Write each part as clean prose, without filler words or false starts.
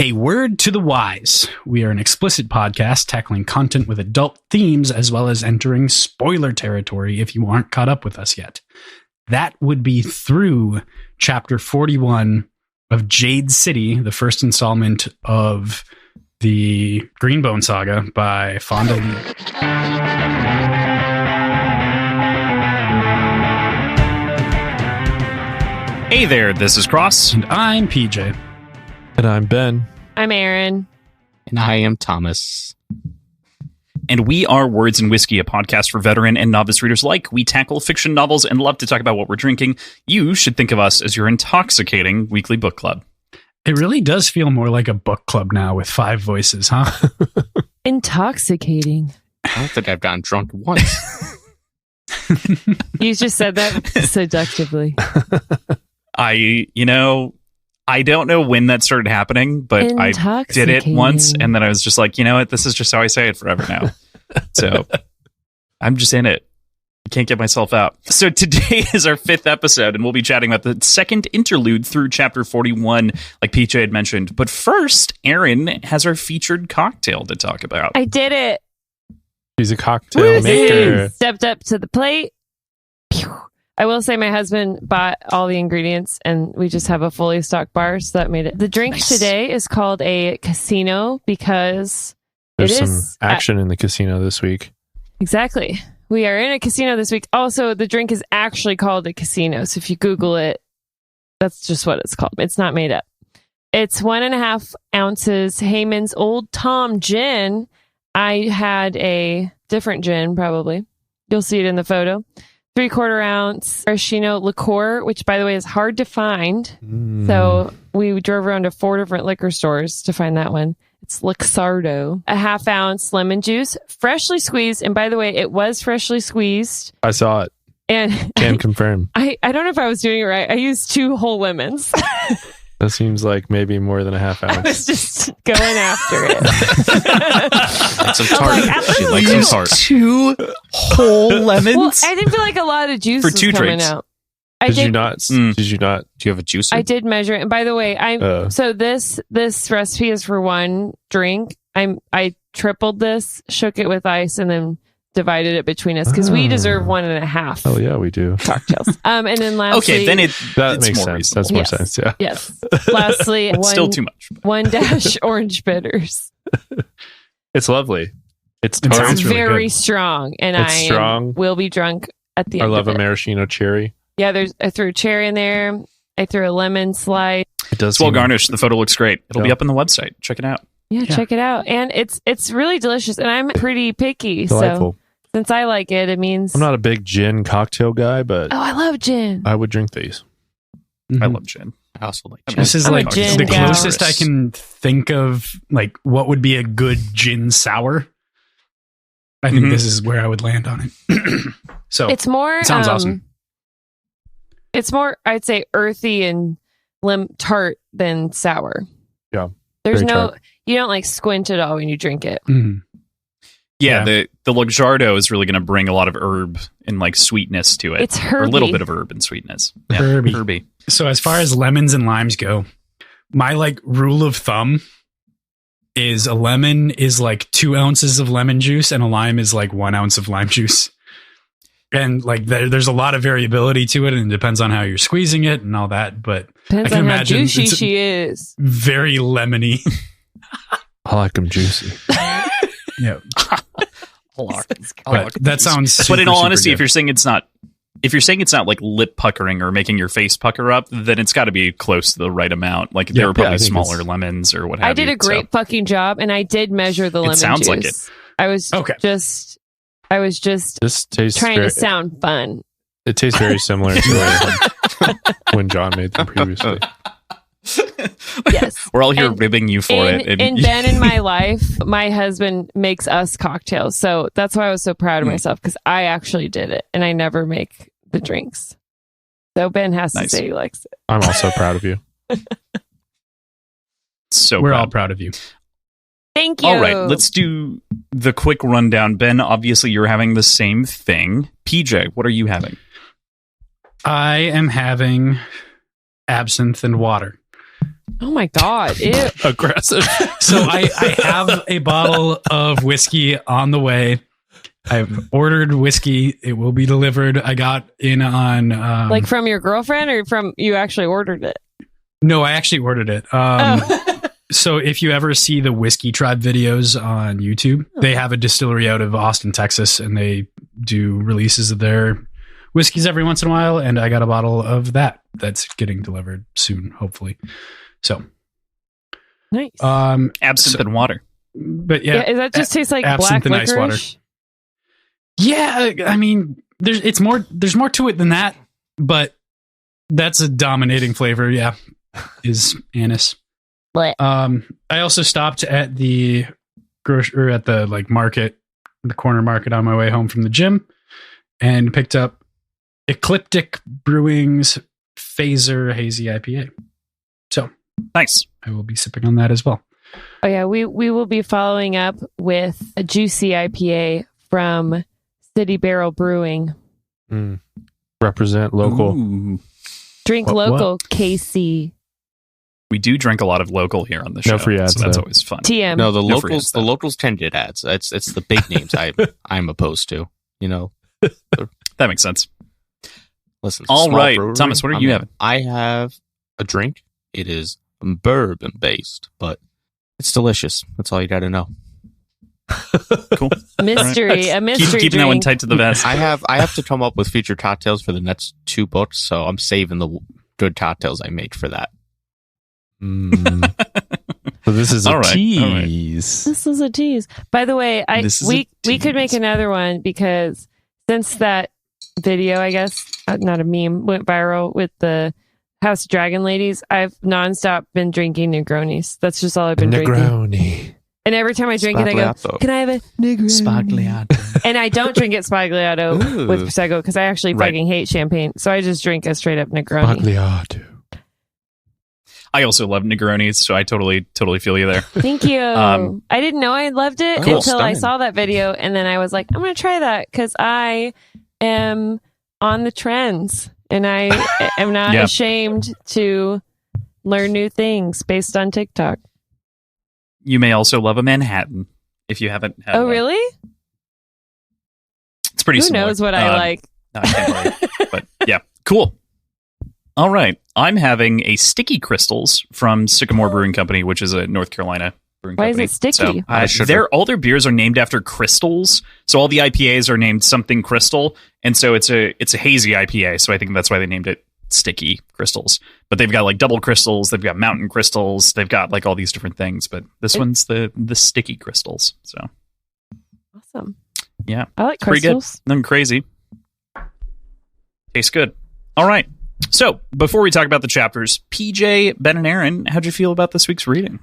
A word to the wise. We are an explicit podcast tackling content with adult themes as well as entering spoiler territory if you aren't caught up with us yet. That would be through chapter 41 of Jade City, the first installment of the Greenbone Saga by Fonda Lee. Hey there, this is Cross. And I'm PJ. And I'm Ben. I'm Aaron. And I am Thomas. And we are Words and Whiskey, a podcast for veteran and novice readers alike. We tackle fiction novels and love to talk about what we're drinking. You should think of us as your intoxicating weekly book club. It really does feel more like a book club now with 5 voices, huh? Intoxicating. I don't think I've gotten drunk once. You just said that seductively. I don't know when that started happening, but I did it once, and then I was just like, you know what? This is just how I say it forever now. So I'm just in it. I can't get myself out. So today is our 5th episode, and we'll be chatting about the second interlude through chapter 41, like PJ had mentioned. But first, Aaron has our featured cocktail to talk about. I did it. She's a cocktail maker. Stepped up to the plate. Pew. I will say my husband bought all the ingredients and we just have a fully stocked bar, so that made it. The drink today is called a casino because there's some action in the casino this week. Exactly. We are in a casino this week. Also, the drink is actually called a casino. So if you Google it, that's just what it's called. It's not made up. It's 1.5 ounces Heyman's Old Tom gin. I had a different gin, probably. You'll see it in the photo. 3/4 ounce maraschino liqueur, which, by the way, is hard to find. So we drove around to 4 different liquor stores to find that one. It's Luxardo. 1/2 ounce lemon juice, freshly squeezed. And by the way, it was freshly squeezed. I saw it. And Can confirm. I don't know if I was doing it right. I used 2 whole lemons. That seems like maybe more than 1/2 ounce. I was just going after it. Like some tart. She likes some tart. 2 whole lemons? Well, I didn't feel like a lot of juice For was 2 coming drinks. out. Did you not? Do you have a juicer? I did measure it. And by the way, so this recipe is for 1 drink. I tripled this, shook it with ice, and then divided it between us because we deserve 1.5. Oh yeah, we do. Cocktails. And then lastly, Okay, then that it's makes more sense. reasonable. That's more sense. Yeah. Yes. Lastly, It's still too much. 1 dash orange bitters. It's lovely. It's It tart. sounds really very good. strong, and It's strong. will be drunk at the I end. love of a it. maraschino cherry. Yeah, I threw cherry in there. I threw a lemon slice. It does. It's well seem- garnished. The photo looks great. It'll be Yeah. up on the website. Check it out. Yeah, check it out. And it's really delicious. And I'm pretty picky, Delightful. so since I like it, it means I'm not a big gin cocktail guy, but Oh, I love gin. I would drink these. I love gin. I also like gin. This is I'm a like gin the gal. closest I can think of like what would be a good gin sour. I think this is where I would land on it. So It's more it sounds awesome. It's more, I'd say, earthy and tart than sour. Yeah. There's Very no tart. you don't like squint at all when you drink it. Mhm. Yeah, the Luxardo is really going to bring a lot of herb and like sweetness to it. It's Or a little herby. bit of herb and sweetness. Yeah, Herby. herby. So as far as lemons and limes go, my like rule of thumb is a lemon is like 2 ounces of lemon juice and a lime is like 1 ounce of lime juice. And like there's a lot of variability to it, and it depends on how you're squeezing it and all that. But Depends I can on how imagine juicy it's she is. very lemony. I like them juicy. Yeah, But but that sounds. But in super, all super honesty, good. if you're saying it's not like lip puckering or making your face pucker up, then it's got to be close to the right amount. Like there are I probably think smaller it's- lemons or what have you. I did a great fucking job, and I did measure the lemon sounds juice. like it. I was Okay. I was just This tastes trying very, to sound fun. It tastes very similar to when John made them previously. Yes. We're all here And ribbing you for it. In Ben in my life, my husband makes us cocktails. So that's why I was so proud of myself, because I actually did it and I never make the drinks. So Ben has Nice. to say he likes it. I'm also proud of you. So we're proud. all proud of you. Thank you. All right, let's do the quick rundown. Ben, obviously you're having the same thing. PJ, what are you having? I am having absinthe and water. Oh my God. Ew. Aggressive. So I have a bottle of whiskey on the way. I've ordered whiskey. It will be delivered. I got in on... like from your girlfriend or from you actually ordered it? No, I actually ordered it. So if you ever see the Whiskey Tribe videos on YouTube, they have a distillery out of Austin, Texas, and they do releases of their whiskeys every once in a while. And I got a bottle of that's getting delivered soon, hopefully. So nice. Absinthe and water. But yeah, does that just taste like absinthe black and ice water. licorice? Yeah, I mean, there's more to it than that, but that's a dominating flavor. Yeah, is anise. What? I also stopped at the market, the corner market on my way home from the gym, and picked up Ecliptic Brewing's Phaser Hazy IPA. So nice. I will be sipping on that as well. Oh yeah, we will be following up with a juicy IPA from City Barrel Brewing. Represent local. Ooh. Drink local, KC. We do drink a lot of local here on the show. No free ads, so that's always fun. TM. No, the locals tend to get ads. It's the big names I'm opposed to. You know, that makes sense. Listen. All right, brewery, Thomas, what are you having? I have a drink. It is bourbon based, but it's delicious. That's all you got to know. Cool. Mystery, a mystery. Keeping that one tight to the vest. I have to come up with featured cocktails for the next 2 books, so I'm saving the good cocktails I make for that. So this is a tease. Right. This is a tease. By the way, we could make another one because since that video, I guess, not a meme, went viral with the House of Dragon ladies, I've nonstop been drinking Negronis. That's just all I've been drinking. And every time I drink it, I go, can I have a Negroni? Spagliato. And I don't drink it Spagliato with Prosecco because I actually fucking hate champagne. So I just drink a straight up Negroni. Spagliato. I also love Negronis, so I totally feel you there. Thank you. I didn't know I loved it until I saw that video, and then I was like, I'm going to try that because I am on the trends, and I am not ashamed to learn new things based on TikTok. You may also love a Manhattan if you haven't had one. Really? It's pretty similar. Who knows what I like? No, I can't really, but yeah, cool. All right. I'm having a Sticky Crystals from Sycamore Brewing Company, which is a North Carolina brewing company. Why is it sticky? So, all their beers are named after crystals. So all the IPAs are named something crystal. And so it's a hazy IPA. So I think that's why they named it Sticky Crystals. But they've got like double crystals. They've got mountain crystals. They've got like all these different things. But this one's the Sticky Crystals. So awesome. Yeah. I like crystals. Pretty good. Nothing crazy. Tastes good. All right. So, before we talk about the chapters, PJ, Ben, and Aaron, how'd you feel about this week's reading?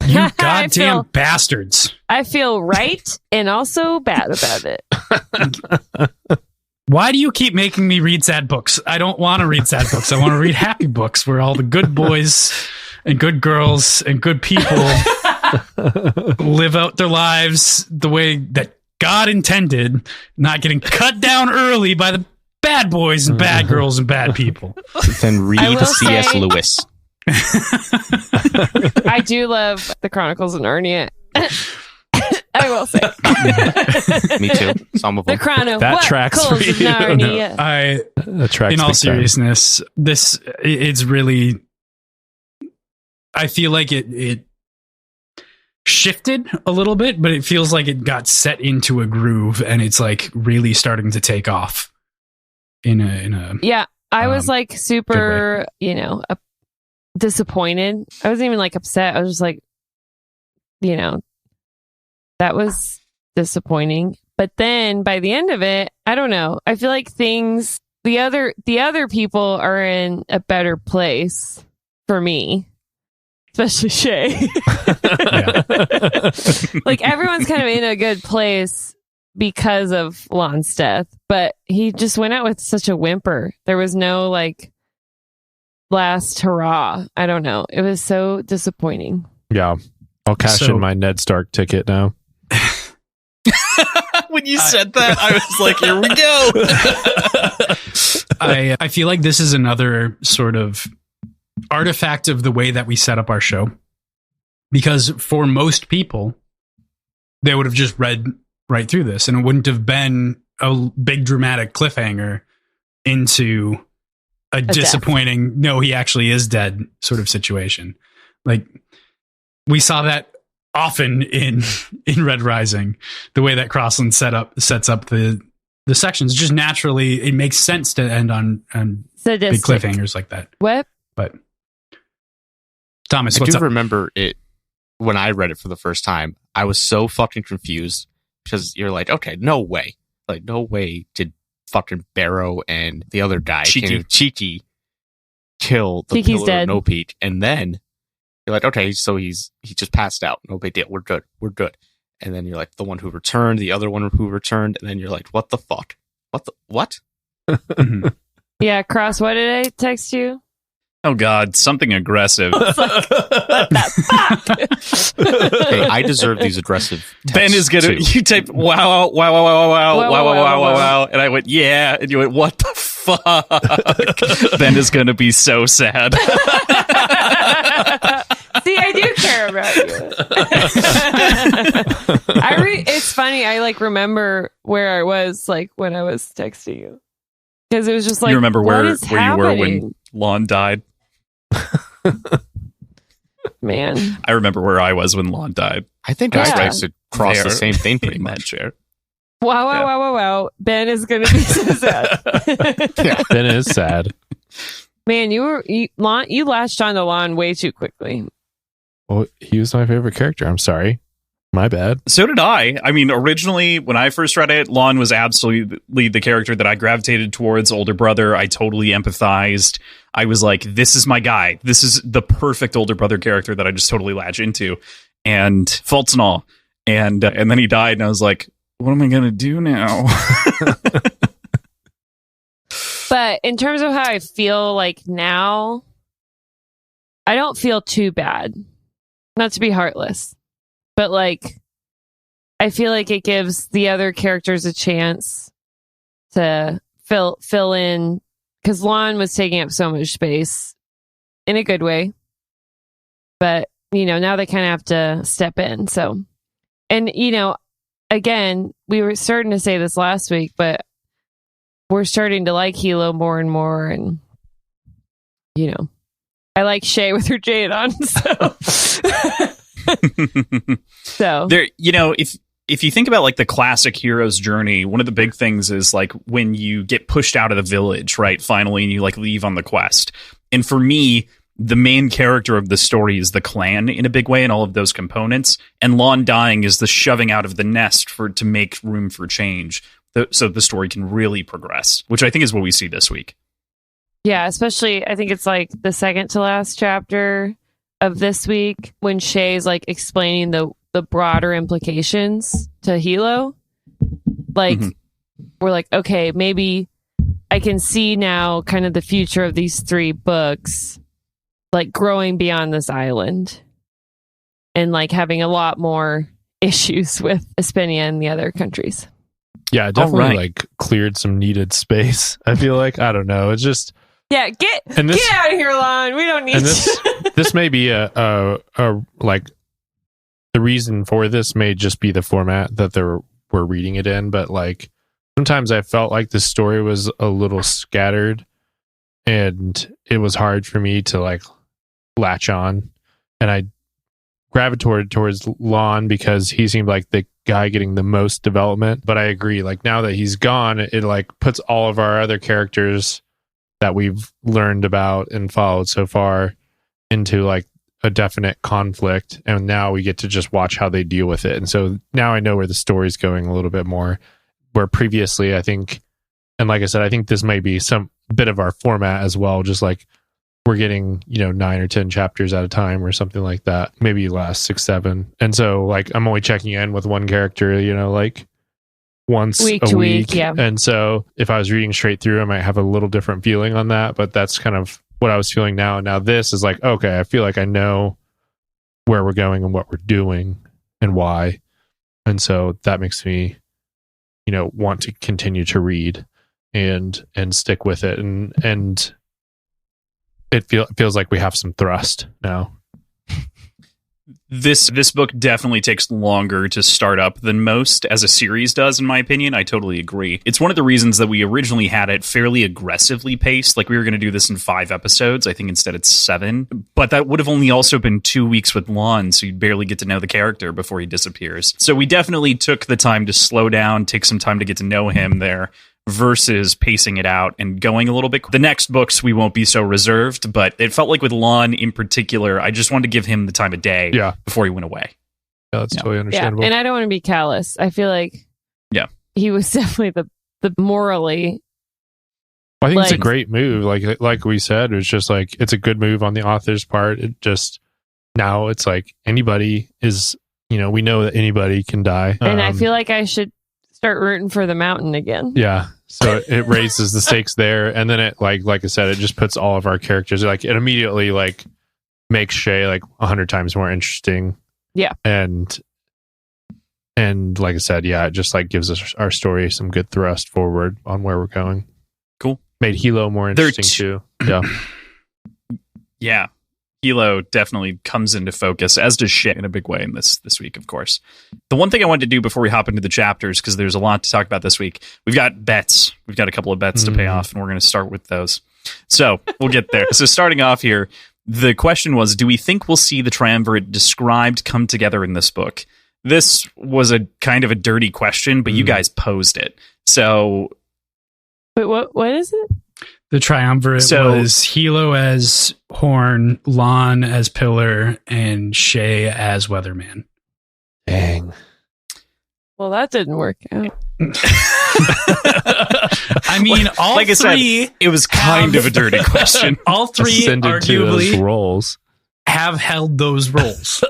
You goddamn bastards. I feel right and also bad about it. Why do you keep making me read sad books? I don't want to read sad books. I want to read happy books where all the good boys and good girls and good people live out their lives the way that God intended, not getting cut down early by the bad boys and bad girls and bad people. Then read C.S. Lewis. I do love the Chronicles of Narnia. I will say. Me too. Some of them. The Chrono. That tracks for you. Narnia. In all seriousness, it's really... I feel like it shifted a little bit, but it feels like it got set into a groove and it's like really starting to take off. I was like super, disappointed. I wasn't even like upset. I was just like, that was disappointing. But then by the end of it, I don't know. I feel like the other people are in a better place for me, especially Shay. Like everyone's kind of in a good place because of Lon's death, but he just went out with such a whimper. There was no like last hurrah. I don't know. It was so disappointing. Yeah. I'll cash in my Ned Stark ticket now. When you said that, I was like, here we go. I feel like this is another sort of artifact of the way that we set up our show, because for most people, they would have just read right through this, and it wouldn't have been a big dramatic cliffhanger into a disappointing death. No, he actually is dead sort of situation. Like, we saw that often in Red Rising, the way that Crossland sets up the sections. Just naturally, it makes sense to end on big cliffhangers like that. What? But Thomas, I what's do up? remember it when I read it for the first time. I was so fucking confused because you're like, okay, no way did fucking Barrow and the other guy, Cheeky, kill the Cheeky's Pillar dead. of No Peak, and then you're like, okay, so he just passed out. No big deal. We're good. And then you're like, the one who returned, the other one who returned, and then you're like, what the fuck? What? Yeah, Cross, what did I text you? Oh God, something aggressive. What the fuck? Hey, I deserve these aggressive texts. Ben is gonna. too. You type wow, and I went yeah, and you went what the fuck? Ben is gonna be so sad. See, I do care about you. It's funny. I remember where I was when I was texting you, because it was just like, you remember where you happening? were when Lon died. Man, I remember where I was when Lon died. I think I texted Cross the There. same thing pretty In that much. chair. Wow. Ben is going to be so sad. Yeah. Ben is sad. Man, you latched onto Lon way too quickly. Well, he was my favorite character. I'm sorry. My bad. So did I. I mean, originally, when I first read it, Lon was absolutely the character that I gravitated towards. Older brother, I totally empathized. I was like, this is my guy. This is the perfect older brother character that I just totally latch into. And faults and all. And then he died, and I was like, what am I going to do now? But in terms of how I feel like now, I don't feel too bad. Not to be heartless, but I feel like it gives the other characters a chance to fill in, because Lon was taking up so much space in a good way. But, now they kind of have to step in. So, and, again, we were starting to say this last week, but we're starting to like Hilo more and more. And, I like Shay with her jade on. So there, if you think about the classic hero's journey, one of the big things is when you get pushed out of the village, right? Finally, and you leave on the quest. And for me, the main character of the story is the clan in a big way, and all of those components. And Lon dying is the shoving out of the nest to make room for change, so the story can really progress, which I think is what we see this week. Yeah, especially I think it's the second to last chapter of this week when Shay's explaining the broader implications to Hilo. We're okay, maybe I can see now kind of the future of these 3 books growing beyond this island and having a lot more issues with Espinia and the other countries. Yeah, it definitely cleared some needed space. I feel like, I don't know. It's just get out of here, Lon. We don't need you. This may be the reason for this may just be the format that we're reading it in, but sometimes I felt like the story was a little scattered, and it was hard for me to latch on, and I gravitated towards Lon because he seemed like the guy getting the most development. But I agree, now that he's gone, it puts all of our other characters that we've learned about and followed so far into a definite conflict, and now we get to just watch how they deal with it. And so now I know where the story's going a little bit more, where previously I think, and like I said, I think this might be some bit of our format as well, just we're getting 9 or 10 chapters at a time or something like that, maybe last 6, 7. And so I'm only checking in with one character once week a to week. Yeah. And so if I was reading straight through, I might have a little different feeling on that, but that's kind of what I was feeling now. And now this is okay, I feel like I know where we're going and what we're doing and why. And so that makes me, want to continue to read and stick with it. And it feels like we have some thrust now. This book definitely takes longer to start up than most as a series does, in my opinion. I totally agree. It's one of the reasons that we originally had it fairly aggressively paced. Like, we were going to do this in 5 episodes. I think instead it's 7. But that would have only also been 2 weeks with Lon, so you'd barely get to know the character before he disappears. So we definitely took the time to slow down, take some time to get to know him there, versus pacing it out and going a little bit. The next books, we won't be so reserved, but it felt like with Lon in particular, I just wanted to give him the time of day before he went away. Yeah, that's totally understandable. Yeah, and I don't want to be callous. I feel like he was definitely the morally... I think it's a great move. Like we said, it's just like, it's a good move on the author's part. It just, now it's like anybody is, we know that anybody can die. And I feel like I should start rooting for the mountain again. Yeah. So it raises the stakes there. And then it, like I said, it just puts all of our characters, like, it immediately like makes Shay like 100 times more interesting. Yeah. And like I said, it just like gives us our story some good thrust forward on where we're going. Cool. Made Hilo more interesting too. Yeah. Yeah. Hilo definitely comes into focus, as does Shay in a big way in this week, of course. The one thing I wanted to do before we hop into the chapters, because there's a lot to talk about this week, we've got bets. We've got a couple of bets to pay off, and we're going to start with those. So we'll get there. So starting off here, the question was, do we think we'll see the triumvirate described come together in this book? This was a kind of a dirty question, but you guys posed it. So... Wait, what is it? The triumvirate was Hilo as Horn, Lon as Pillar, and Shay as Weatherman. Dang. Well, that didn't work out. I mean, all like three... I said, it was kind of a dirty question. All three, arguably, roles have held those roles.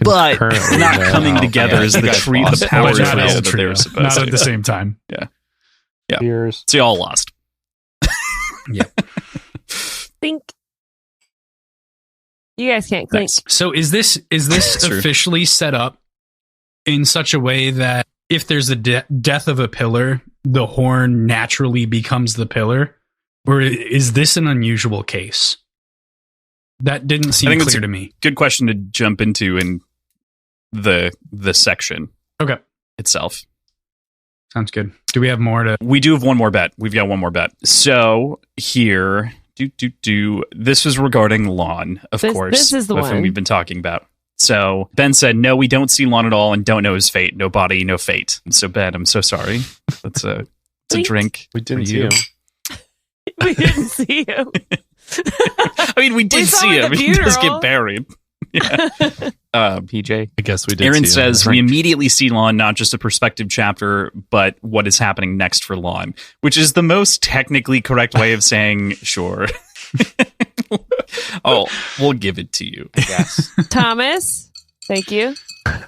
But not coming together as the tree, the power trio that they were supposed to. Not at the same time. Yeah. Cheers. So you all lost. Yep. Think. You guys can't clink. Nice. So is this officially set up in such a way that if there's a death of a pillar, the horn naturally becomes the pillar? Or is this an unusual case? That didn't seem clear to me. Good question to jump into in the section itself. Sounds good. Do we have more to... We do have one more bet. We've got one more bet. So here, this was regarding Lon, of course. This is the with one whom we've been talking about. So Ben said, no, we don't see Lon at all and don't know his fate. No body, no fate. So Ben, I'm so sorry. That's a drink. We didn't see him. We didn't see him. I mean, we did see him. He does get buried. Yeah. PJ, I guess we did. Aaron says we immediately see Lon, not just a perspective chapter, but what is happening next for Lon, which is the most technically correct way of saying sure. Oh, we'll give it to you. Yes. Thomas, thank you.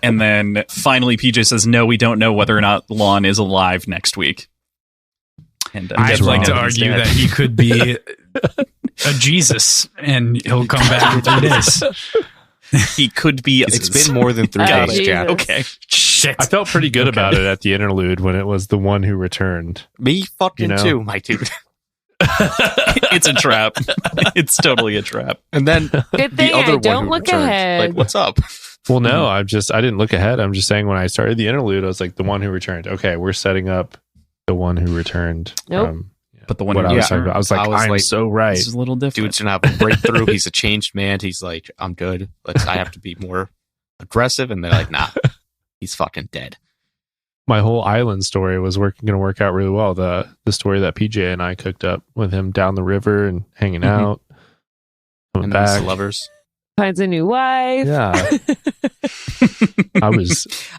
And then finally, PJ says, no, we don't know whether or not Lon is alive next week. And I'd like to argue that he could be a Jesus and he'll come back in 3 days. He could be. It's been more than 3 days, Jack. Okay. Shit. I felt pretty good about it at the interlude when it was the one who returned. Me fucking too, my dude. It's a trap. It's totally a trap. And then good thing the other I one don't who look returned. ahead. Like, what's up? Well, no, I didn't look ahead. I'm just saying when I started the interlude, I was like, the one who returned. Okay, we're setting up the one who returned. Nope. But the one what who I was talking about. I was like, so right. This is a little different. Dude's gonna have a breakthrough. He's a changed man. He's like, I'm good. I have to be more aggressive. And they're like, nah, he's fucking dead. My whole island story was going to work out really well. The story that PJ and I cooked up with him down the river and hanging out, coming back, lovers. Finds a new wife. Yeah.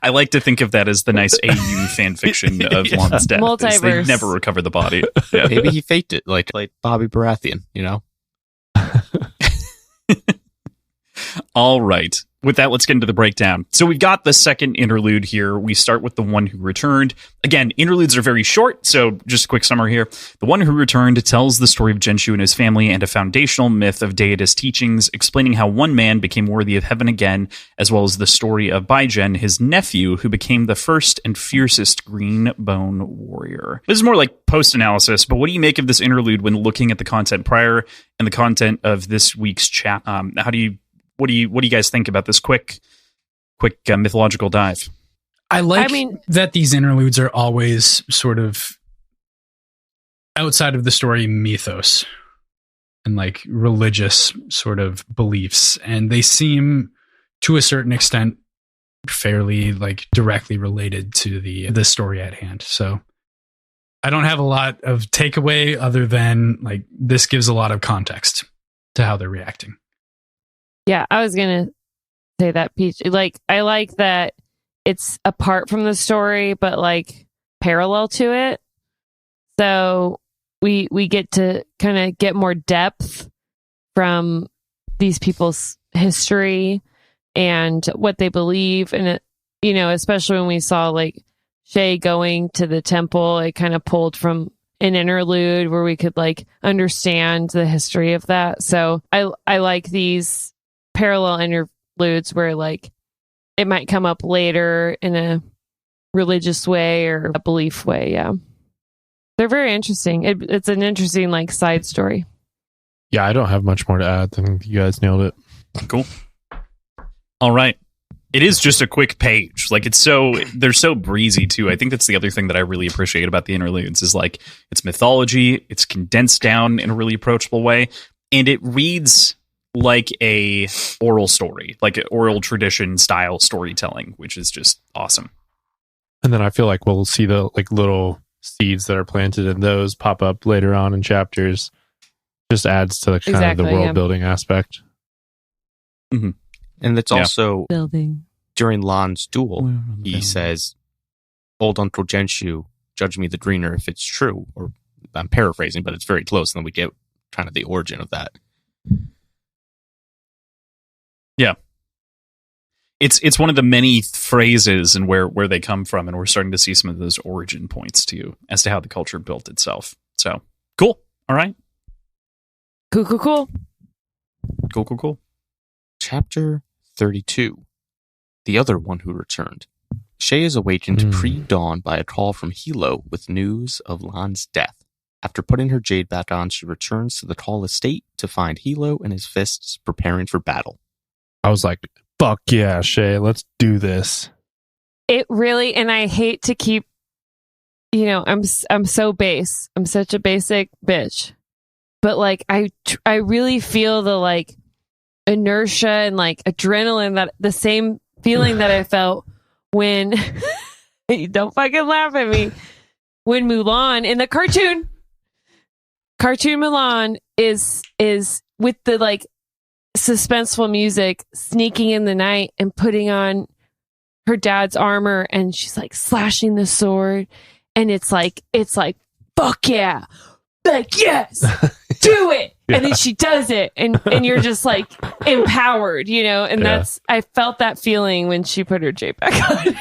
I like to think of that as the nice AU fan fiction of Lon's death. Multiverse. They never recover the body. Yeah. Maybe he faked it, like Bobby Baratheon, you know? All right. with that, let's get into the breakdown. So we've got the second interlude here. We start with The One Who Returned. Again, interludes are very short, so just a quick summary here. The One Who Returned tells the story of Genshu and his family and a foundational myth of Deidist teachings, explaining how one man became worthy of heaven again, as well as the story of Baijen, his nephew, who became the first and fiercest green bone warrior. This is more like post-analysis, but what do you make of this interlude when looking at the content prior and the content of this week's chat? What do you guys think about this quick mythological dive? I mean, that these interludes are always sort of outside of the story mythos and like religious sort of beliefs, and they seem to a certain extent fairly like directly related to the story at hand. So I don't have a lot of takeaway other than like this gives a lot of context to how they're reacting. Yeah, I was going to say that, Peach. Like, I like that it's apart from the story, but like parallel to it. So we get to kind of get more depth from these people's history and what they believe. And, it, you know, especially when we saw like Shay going to the temple, it kind of pulled from an interlude where we could like understand the history of that. So I like these parallel interludes where like it might come up later in a religious way or a belief way. Yeah, they're very interesting. It's an interesting like side story. Yeah, I don't have much more to add. I think you guys nailed it. Cool. All right. It is just a quick page. Like they're so breezy too. I think that's the other thing that I really appreciate about the interludes is like it's mythology. It's condensed down in a really approachable way, and it reads like a oral story, like an oral tradition style storytelling, which is just awesome. And then I feel like we'll see the like little seeds that are planted in those pop up later on in chapters. Just adds to the kind of the world building aspect. Mm-hmm. And it's also building. During Lan's duel, he says, "Old Uncle Genshu, judge me the greener if it's true." Or I'm paraphrasing, but it's very close. And then we get kind of the origin of that. Yeah. It's one of the many phrases and where they come from, and we're starting to see some of those origin points too as to how the culture built itself. So cool. All right. Cool. Chapter 32. The Other One Who Returned. Shay is awakened pre-dawn by a call from Hilo with news of Lan's death. After putting her jade back on, she returns to the Tall Estate to find Hilo and his fists preparing for battle. I was like, fuck yeah, Shay, let's do this. It really, and I hate to keep, you know, I'm so base. I'm such a basic bitch. But like, I really feel the like inertia and like adrenaline, that the same feeling that I felt when, don't fucking laugh at me, when Mulan in the cartoon Mulan is with the like suspenseful music, sneaking in the night and putting on her dad's armor, and she's like slashing the sword, and it's like fuck yeah, like yes, do it. Yeah. And then she does it, and you're just like empowered, you know. And I felt that feeling when she put her jade back on.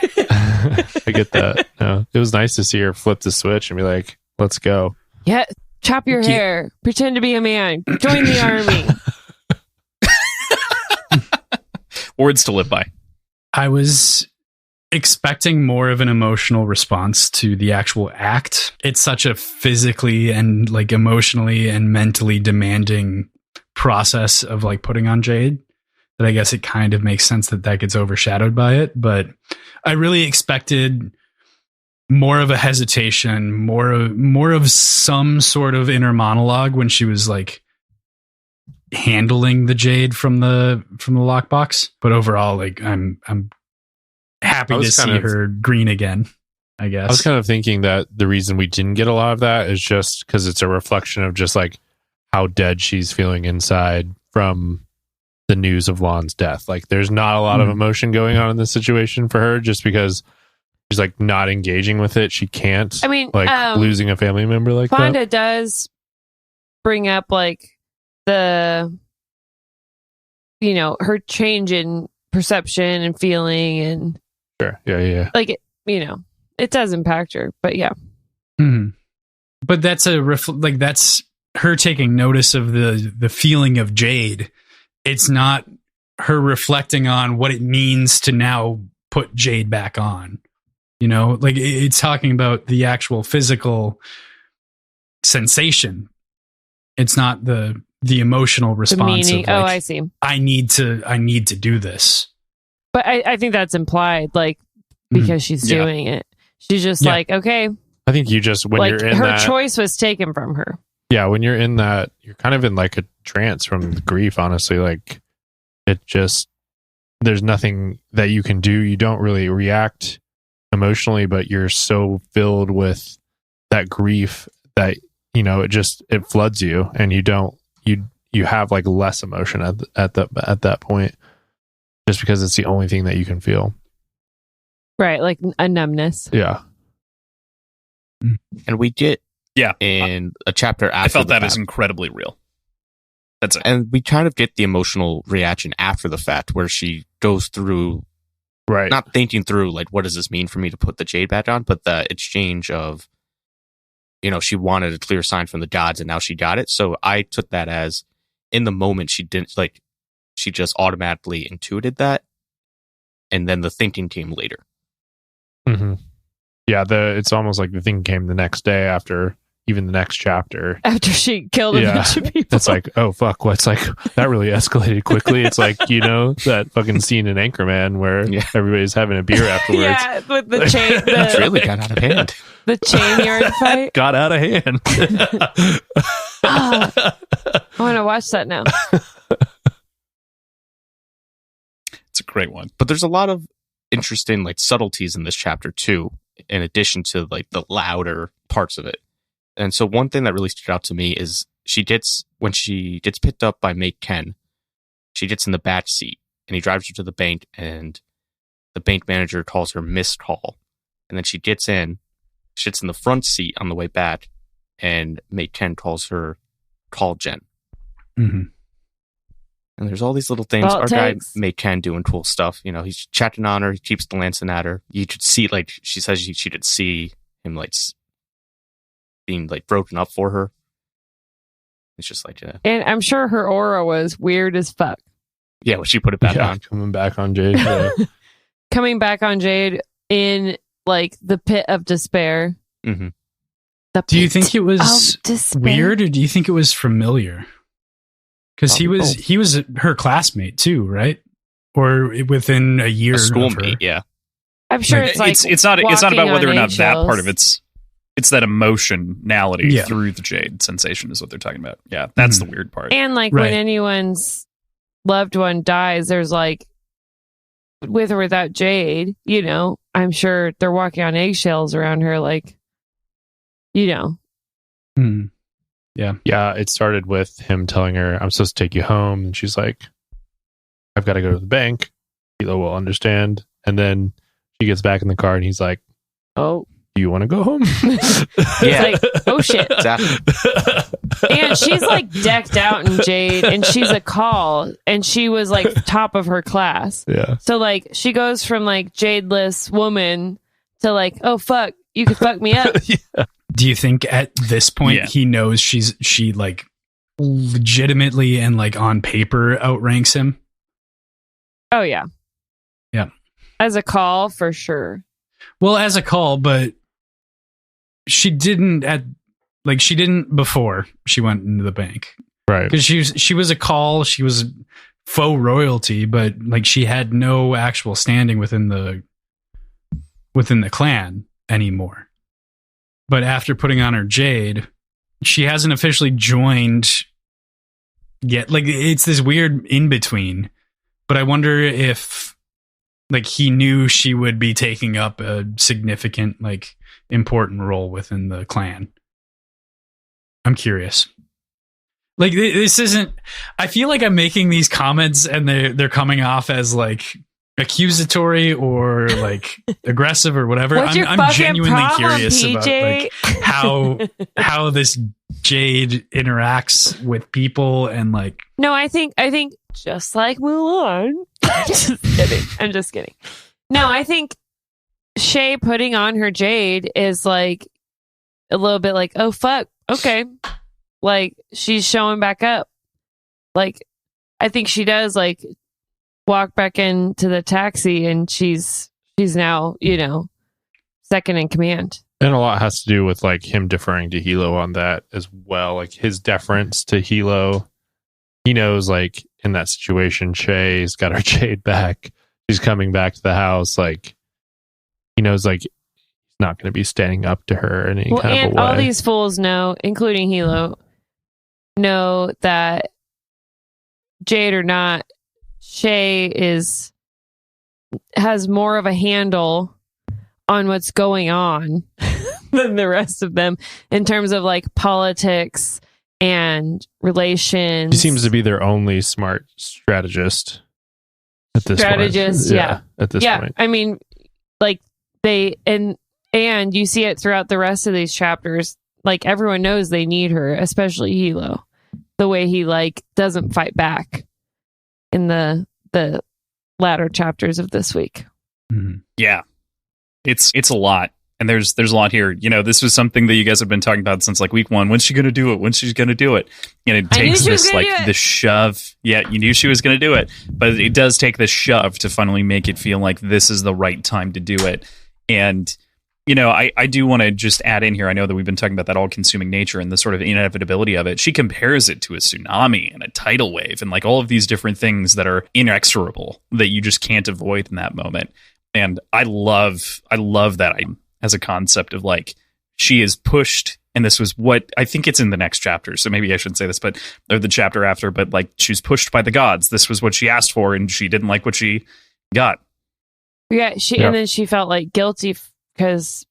I get that. Yeah. It was nice to see her flip the switch and be like, let's go. Yeah, chop your hair, pretend to be a man, join the army. Words to live by. I was expecting more of an emotional response to the actual act. It's such a physically and like emotionally and mentally demanding process of like putting on jade that I guess it kind of makes sense that gets overshadowed by it. But I really expected more of a hesitation, more of some sort of inner monologue when she was like handling the jade from the lockbox. But overall, like I'm happy to see her green again, I guess. I was kind of thinking that the reason we didn't get a lot of that is just because it's a reflection of just like how dead she's feeling inside from the news of Lan's death. Like there's not a lot of emotion going on in this situation for her just because she's like not engaging with it. She can't. I mean, like losing a family member like Fonda that. does bring up like the, you know, her change in perception and feeling and sure, yeah. Like it does impact her, but yeah. Mm-hmm. But that's that's her taking notice of the feeling of Jade. It's not her reflecting on what it means to now put Jade back on. Like it's talking about the actual physical sensation. It's not the emotional response. The meaning. Of I see. I need to do this. But I think that's implied, like, because she's doing it. She's just like, okay. I think you just, when you're in her choice was taken from her. Yeah, when you're in that, you're kind of in like a trance from the grief, honestly. Like, it just, there's nothing that you can do. You don't really react emotionally, but you're so filled with that grief that, it floods you, and you have like less emotion at that point, just because it's the only thing that you can feel. Right, like a numbness. Yeah. And we get in a chapter after I felt that is incredibly real. That's it. And we kind of get the emotional reaction after the fact, where she goes through, right, not thinking through like, what does this mean for me to put the Jade back on, but the exchange of, she wanted a clear sign from the gods and now she got it. So I took that as, in the moment, she didn't, like, she just automatically intuited that, and then the thinking came later. Mm-hmm. Yeah, it's almost like the thing came the next day after even the next chapter. After she killed a bunch of people. It's like, oh, fuck, what's like, that really escalated quickly. It's like, that fucking scene in Anchorman where everybody's having a beer afterwards. Yeah, with the chain. It really got out of hand. The chain yard fight. Got out of hand. I want to watch that now. It's a great one. But there's a lot of interesting like subtleties in this chapter too, in addition to like the louder parts of it. And so one thing that really stood out to me is when she gets picked up by Mate Ken, she gets in the back seat and he drives her to the bank, and the bank manager calls her missed call. And then she gets in, sits in the front seat on the way back, and Mate Ken calls her call Jen. Mm-hmm. And there's all these little things. Our guy Mate Ken doing cool stuff. He's checking on her. He keeps glancing at her. You could see, like, she says she could see him, like, being, like, broken up for her. It's just like, and I'm sure her aura was weird as fuck. Yeah, when she put it back on. Coming back on Jade. Yeah. Coming back on Jade in, like, the pit of despair. Mm-hmm. Do you think it was weird, or do you think it was familiar? Because he was her classmate too, right? Or within a year, a schoolmate. Yeah, I'm sure it's like it's not about whether or not that part of it's that emotionality through the Jade sensation is what they're talking about. Yeah, that's the weird part. And like when anyone's loved one dies, there's like, with or without Jade, I'm sure they're walking on eggshells around her, like, Yeah. Yeah, it started with him telling her, I'm supposed to take you home. And she's like, I've got to go to the bank. Hilo will understand. And then she gets back in the car and he's like, oh, do you want to go home? Yeah. Like, oh shit. And she's like decked out in Jade, and she's a call, and she was like top of her class. Yeah. So like she goes from like Jadeless woman to like, oh fuck, you could fuck me up. Yeah. Do you think at this point he knows she like legitimately and like on paper outranks him? Oh yeah. Yeah. As a call, for sure. Well, as a call, but she didn't before she went into the bank. Right. Because she was a call, she was faux royalty, but like she had no actual standing within the clan anymore. But after putting on her Jade, she hasn't officially joined yet. Like, it's this weird in between. But I wonder if like he knew she would be taking up a significant, like, important role within the clan. I'm curious. Like, this isn't, I feel like I'm making these comments and they're coming off as like accusatory or like aggressive or whatever. I'm genuinely curious PJ? about like how this Jade interacts with people and like. No, I think just like Mulan. Just kidding. I'm just kidding. No, I think Shay putting on her Jade is like a little bit like, oh fuck, okay. Like she's showing back up. Like I think she does like walk back into the taxi and she's now, second in command. And a lot has to do with like him deferring to Hilo on that as well. Like his deference to Hilo. He knows like in that situation, Shay's got her Jade back. She's coming back to the house. Like he knows like he's not going to be standing up to her in any kind of a way. All these fools know, including Hilo, know that Jade or not, Shay has more of a handle on what's going on than the rest of them in terms of like politics and relations. He seems to be their only smart strategist at this point. Yeah. At this point. I mean, like they and you see it throughout the rest of these chapters. Like everyone knows they need her, especially Hilo. The way he like doesn't fight back in the latter chapters of this week. Mm-hmm. Yeah. It's a lot. And there's a lot here. This was something that you guys have been talking about since like week 1. When's she going to do it? When's she going to do it? And it takes this like the shove. Yeah, you knew she was going to do it, but it does take this shove to finally make it feel like this is the right time to do it. And I do want to just add in here. I know that we've been talking about that all-consuming nature and the sort of inevitability of it. She compares it to a tsunami and a tidal wave and like all of these different things that are inexorable that you just can't avoid in that moment. And I love that as a concept of like she is pushed, and this was what I think it's in the next chapter. So maybe I shouldn't say this, or the chapter after. But like she's pushed by the gods. This was what she asked for, and she didn't like what she got. Yeah, and then she felt like guilty because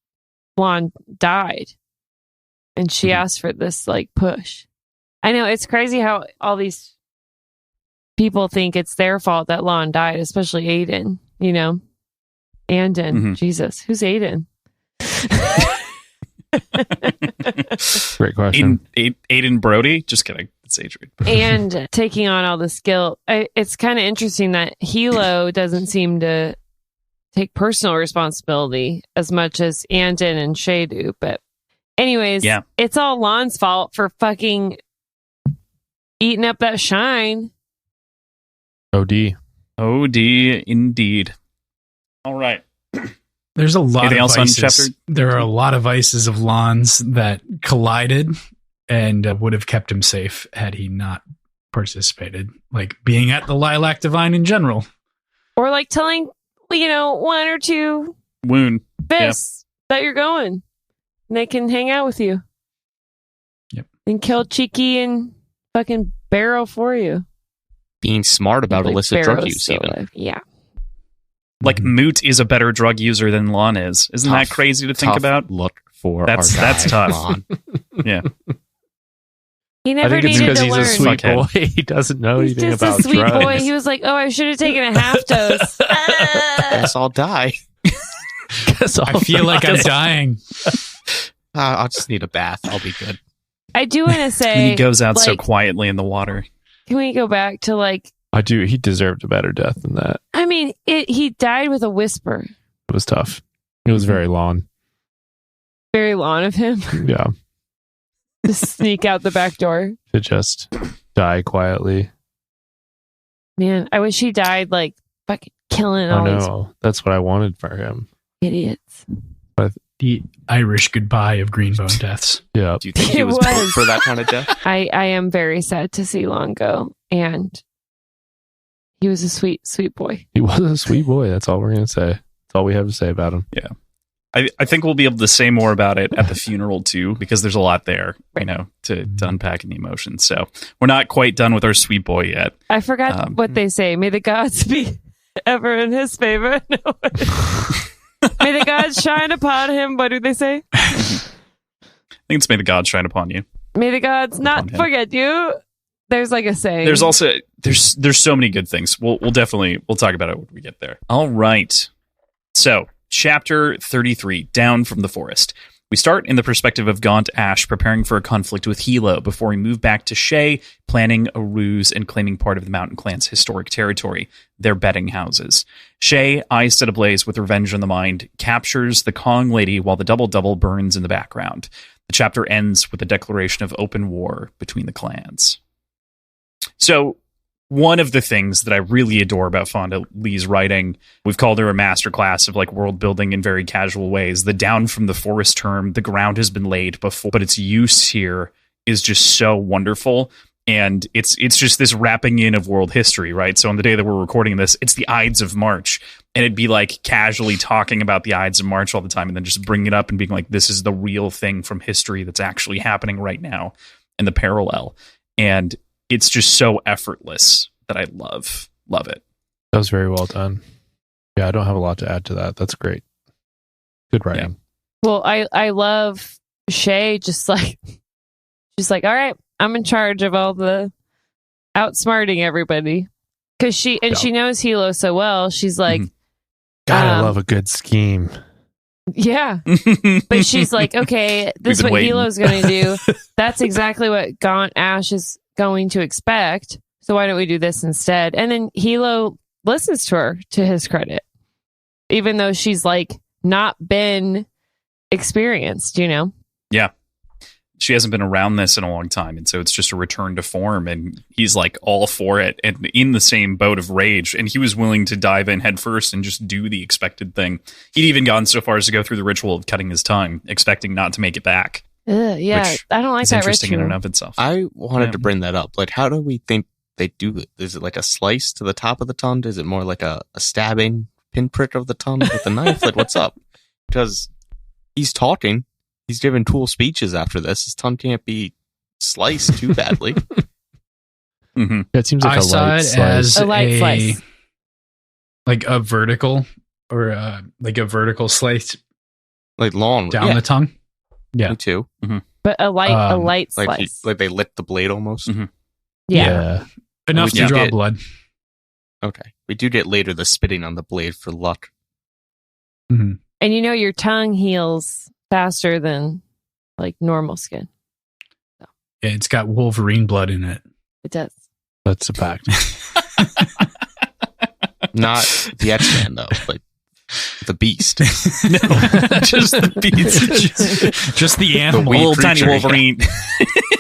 Blonde died, and she asked for this like push. I know it's crazy how all these people think it's their fault that Lon died, especially Aiden. Andon. Jesus, who's Aiden? Great question. Aiden Brody? Just kidding. It's Adrian. And taking on all this guilt. It's kind of interesting that Hilo doesn't seem to take personal responsibility as much as Andon and Shay do. But anyways, It's all Lon's fault for fucking eating up that shine. OD indeed. All right. There's a lot of vices. There are a lot of vices of Lon's that collided and would have kept him safe had he not participated. Like being at the Lilac Divine in general. Or like telling, one or two fists that you're going. And they can hang out with you. Yep. And kill Cheeky and fucking Barrow for you. Being smart about illicit drug use, even. Yeah. Like Moot is a better drug user than Lon is. Isn't that crazy to think about? Look for that's tough. Yeah. He never needed to learn. He's a sweet boy. He doesn't know anything about drugs. He's just a sweet boy. He was like, "Oh, I should have taken a half dose." Guess I'll die. I feel like I'm dying. I'll just need a bath. I'll be good. I do want to say, and he goes out so quietly in the water. Can we go back to like? I do. He deserved a better death than that. I mean, he died with a whisper. It was tough. It was very long. Very long of him. Yeah. To sneak out the back door. To just die quietly. Man, I wish he died like fucking killing all these. That's what I wanted for him. Idiots. But the Irish goodbye of Greenbone deaths. Yeah. Do you think he was built for that kind of death? I am very sad to see Lon go, and he was a sweet, sweet boy. He was a sweet boy. That's all we're going to say. That's all we have to say about him. Yeah. I think we'll be able to say more about it at the funeral too, because there's a lot there, to unpack in the emotions. So we're not quite done with our sweet boy yet. I forgot what they say. May the gods be ever in his favor. May the gods shine upon him. What do they say? I think it's may the gods shine upon you. May the gods not forget you. There's like a saying. There's also there's so many good things. We'll talk about it when we get there. All right. So chapter 33, Down from the Forest. We start in the perspective of Gaunt Ash preparing for a conflict with Hilo before we move back to Shay, planning a ruse and claiming part of the Mountain Clan's historic territory, their betting houses. Shay, eyes set ablaze with revenge on the mind, captures the Kong lady while the double-double burns in the background. The chapter ends with a declaration of open war between the clans. So, one of the things that I really adore about Fonda Lee's writing, we've called her a masterclass of like world building in very casual ways. The down from the forest term, the ground has been laid before, but its use here is just so wonderful. And it's just this wrapping in of world history, right? So on the day that we're recording this, it's the Ides of March. And it'd be like casually talking about the Ides of March all the time and then just bringing it up and being like, this is the real thing from history that's actually happening right now and the parallel. And it's just so effortless that I love it. That was very well done. Yeah, I don't have a lot to add to that. That's great. Good writing. Yeah. Well, I love Shay just like, she's like, all right, I'm in charge of all the outsmarting everybody. Because she knows Hilo so well. She's like, God, I love a good scheme. Yeah. But she's like, okay, this is what Hilo's going to do. That's exactly what Gaunt Ash is going to expect. So why don't we do this instead? And then Hilo listens to her, to his credit, even though she's like not been experienced, you know? Yeah. She hasn't been around this in a long time. And so it's just a return to form. And he's like all for it and in the same boat of rage. And he was willing to dive in head first and just do the expected thing. He'd even gone so far as to go through the ritual of cutting his tongue, expecting not to make it back. Yeah, I don't like that interesting ritual. in and of itself. I wanted to bring that up. Like, how do we think they do it? Is it like a slice to the top of the tongue? Is it more like a stabbing pinprick of the tongue with a knife? Like, what's up? Because he's talking. He's giving cool speeches after this. His tongue can't be sliced too badly. Mm-hmm. It seems like a light slice. A light slice. Like a vertical or like a vertical slice. Like long. Down the tongue? Yeah. Me too. Mm-hmm. But a light slice. Like they lick the blade almost? Mm-hmm. Yeah. Enough to draw blood. Okay. We do get later the spitting on the blade for luck. Mm-hmm. And you know your tongue heals faster than like normal skin. So. Yeah, it's got Wolverine blood in it. It does. That's a fact. Not the X-Man though, like the Beast. No, just the Beast. Just the animal. The little tiny Wolverine.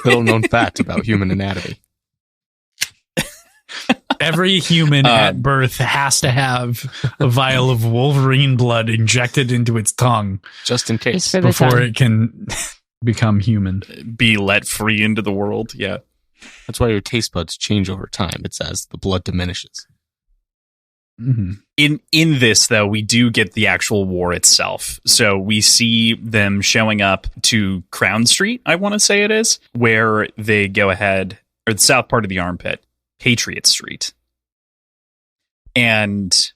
Little known fact about human anatomy. Every human at birth has to have a vial of Wolverine blood injected into its tongue. Just in case. Before it can become human. Be let free into the world. Yeah. That's why your taste buds change over time. It's as the blood diminishes. Mm-hmm. In this, though, we do get the actual war itself. So we see them showing up to Crown Street, I want to say it is, where they go ahead, or the south part of the armpit. Patriot Street. And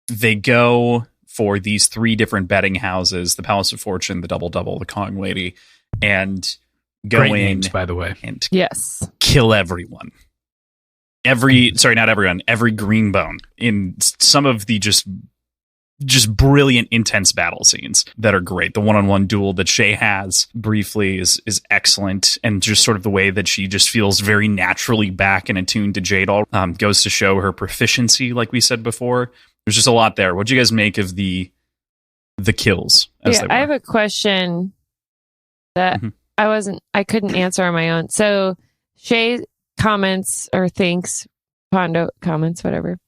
they go for these 3 different betting houses, the Palace of Fortune, the Double-Double, the Kong Lady, and go Great in, names, by the way. And yes, kill everyone. Every green bone in some of the just brilliant, intense battle scenes that are great. The one-on-one duel that Shay has briefly is excellent, and just sort of the way that she just feels very naturally back and attuned to Jade goes to show her proficiency, like we said before. There's just a lot there. What do you guys make of the kills? I have a question that I couldn't answer on my own. So Shay comments or thinks, Pondo comments, whatever,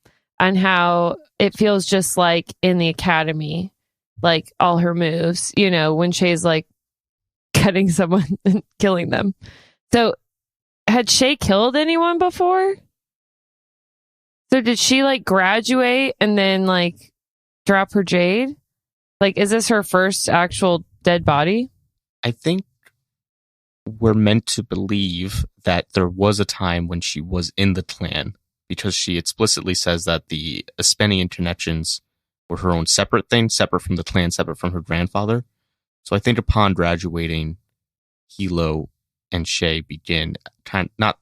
on how it feels just like in the academy, like all her moves, you know, when Shay's like cutting someone and killing them. So had Shay killed anyone before? So did she like graduate and then like drop her jade? Like, is this her first actual dead body? I think we're meant to believe that there was a time when she was in the clan, because she explicitly says that the Espenian connections were her own separate thing, separate from the clan, separate from her grandfather. So I think upon graduating, Hilo and Shay begin not,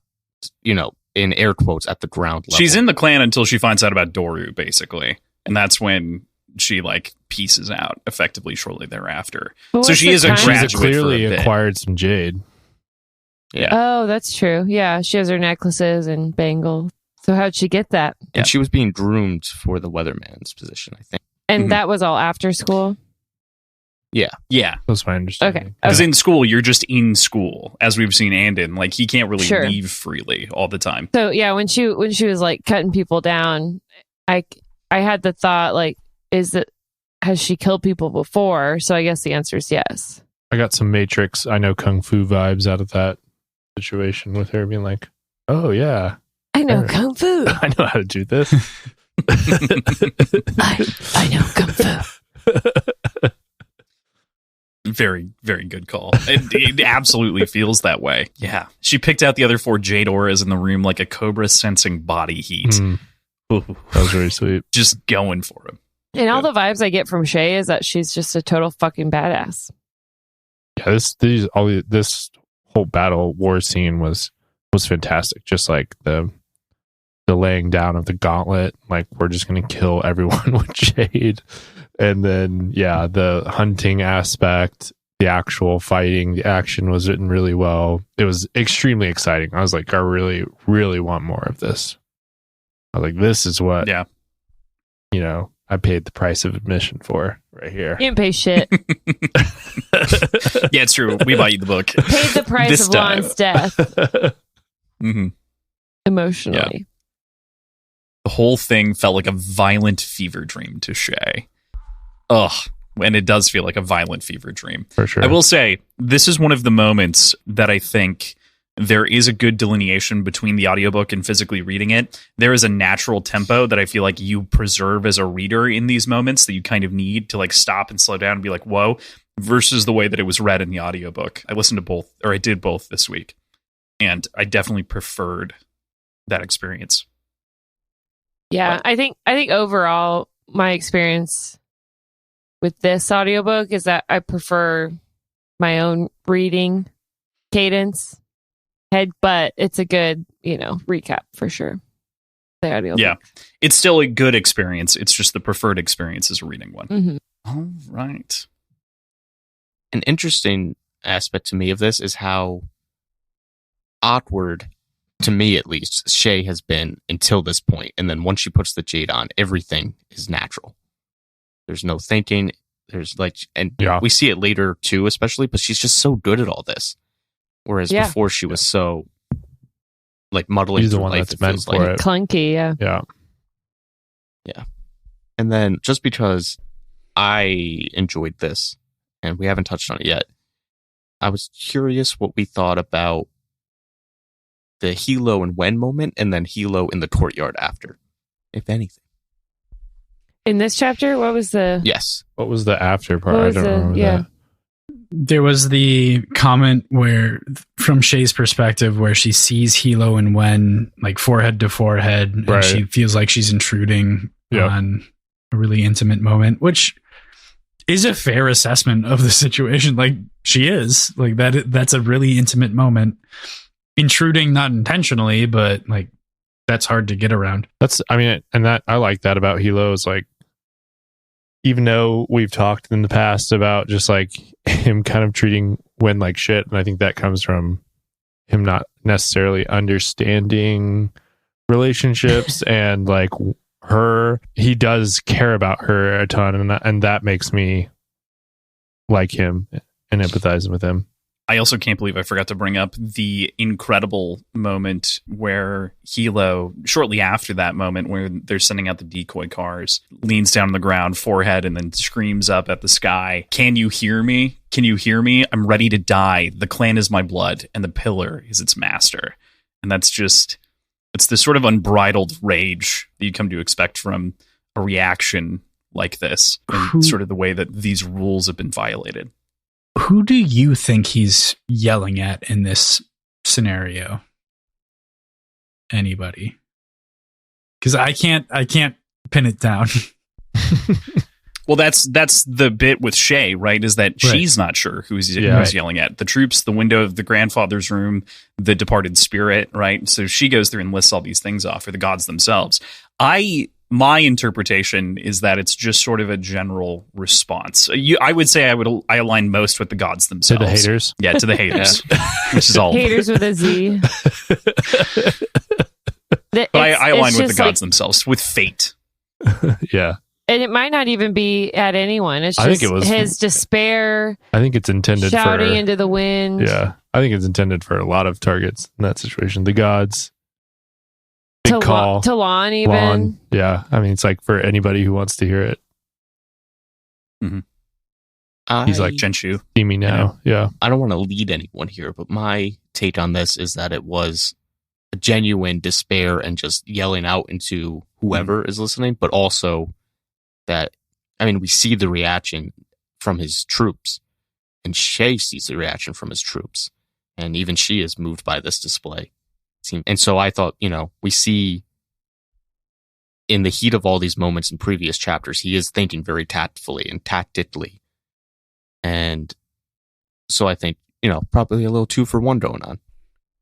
in air quotes, at the ground level. She's in the clan until she finds out about Doru, basically. And that's when she like pieces out effectively shortly thereafter. But so she is a graduate. She's clearly acquired some jade. Yeah. Oh, that's true. Yeah, she has her necklaces and bangle. So how'd she get that? And she was being groomed for the weatherman's position, I think. And that was all after school? Yeah. That's my understanding. Okay. Because in school, you're just in school, as we've seen Andon. Like, he can't really leave freely all the time. So, yeah, when she was, like, cutting people down, I had the thought, like, has she killed people before? So I guess the answer is yes. I got some Matrix, I know Kung Fu vibes out of that situation with her being like, oh, yeah. I know Kung Fu. I know how to do this. I know Kung Fu. Very, very good call. It absolutely feels that way. Yeah. She picked out the other 4 Jade auras in the room like a cobra sensing body heat. That was very sweet. Just going for him. And all the vibes I get from Shay is that she's just a total fucking badass. Yeah, this whole battle war scene was fantastic. Just like the laying down of the gauntlet, like we're just gonna kill everyone with Jade, and then the hunting aspect, the actual fighting, the action was written really well. It was extremely exciting. I was like, I really, really want more of this. I was like, this is what I paid the price of admission for right here. You didn't pay shit. Yeah, it's true. We bought you the book. Paid the price of Lon's death. Mm-hmm. Emotionally. Yeah. The whole thing felt like a violent fever dream to Shay. Ugh. And it does feel like a violent fever dream. For sure. I will say, this is one of the moments that I think there is a good delineation between the audiobook and physically reading it. There is a natural tempo that I feel like you preserve as a reader in these moments that you kind of need to like stop and slow down and be like, whoa, versus the way that it was read in the audiobook. I listened to both, or I did both this week. And I definitely preferred that experience. Yeah, I think overall my experience with this audiobook is that I prefer my own reading cadence head, but it's a good, recap for sure. The audiobook. Yeah. It's still a good experience. It's just the preferred experience is a reading one. Mm-hmm. All right. An interesting aspect to me of this is how awkward, to me at least, Shay has been until this point. And then once she puts the jade on, everything is natural. There's no thinking. There's we see it later too, especially, but she's just so good at all this. Whereas before she was so muddling She's the through one life. that's meant for it. Clunky, yeah. Yeah. Yeah. And then just because I enjoyed this, and we haven't touched on it yet, I was curious what we thought about the Hilo and Wen moment, and then Hilo in the courtyard after, if anything. In this chapter, what was the... Yes. What was the after part? I don't remember that. There was the comment where, from Shay's perspective, where she sees Hilo and Wen forehead to forehead, and she feels like she's intruding on a really intimate moment, which is a fair assessment of the situation. She is that's a really intimate moment, intruding not intentionally, but that's hard to get around. I like that about Hilo is even though we've talked in the past about just him kind of treating Wen like shit, and I think that comes from him not necessarily understanding relationships and he does care about her a ton, and that makes me like him and empathizing with him. I also can't believe I forgot to bring up the incredible moment where Hilo, shortly after that moment where they're sending out the decoy cars, leans down on the ground, forehead, and then screams up at the sky, "Can you hear me? Can you hear me? I'm ready to die. The clan is my blood, and the pillar is its master." And that's just, it's this sort of unbridled rage that you come to expect from a reaction like this, and sort of the way that these rules have been violated. Who do you think he's yelling at in this scenario? Anybody? Because I can't pin it down. Well, that's the bit with Shay, right? Is that she's not sure who's yelling at. The troops, the window of the grandfather's room, the departed spirit, right? So she goes through and lists all these things off, or the gods themselves. I my interpretation is that it's just sort of a general response. I would say I align most with the gods themselves. To the haters? Yeah, to the haters. Which is all haters with a Z. But I align with the gods themselves, with fate. Yeah. And it might not even be at anyone. It's just his despair. I think it's intended shouting into the wind. Yeah. I think it's intended for a lot of targets in that situation. The gods. Big call. Talon even. Lon. Yeah. I mean, it's like for anybody who wants to hear it. Mm-hmm. He's like Genshu. See me now. Yeah. I don't want to lead anyone here, but my take on this is that it was a genuine despair and just yelling out into whoever is listening, but also that, I mean, we see the reaction from his troops, and Shay sees the reaction from his troops, and even she is moved by this display. And so I thought, we see in the heat of all these moments in previous chapters, he is thinking very tactfully and tactically. And so I think, probably a little 2-for-1 going on.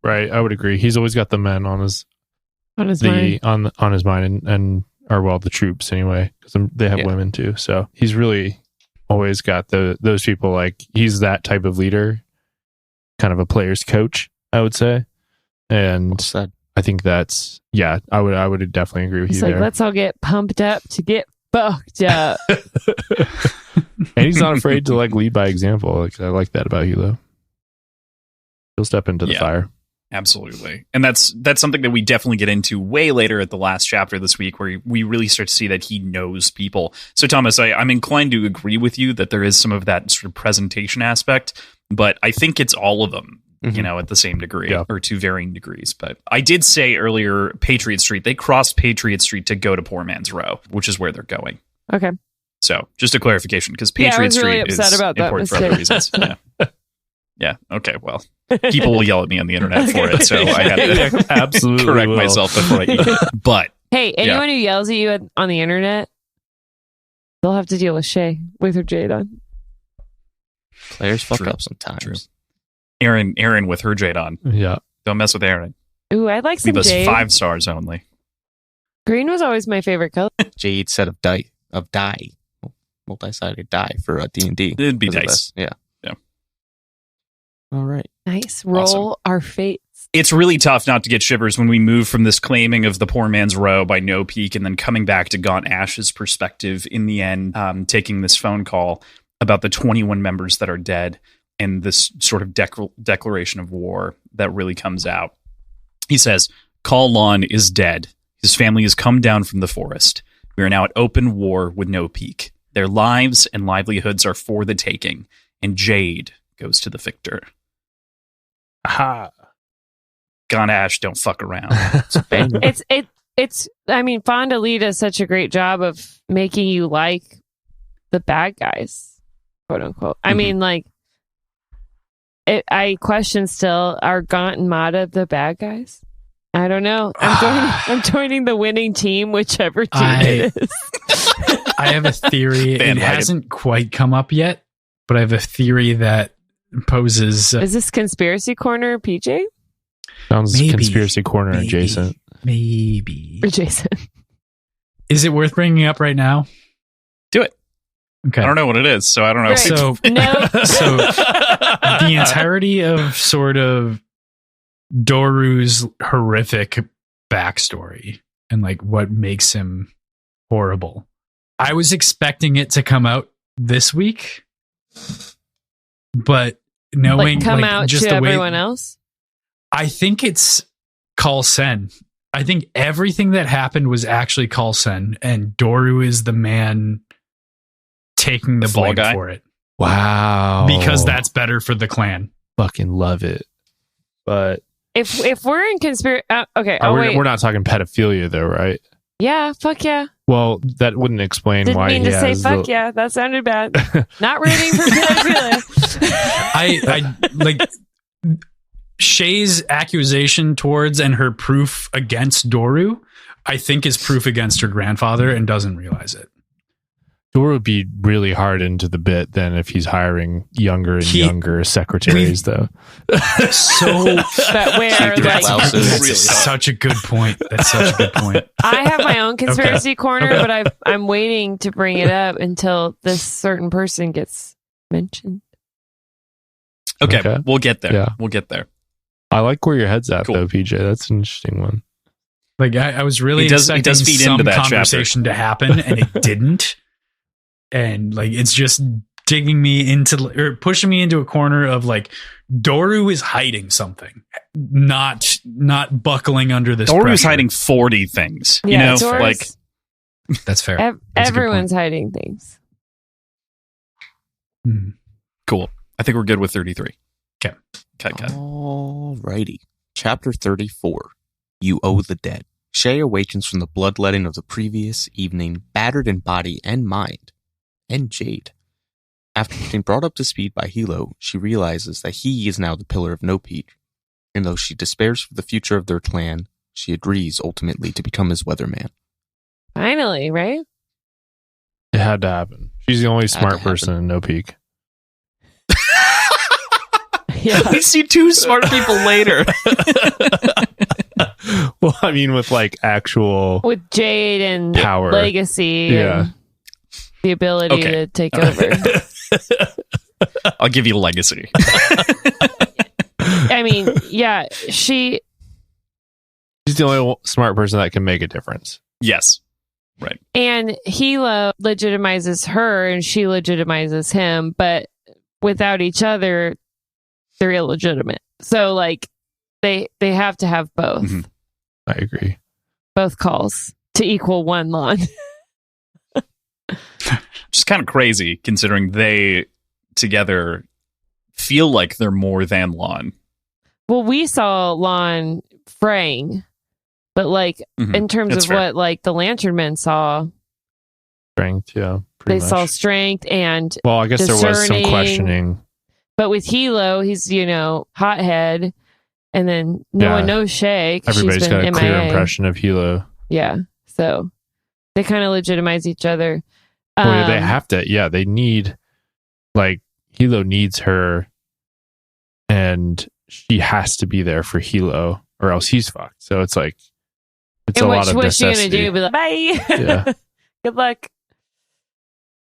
Right. I would agree. He's always got the men on his mind and the troops anyway, because they have women too. So he's really always got those people. Like, he's that type of leader, kind of a player's coach, I would say. And I think that's, I would definitely agree with you there. Let's all get pumped up to get fucked up. And he's not afraid to lead by example. I like that about you, though. He'll step into the fire. Absolutely. And that's something that we definitely get into way later at the last chapter this week, where we really start to see that he knows people. So Thomas, I'm inclined to agree with you that there is some of that sort of presentation aspect, but I think it's all of them, at the same degree or to varying degrees. But I did say earlier, Patriot Street, they crossed Patriot Street to go to Poor Man's Row, which is where they're going. Okay. So just a clarification, because Patriot Street is important for other reasons. Yeah. Okay. Well, people will yell at me on the internet for it, so I had to absolutely correct myself before I eat it. But hey, anyone who yells at you on the internet, they'll have to deal with Shay with her Jade on. Players fuck up sometimes. True. Aaron with her Jade on. Yeah. Don't mess with Aaron. Ooh, I like some Leave us Jade. 5 stars only. Green was always my favorite color. Jade set of die, multi-sided die for D&D. It'd be dice. Yeah. All right. Nice. Roll our fates. It's really tough not to get shivers when we move from this claiming of the Poor Man's Row by No Peak and then coming back to Gaunt Ash's perspective in the end, taking this phone call about the 21 members that are dead and this sort of declaration of war that really comes out. He says, Khal Lon is dead. His family has come down from the forest. We are now at open war with No Peak. Their lives and livelihoods are for the taking, and Jade goes to the victor. Aha. Gaunt Ash, don't fuck around. It's I mean, Fondalita does such a great job of making you like the bad guys, quote unquote. I mean, I question still, are Gaunt and Mata the bad guys? I don't know. I'm joining the winning team, whichever team it is. I have a theory. It hasn't quite come up yet, but I have a theory that poses. Is this Conspiracy Corner, PJ? Sounds Conspiracy Corner adjacent. Maybe. Adjacent. Is it worth bringing up right now? Do it. Okay. I don't know what it is, so I don't know. Right. So the entirety of sort of Doru's horrific backstory and what makes him horrible. I was expecting it to come out this week, but knowing come out just to the way everyone else. I think it's Khal Sen. I think everything that happened was actually Khal Sen, and Doru is the man taking the blame for it. Wow. Because that's better for the clan. Fucking love it. But if we're in conspiracy, okay. We're not talking pedophilia though, right? Yeah, fuck yeah. Well, that wouldn't explain Didn't why mean he to has say fuck yeah. That sounded bad. Not rooting for pedophilia. I like Shay's accusation towards and her proof against Doru, I think is proof against her grandfather and doesn't realize it. Thor would be really hard into the bit then if he's hiring younger and younger secretaries, though. So that where that's such a good point. That's such a good point. I have my own conspiracy corner, but I'm waiting to bring it up until this certain person gets mentioned. Okay. We'll get there. Yeah. We'll get there. I like where your head's at, though, PJ. That's an interesting one. Like I was really expecting some conversation to happen, and it didn't. And like it's just digging me into or pushing me into a corner of like Doru is hiding something, not buckling under this. Doru's hiding 40 things. Yeah, you know, Doru's, like that's fair. Everyone's hiding things. Cool. I think we're good with 33. Okay. Alrighty. Chapter 34. You Owe the Dead. Shay awakens from the bloodletting of the previous evening, battered in body and mind. And Jade. After getting brought up to speed by Hilo, she realizes that he is now the Pillar of No Peak. And though she despairs for the future of their clan, she agrees ultimately to become his weatherman. Finally, right? It had to happen. She's the only smart person in No Peak. Yeah. We see two smart people later. Well, I mean, with like actual with Jade and power, legacy, and the ability to take over. I'll give you legacy. I mean, yeah, she's the only smart person that can make a difference. Yes. Right. And Hilo legitimizes her and she legitimizes him, but without each other, they're illegitimate. So like they have to have both. Mm-hmm. I agree. Both calls to equal one Lon. Just kind of crazy considering they together feel like they're more than Lon. Well, we saw Lon fraying, but like in terms of what like the Lantern Men saw, strength, they saw strength and I guess there was some questioning. But with Hilo, he's hothead, and then no one knows Shay. Everybody's got a clear impression of Hilo. Yeah, so they kind of legitimize each other. Well, they have to. Yeah, they need like Hilo needs her, and she has to be there for Hilo, or else he's fucked. So it's like it's a lot of necessity. What's she gonna do? Be like, bye. Yeah. Good luck.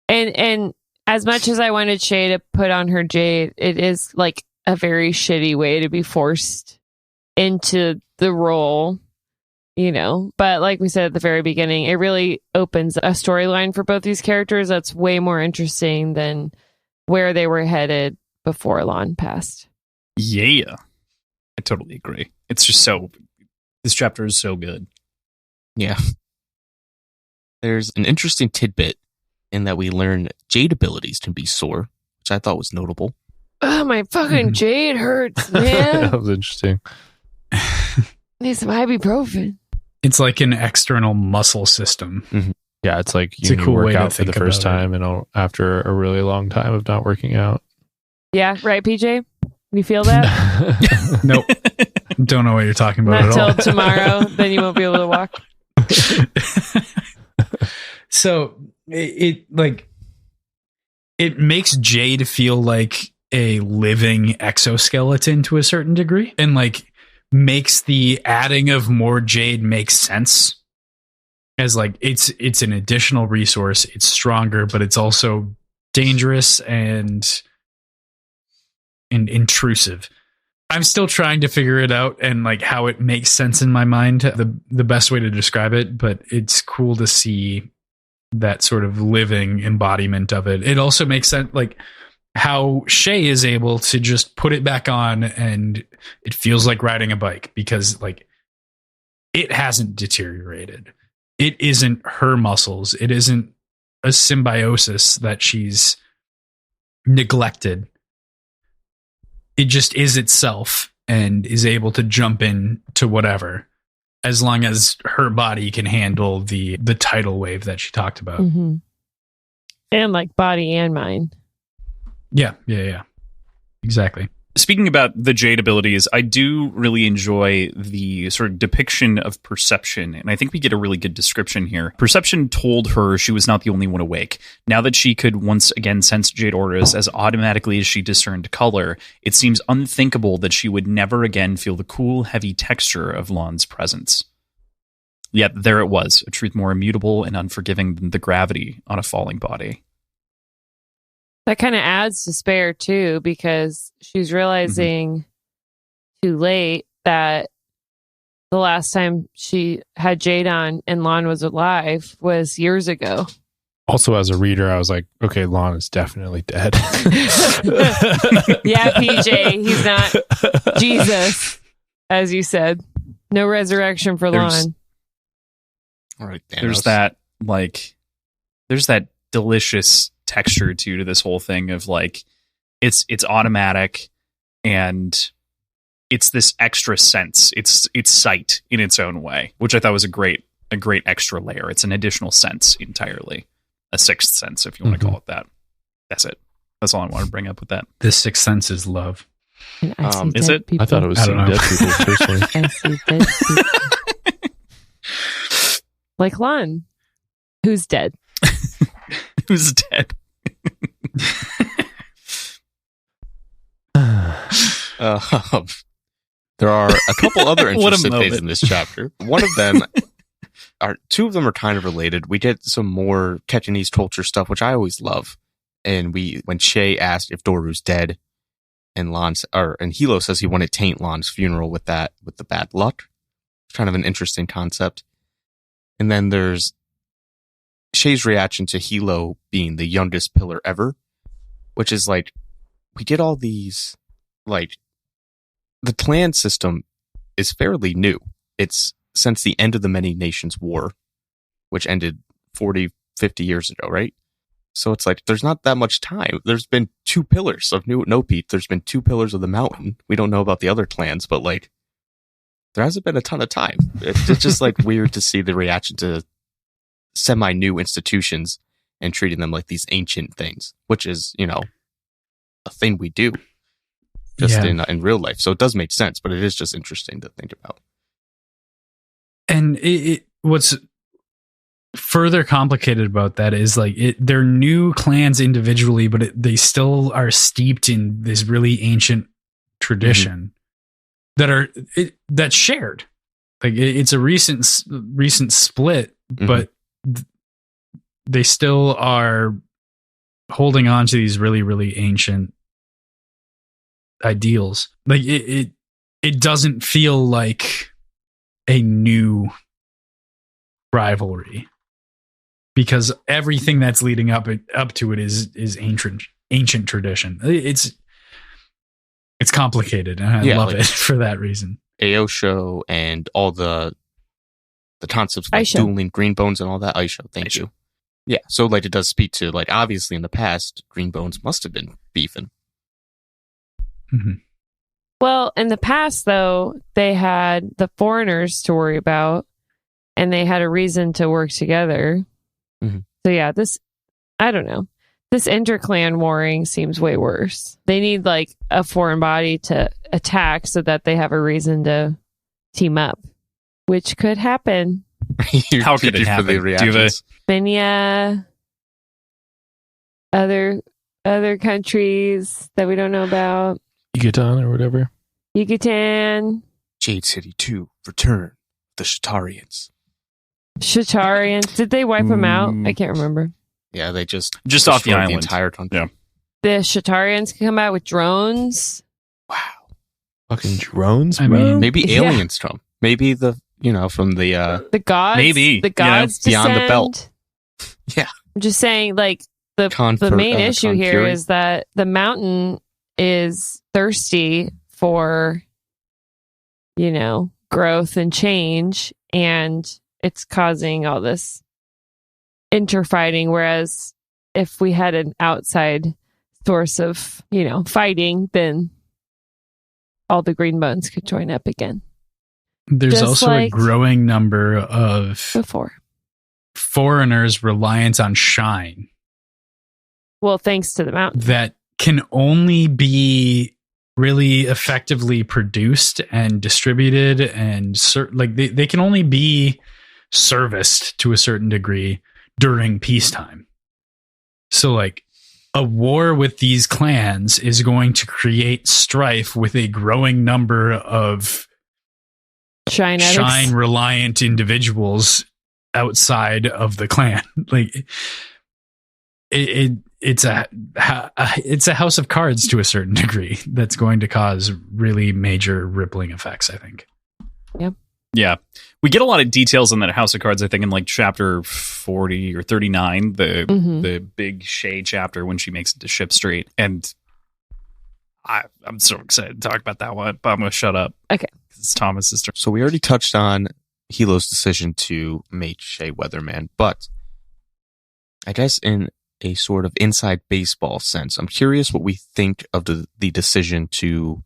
And as much as I wanted Shay to put on her Jade, it is like a very shitty way to be forced into the role, But like we said at the very beginning, it really opens a storyline for both these characters that's way more interesting than where they were headed before Lon passed. Yeah, I totally agree. It's just this chapter is so good. Yeah. There's an interesting tidbit in that we learn Jade abilities can be sore, which I thought was notable. Oh, my fucking Jade hurts, man. That was interesting. Need some ibuprofen. It's like an external muscle system. Mm-hmm. Yeah, it's like you cool work out for the first time and after a really long time of not working out. Yeah, right, PJ? You feel that? Nope. Don't know what you're talking about at all. Not till tomorrow, then you won't be able to walk. So it makes Jade feel like a living exoskeleton to a certain degree, and like makes the adding of more Jade make sense as like it's an additional resource. It's stronger, but it's also dangerous and intrusive. I'm still trying to figure it out and like how it makes sense in my mind, the best way to describe it, but it's cool to see that sort of living embodiment of it. It also makes sense like how Shay is able to just put it back on and it feels like riding a bike because like it hasn't deteriorated. It isn't her muscles. It isn't a symbiosis that she's neglected. It just is itself and is able to jump in to whatever, as long as her body can handle the tidal wave that she talked about. Mm-hmm. And like body and mind. Yeah. Exactly. Speaking about the Jade abilities, I do really enjoy the sort of depiction of Perception, and I think we get a really good description here. Perception told her she was not the only one awake. Now that she could once again sense Jade auras as automatically as she discerned color, it seems unthinkable that she would never again feel the cool, heavy texture of Lan's presence. Yet there it was, a truth more immutable and unforgiving than the gravity on a falling body. That kind of adds despair too, because she's realizing too late that the last time she had Jade on and Lan was alive was years ago. Also, as a reader, I was like, okay, Lan is definitely dead. Yeah, PJ, he's not Jesus, as you said. No resurrection for Lan. All right, there's that delicious texture to this whole thing of like it's automatic and it's this extra sense. It's sight in its own way, which I thought was a great extra layer. It's an additional sense entirely, a sixth sense if you want to call it that. That's it. That's all I want to bring up with that. The sixth sense is love. Is it? I thought it was seeing dead people personally. I see dead people. Like Lan, who's dead. Who's dead? There are a couple other interesting things in this chapter. One of them two of them are kind of related. We get some more Cantonese culture stuff, which I always love. And when Shay asked if Doru's dead, and Hilo says he wanted to taint Lan's funeral with the bad luck. It's kind of an interesting concept. And then there's Shay's reaction to Hilo being the youngest pillar ever, which is like, we get all these, like, the clan system is fairly new. It's since the end of the Many Nations War, which ended 40, 50 years ago, right? So it's like, there's not that much time. There's been 2 pillars of Nopeat. There's been 2 pillars of the mountain. We don't know about the other clans, but like, there hasn't been a ton of time. It's just like weird to see the reaction to semi-new institutions and treating them like these ancient things, which is, a thing we do just in real life. So it does make sense, but it is just interesting to think about. And what's further complicated about that is like they're new clans individually, but they still are steeped in this really ancient tradition that's shared. Like it's a recent split, but they still are holding on to these really, really ancient ideals. Like it doesn't feel like a new rivalry, because everything that's leading up to it is ancient tradition. It's complicated, and I love it for that reason. Aosho and all the concepts like dueling green bones and all that. Aisho, thank you. Yeah, so like it does speak to, like, obviously in the past, green bones must have been beefing. Mm-hmm. Well, in the past, though, they had the foreigners to worry about, and they had a reason to work together. Mm-hmm. So yeah, I don't know. This interclan warring seems way worse. They need like a foreign body to attack so that they have a reason to team up, which could happen. How could it happen? Benya, other countries that we don't know about. Yucatan or whatever. Yucatan. Jade City 2, return the Shatarians. Shatarians. Did they wipe them out? I can't remember. Yeah, they just off the island. The entire country. Yeah. The Shatarians can come out with drones. Wow. Fucking drones, I bro? mean, maybe aliens come. Maybe from the gods. Maybe the gods beyond the belt. Yeah. I'm just saying, like the main issue here is that the mountain is thirsty for, growth and change, and it's causing all this interfighting. Whereas if we had an outside source of, fighting, then all the green bones could join up again. There's just also a growing number of foreigners' reliance on shine. Well, thanks to the mountain. That can only be really effectively produced and distributed, and they can only be serviced to a certain degree during peacetime. So like a war with these clans is going to create strife with a growing number of Shine reliant individuals outside of the clan. Like it's a house of cards to a certain degree that's going to cause really major rippling effects, I think. Yep. Yeah. We get a lot of details on that House of Cards, I think, in like chapter 40 or 39, the big Shay chapter when she makes it to Ship Street. And I'm so excited to talk about that one, but I'm going to shut up. Okay. It's Thomas's turn. So we already touched on Hilo's decision to make Shay Weatherman, but I guess in a sort of inside baseball sense, I'm curious what we think of the decision to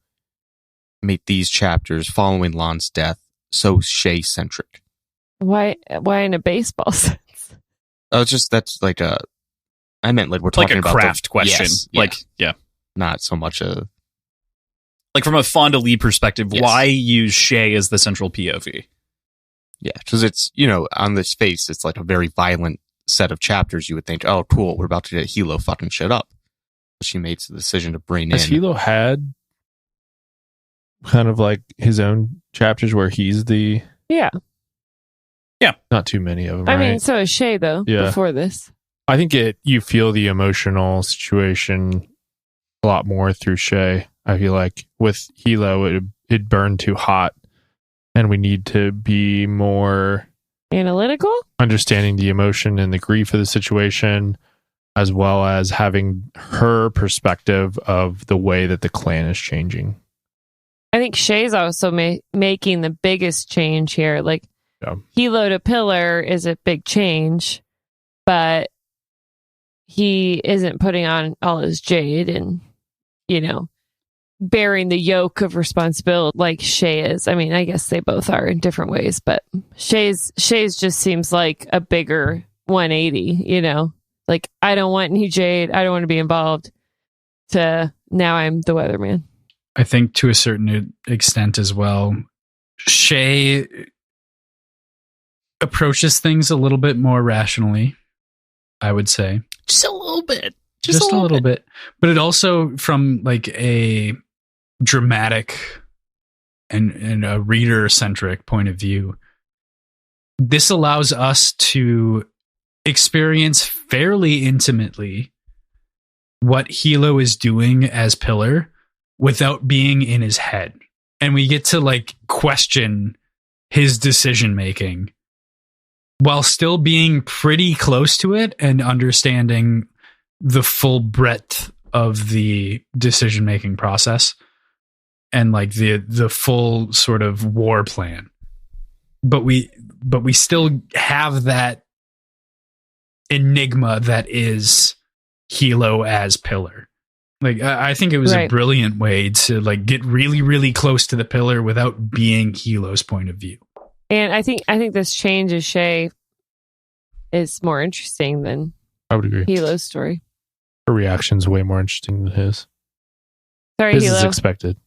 make these chapters following Lon's death so Shay-centric. Why in a baseball sense? Oh, it's just that's like I meant like we're talking like a about craft question. Yes, like yeah, not so much a like from a Fond du Lis perspective. Yes. Why use Shay as the central POV? Yeah, because it's on this face, it's like a very violent set of chapters. You would think, oh, cool, we're about to get Hilo fucking shit up. But she makes the decision to bring Has Hilo had kind of like his own chapters where he's the not too many of them. I mean, so is Shay though. Yeah. Before this, I think you feel the emotional situation a lot more through Shay. I feel like with Hilo, it burned too hot, and we need to be more analytical, understanding the emotion and the grief of the situation, as well as having her perspective of the way that the clan is changing. I think Shay's also making the biggest change here. Like, Hilo to Pillar is a big change, but he isn't putting on all his Jade and, bearing the yoke of responsibility like Shay is. I mean, I guess they both are in different ways, but Shay's just seems like a bigger 180, Like, I don't want any Jade. I don't want to be involved. To now I'm the weatherman. I think to a certain extent as well, Shay approaches things a little bit more rationally, I would say. Just a little bit. Just a little bit. But it also, from like a dramatic and a reader-centric point of view, this allows us to experience fairly intimately what Hilo is doing as Pillar without being in his head. And we get to like question his decision making while still being pretty close to it and understanding the full breadth of the decision making process and like the full sort of war plan. But we still have that enigma that is Hilo as Pillar. Like, I think it was a brilliant way to like get really, really close to the Pillar without being Hilo's point of view. And I think this change of Shay is more interesting than I would agree. Hilo's story. Her reaction's way more interesting than his. Sorry, his Hilo. is expected.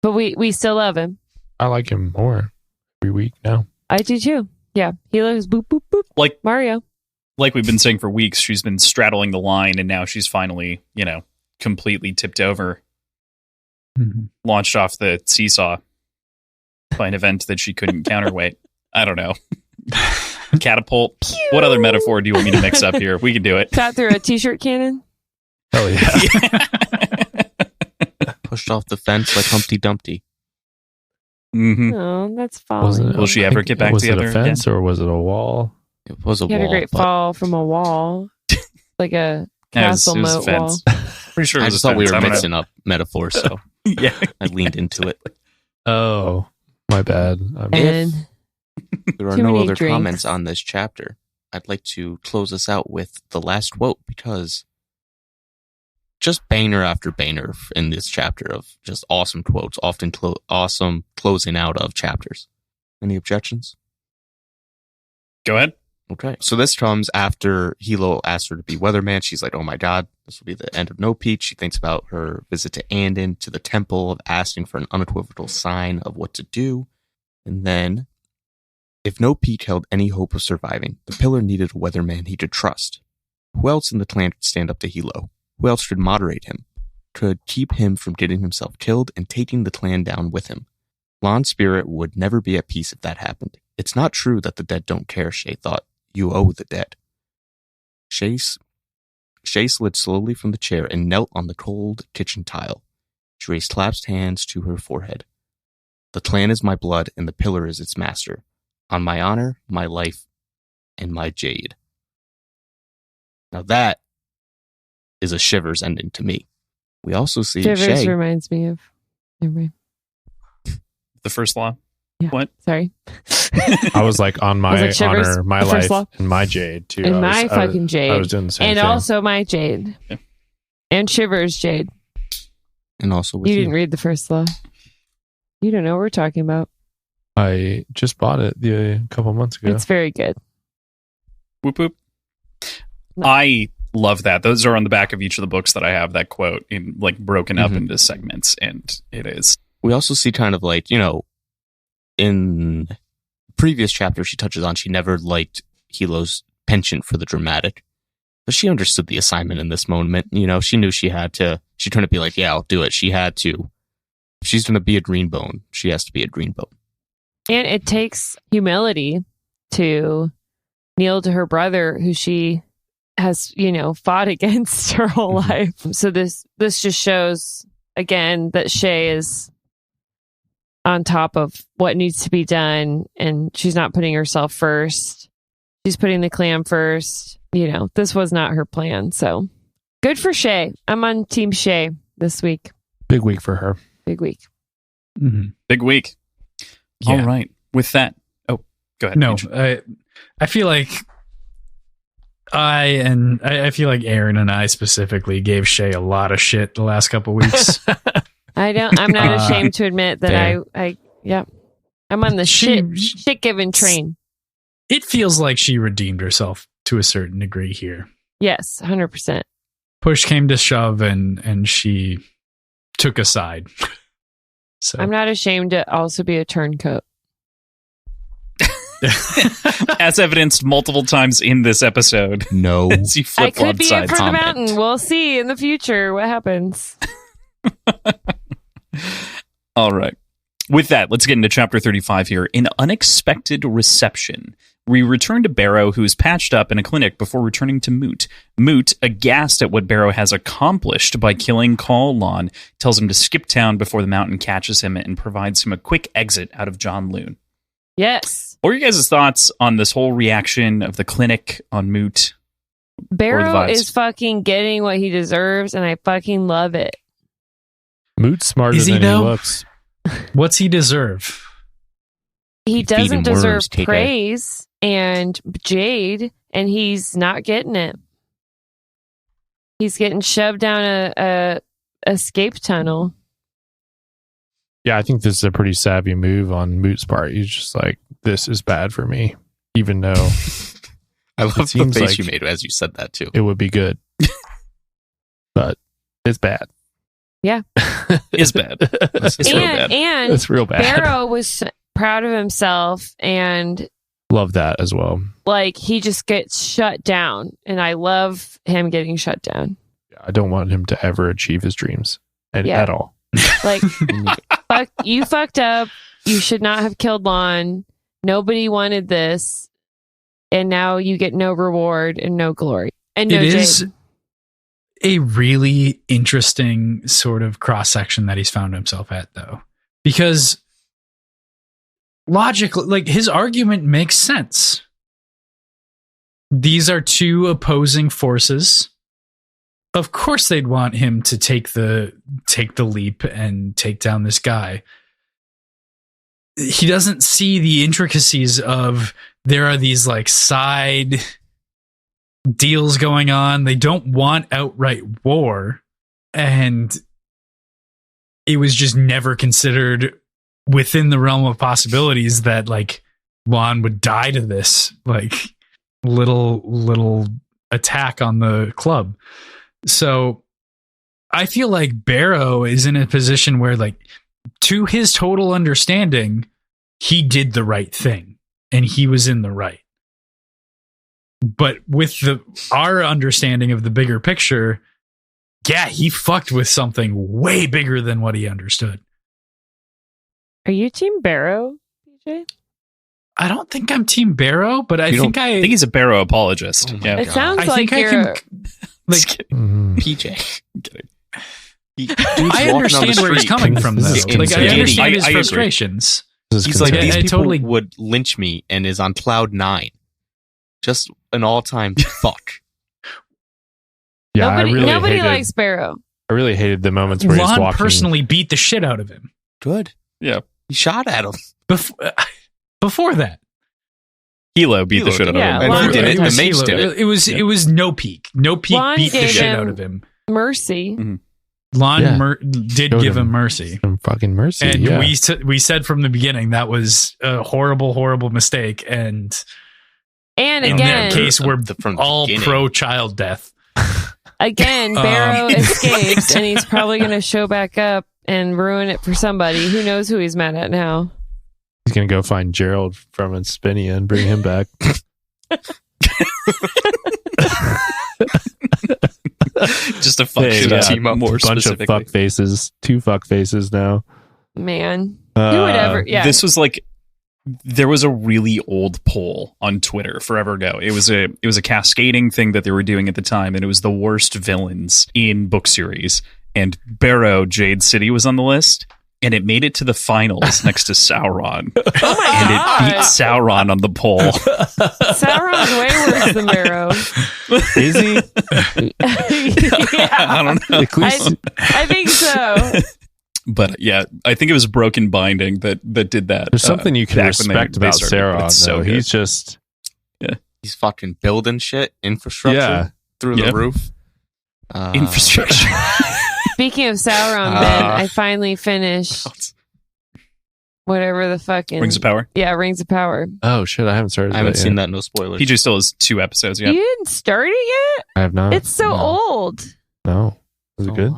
But we still love him. I like him more every week now. I do too. Yeah. Hilo's boop, boop, boop. Like Mario. Like we've been saying for weeks, she's been straddling the line and now she's finally, completely tipped over. Mm-hmm. Launched off the seesaw by an event that she couldn't counterweight. I don't know. Catapult. What other metaphor do you want me to mix up here? We can do it. Shot through a t-shirt cannon. Hell yeah. Pushed off the fence like Humpty Dumpty. Mm-hmm. Oh, that's falling. Will she ever get back together? Was it a fence or was it a wall? It was a he wall. had a great fall from a wall. Like a castle moat wall. Pretty sure I just thought we were mixing up metaphors, so yeah, I leaned into it. Oh, my bad. If there are no other comments on this chapter, I'd like to close us out with the last quote, because just banger after banger in this chapter of just awesome quotes, often awesome closing out of chapters. Any objections? Go ahead. Okay. So this comes after Hilo asks her to be weatherman. She's like, oh my God, this will be the end of No Peach. She thinks about her visit to Andon, to the temple, of asking for an unequivocal sign of what to do. And then, if No Peach held any hope of surviving, the pillar needed a weatherman he could trust. Who else in the clan could stand up to Hilo? Who else could moderate him? Could keep him from getting himself killed and taking the clan down with him? Lan's spirit would never be at peace if that happened. It's not true that the dead don't care, Shay thought. You owe the dead. Shay slid slowly from the chair and knelt on the cold kitchen tile. She raised clasped hands to her forehead. The clan is my blood and the pillar is its master. On my honor, my life, and my jade. Now that is a Shivers ending to me. We also see Shivers Shay. Reminds me of... Never mind. The first law? Yeah. What? Sorry. I was like on my like Shivers, honor, my life, and my jade too. And my fucking jade. I was doing the same and thing. Also my jade. Yeah. And Shivers jade. And also with you didn't read the first law. You don't know what we're talking about. I just bought it a couple months ago. It's very good. Whoop whoop. I love that. Those are on the back of each of the books that I have, that quote, in like broken up into segments, and it is. We also see kind of like, in previous chapter she touches on, she never liked Hilo's penchant for the dramatic. But she understood the assignment in this moment. She knew she couldn't be like, yeah, I'll do it. She had to. If she's going to be a greenbone, she has to be a greenbone. And it takes humility to kneel to her brother, who she has, fought against her whole life. So this just shows, again, that Shay is on top of what needs to be done, and she's not putting herself first. She's putting the clan first. This was not her plan. So good for Shay. I'm on Team Shay this week. Big week for her. Big week. Mm-hmm. Big week. Yeah. All right. With that. Oh, go ahead. No, I feel like I feel like Aaron and I specifically gave Shay a lot of shit the last couple weeks. I'm not ashamed to admit that I'm on the shit giving train. It feels like she redeemed herself to a certain degree here. Yes, 100%. Push came to shove and she took a side. So I'm not ashamed to also be a turncoat. As evidenced multiple times in this episode. No. As you I could be in front of the mountain. We'll see in the future what happens. All right. With that, let's get into chapter 35 here. An unexpected reception. We return to Barrow, who is patched up in a clinic before returning to Moot. Moot, aghast at what Barrow has accomplished by killing Call Lon, tells him to skip town before the mountain catches him and provides him a quick exit out of John Loon. Yes. What are your guys' thoughts on this whole reaction of the clinic on Moot? Barrow is fucking getting what he deserves, and I fucking love it. Moot's smarter than he looks. What's he deserve? He doesn't deserve praise and Jade, and he's not getting it. He's getting shoved down a escape tunnel. Yeah, I think this is a pretty savvy move on Moot's part. He's just like, this is bad for me, even though I love the face you made as you said that too. It would be good, but it's bad. Yeah, it's bad. It's real bad. And it's real bad. Barrow was proud of himself and love that as well. Like, he just gets shut down, and I love him getting shut down. I don't want him to ever achieve his dreams at all. Like, you fucked up. You should not have killed Lon. Nobody wanted this, and now you get no reward and no glory and no Jade. It is a really interesting sort of cross section that he's found himself at, though, because logically, like, his argument makes sense. These are two opposing forces. Of course they'd want him to take the leap and take down this guy. He doesn't see the intricacies of there are these like side deals going on. They don't want outright war, and it was just never considered within the realm of possibilities that like Lon would die to this. Like, little attack on the club. So I feel like Barrow is in a position where, like, to his total understanding, he did the right thing and he was in the right. But with our understanding of the bigger picture, yeah, he fucked with something way bigger than what he understood. Are you Team Barrow, PJ? I don't think I'm Team Barrow, but I think he's a Barrow apologist. Oh it sounds like you're PJ. I understand where he's coming from, though. Like, I understand his frustrations. He's like, these people would lynch me and is on cloud 9. Just an all-time fuck. Yeah, nobody likes Barrow. I really hated the moments where he's walking. Personally beat the shit out of him. Good. Yeah. He shot at him. Before that. Hilo beat the shit out of him. And he did it. The mage did it. It was no peak. No peak Lon beat the shit out of him. Mercy. Mm-hmm. Lon did give him mercy. Some fucking mercy. And we said from the beginning that was a horrible, horrible mistake. And in again, that case, we're all pro child death. Again, Barrow escapes, and he's probably going to show back up and ruin it for somebody. Who knows who he's mad at now? He's going to go find Gerald from Inspinia and bring him back. Just a fuck shit team up more bunch of fuck faces. 2 fuck faces now. Man. Who would ever? Yeah. This was like, there was a really old poll on Twitter forever ago. It was a cascading thing that they were doing at the time, and it was the worst villains in book series. And Barrow, Jade City was on the list, and it made it to the finals next to Sauron. Oh my and God. it beat Sauron on the poll. Sauron's way worse than Barrow. Is he? Yeah. I don't know. I think so. But yeah, I think it was Broken Binding that did that. There's something you can respect about Sauron, so though. He's just... Yeah. He's fucking building shit, infrastructure through the roof. Infrastructure. Speaking of Sauron, Ben, I finally finished whatever the fucking... Rings of Power? Yeah, Rings of Power. Oh, shit, I haven't started I haven't seen that, no spoilers. PJ still has 2 episodes, yeah. You didn't start it yet? I have not. It's so old. No. Was it good?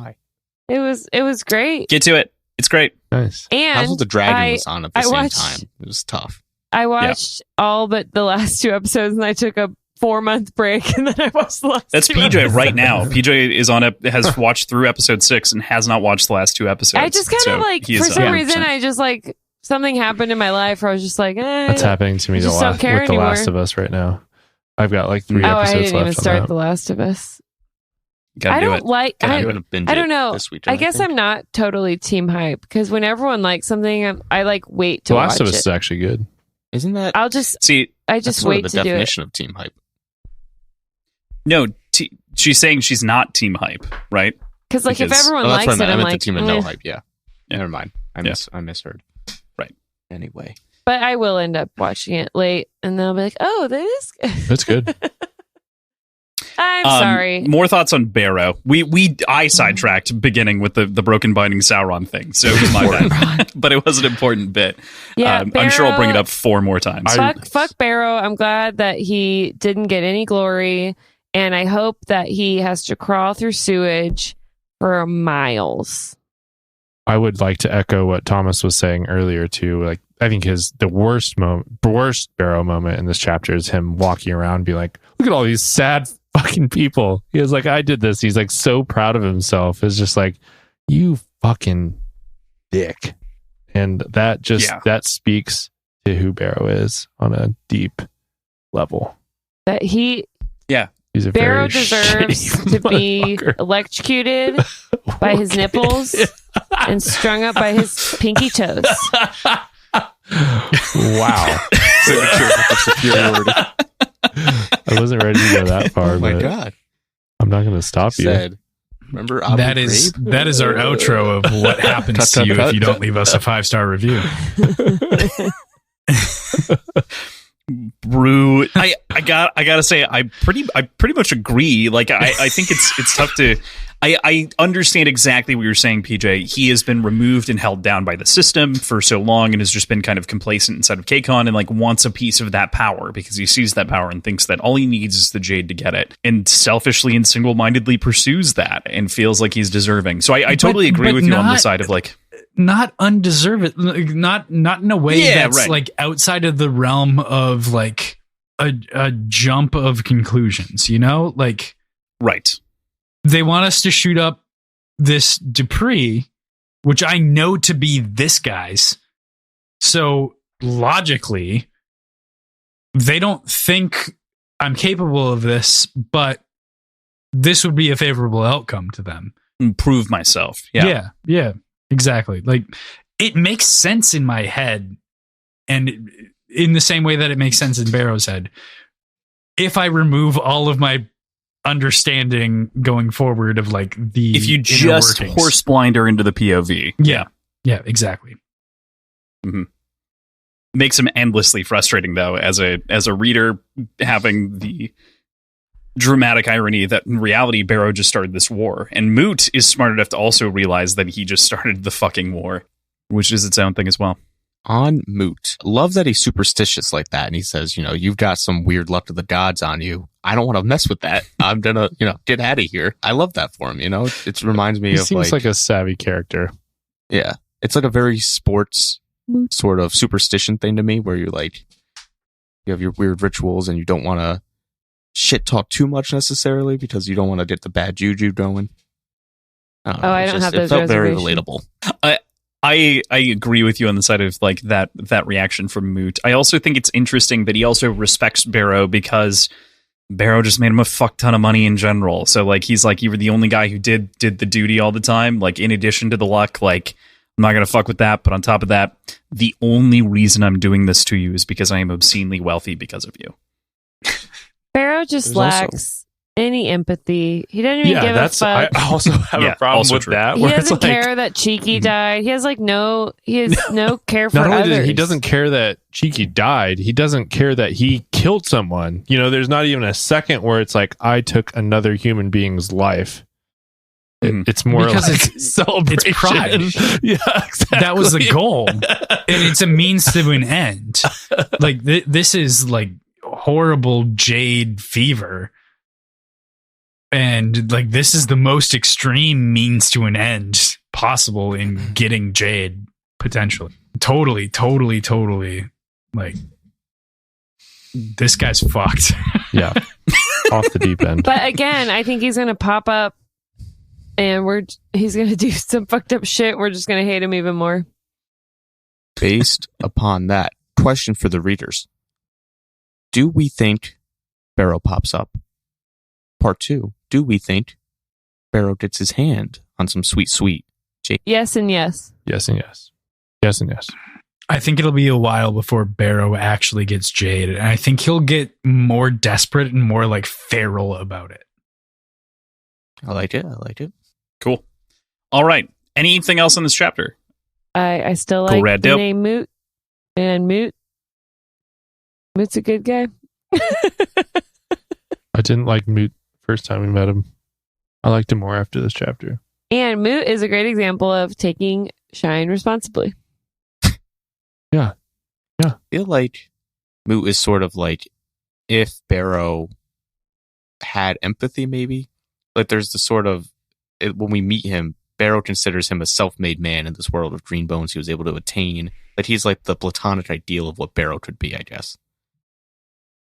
It was great. Get to it. It's great. Nice. And House of the Dragon was on at the same time. It was tough. I watched all but the last 2 episodes, and I took a 4-month break, and then I watched the last. That's 2 PJ episodes. right now. PJ is has watched through episode 6 and has not watched the last 2 episodes. I just kind of like, for some reason, I just like something happened in my life where I was just like, That's happening to me with The Last of Us right now. I've got like 3 episodes left. I didn't even start The Last of Us. I don't know. I guess I'm not totally team hype, because when everyone likes something, I like wait to watch it. The Last of Us is actually good. Isn't that? I'll just see. I just wait to do it. The definition of team hype. No, she's saying she's not team hype, right? Because like if everyone likes it, I'm like, team of no hype. Yeah, never mind. I misheard. Right. Anyway, but I will end up watching it late, and then I'll be like, oh, that is good. That's good. I'm sorry. More thoughts on Barrow. I sidetracked beginning with the Broken Binding Sauron thing, so it was my bad. But it was an important bit. Yeah, I'm sure I'll bring it up 4 more times. Fuck Barrow. I'm glad that he didn't get any glory, and I hope that he has to crawl through sewage for miles. I would like to echo what Thomas was saying earlier too. Like, I think the worst Barrow moment in this chapter is him walking around and being like, look at all these sad fucking people. He was like, I did this. He's like so proud of himself. It's just like, you fucking dick. And that that speaks to who Barrow is on a deep level. That he's a Barrow deserves to be electrocuted by his nipples and strung up by his pinky toes. Wow. I wasn't ready to go that far. Oh my God. I'm not going to stop you. Remember that is our outro of what happens to you if you don't leave us a 5-star review. Brew. I gotta say, I pretty much agree. Like, I think it's tough to. I understand exactly what you're saying, PJ. He has been removed and held down by the system for so long and has just been kind of complacent inside of KCON and like wants a piece of that power because he sees that power and thinks that all he needs is the Jade to get it, and selfishly and single-mindedly pursues that and feels like he's deserving. So I totally agree with you on the side of like, not undeserved, not in a way that's like outside of the realm of like a jump of conclusions, you know, like right. They want us to shoot up this Dupree, which I know to be this guy's. So logically, they don't think I'm capable of this, but this would be a favorable outcome to them. Prove myself. Yeah, exactly. Like, it makes sense in my head, and in the same way that it makes sense in Barrow's head. If I remove all of my understanding going forward of like the, if you just horse blinder into the POV. Yeah, exactly. Mm-hmm. Makes him endlessly frustrating though, as a reader, having the dramatic irony that in reality Barrow just started this war, and Moot is smart enough to also realize that he just started the fucking war, which is its own thing as well. On Moot, love that he's superstitious like that, and he says, you know, you've got some weird luck of the gods on you. I don't want to mess with that. I'm gonna, you know, get out of here. I love that for him. You know, it reminds me he of seems like a savvy character. Yeah, it's like a very sports sort of superstition thing to me, where you're like, you have your weird rituals and you don't want to shit talk too much necessarily because you don't want to get the bad juju going. I don't have those. It felt very relatable. I agree with you on the side of like that reaction from Moot. I also think it's interesting that he also respects Barrow because Barrow just made him a fuck ton of money in general. So like he's like, you were the only guy who did the duty all the time. Like in addition to the luck, like I'm not gonna fuck with that. But on top of that, the only reason I'm doing this to you is because I am obscenely wealthy because of you. Barrow just lacks any empathy. He doesn't even give a fuck. I also have a problem with that. He doesn't care that Cheeky died. He has like no care for others. He doesn't care that Cheeky died. He doesn't care that he killed someone. You know, there's not even a second where it's like, I took another human being's life. It's more because like it's celebration. It's pride. Yeah, exactly. That was the goal, and it's a means to an end. Like this is like horrible Jade fever. And like this is the most extreme means to an end possible in getting Jade, potentially. Totally. Like, this guy's fucked. Yeah. Off the deep end. But again, I think he's gonna pop up and he's gonna do some fucked up shit. We're just gonna hate him even more. Based upon that, question for the readers. Do we think Barrow pops up? Part 2. Do we think Barrow gets his hand on some sweet Jade? Yes and yes. Yes and yes. Yes and yes. I think it'll be a while before Barrow actually gets Jade. And I think he'll get more desperate and more like feral about it. I like it. Cool. All right. Anything else in this chapter? I still like the name Moot. And Moot's a good guy. I didn't like Moot first time we met him. I liked him more after this chapter. And Moot is a great example of taking shine responsibly. Yeah. I feel like Moot is sort of like if Barrow had empathy, maybe. Like there's the sort of, when we meet him, Barrow considers him a self-made man in this world of green bones he was able to attain. That he's like the platonic ideal of what Barrow could be, I guess.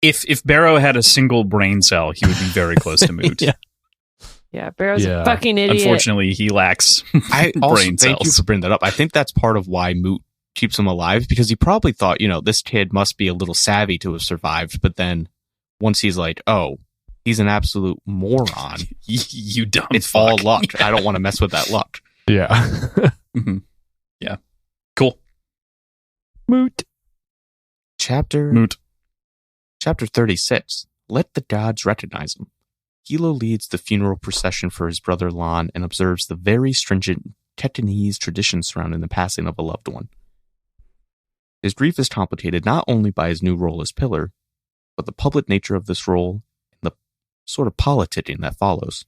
If Barrow had a single brain cell, he would be very close to Moot. Yeah, Barrow's a fucking idiot. Unfortunately, he lacks I also brain cells. Thank you for bringing that up. I think that's part of why Moot keeps him alive, because he probably thought, you know, this kid must be a little savvy to have survived. But then once he's like, oh, he's an absolute moron. You dumb It's fuck. all luck. I don't want to mess with that luck. Yeah. Mm-hmm. Yeah. Cool. Moot. Chapter 36. Let the gods recognize him. Hilo leads the funeral procession for his brother Lon and observes the very stringent Tetanese tradition surrounding the passing of a loved one. His grief is complicated not only by his new role as Pillar, but the public nature of this role and the sort of politicking that follows.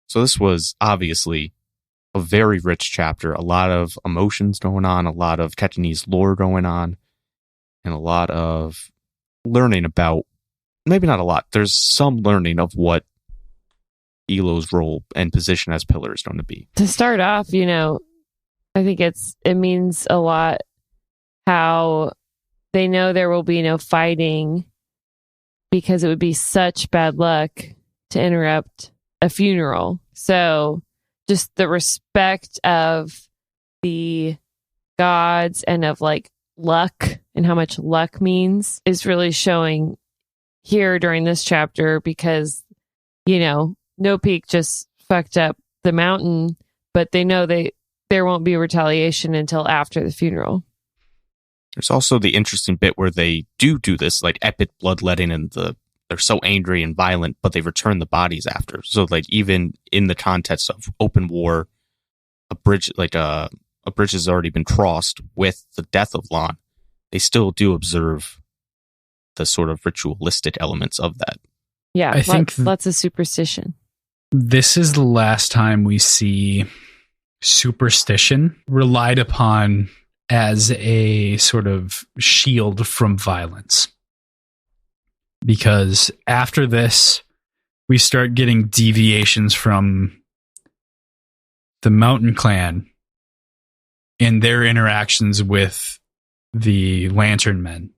So this was obviously a very rich chapter, a lot of emotions going on, a lot of Cantonese lore going on, and a lot of learning about, maybe not a lot, there's some learning of what Elo's role and position as Pillar is going to be. To start off, I think it means a lot how they know there will be no fighting because it would be such bad luck to interrupt a funeral. So just the respect of the gods and of luck and how much luck means is really showing here during this chapter because, No Peak just fucked up the mountain, but they know there won't be retaliation until after the funeral. There's also the interesting bit where they do this epic bloodletting and they're so angry and violent, but they return the bodies after. So even in the context of open war, a bridge has already been crossed with the death of Lon. They still do observe the sort of ritualistic elements of that. Yeah, I think lots of superstition. This is the last time we see superstition relied upon as a sort of shield from violence. Because after this, we start getting deviations from the Mountain Clan and their interactions with the Lantern Men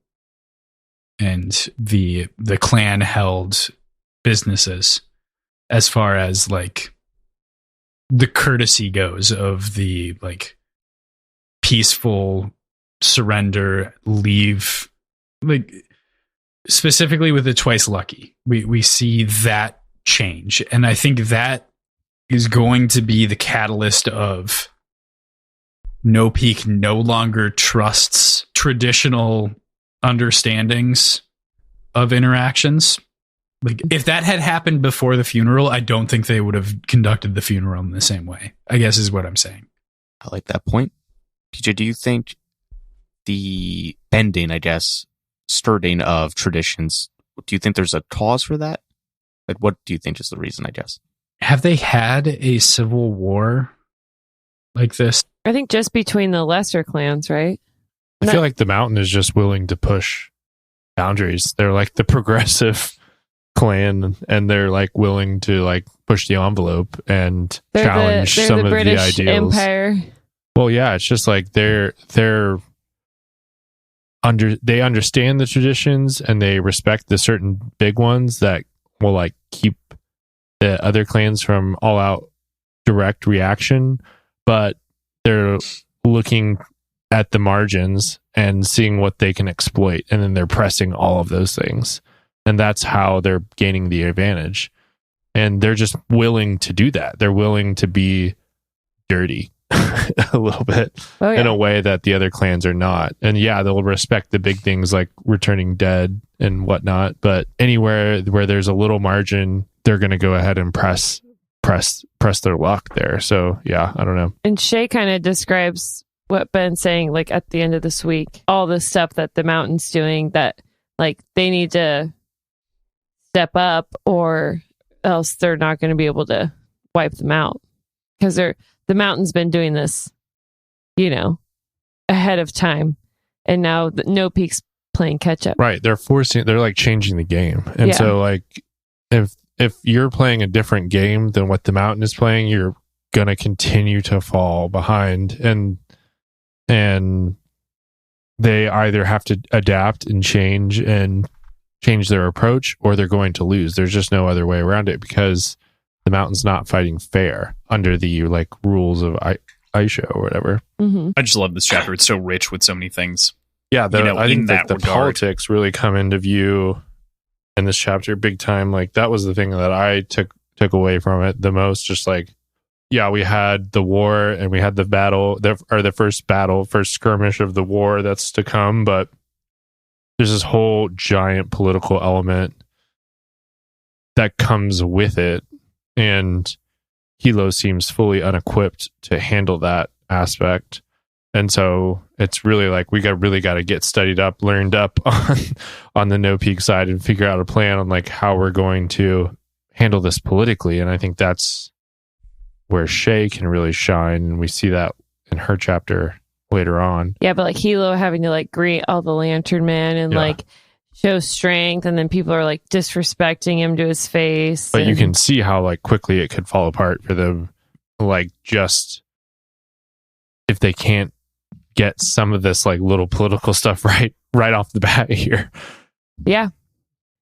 and the clan held businesses as far as the courtesy goes of the peaceful surrender, leave, specifically with the Twice Lucky. We see that change. And I think that is going to be the catalyst of No Peak no longer trusts traditional understandings of interactions. If that had happened before the funeral, I don't think they would have conducted the funeral in the same way, I guess is what I'm saying. I like that point. PJ, do you think the bending, sturding of traditions, do you think there's a cause for that? What do you think is the reason, I guess? Have they had a civil war like this? I think just between the lesser clans, right? I feel like the Mountain is just willing to push boundaries. They're the progressive clan, and they're willing to push the envelope and challenge some of British the ideals. Empire. Well, yeah, it's just they understand the traditions and they respect the certain big ones that will keep the other clans from all out direct reaction, but they're looking at the margins and seeing what they can exploit, and then they're pressing all of those things, and that's how they're gaining the advantage. And they're just willing to do that. They're willing to be dirty a little bit in a way that the other clans are not. And yeah, they'll respect the big things like returning dead and whatnot, but anywhere where there's a little margin, they're going to go ahead and press their luck there. So yeah, I don't know. And Shay kind of describes what Ben's saying, at the end of this week, all the stuff that the Mountain's doing that they need to step up or else they're not going to be able to wipe them out, because the Mountain's been doing this, ahead of time, and now No Peak's playing catch up. Right, they're changing the game, and so if you're playing a different game than what the Mountain is playing, you're gonna continue to fall behind, and they either have to adapt and change their approach, or they're going to lose. There's just no other way around it, because the Mountain's not fighting fair under the rules of Aisha or whatever. Mm-hmm. I just love this chapter. It's so rich with so many things. Yeah, I think that the politics really come into view in this chapter big time. That was the thing that I took away from it the most. Just we had the war and we had the battle, first skirmish of the war that's to come, but there's this whole giant political element that comes with it, and Hilo seems fully unequipped to handle that aspect. And so it's really like we got to get studied up, learned up on the No Peak side and figure out a plan on like how we're going to handle this politically. And I think that's where Shay can really shine. And we see that in her chapter later on. Yeah, but like Hilo having to like greet all the Lantern Men and like show strength, and then people are like disrespecting him to his face. But you can see how like quickly it could fall apart for them, like just if they can't get some of this like little political stuff right off the bat here. Yeah.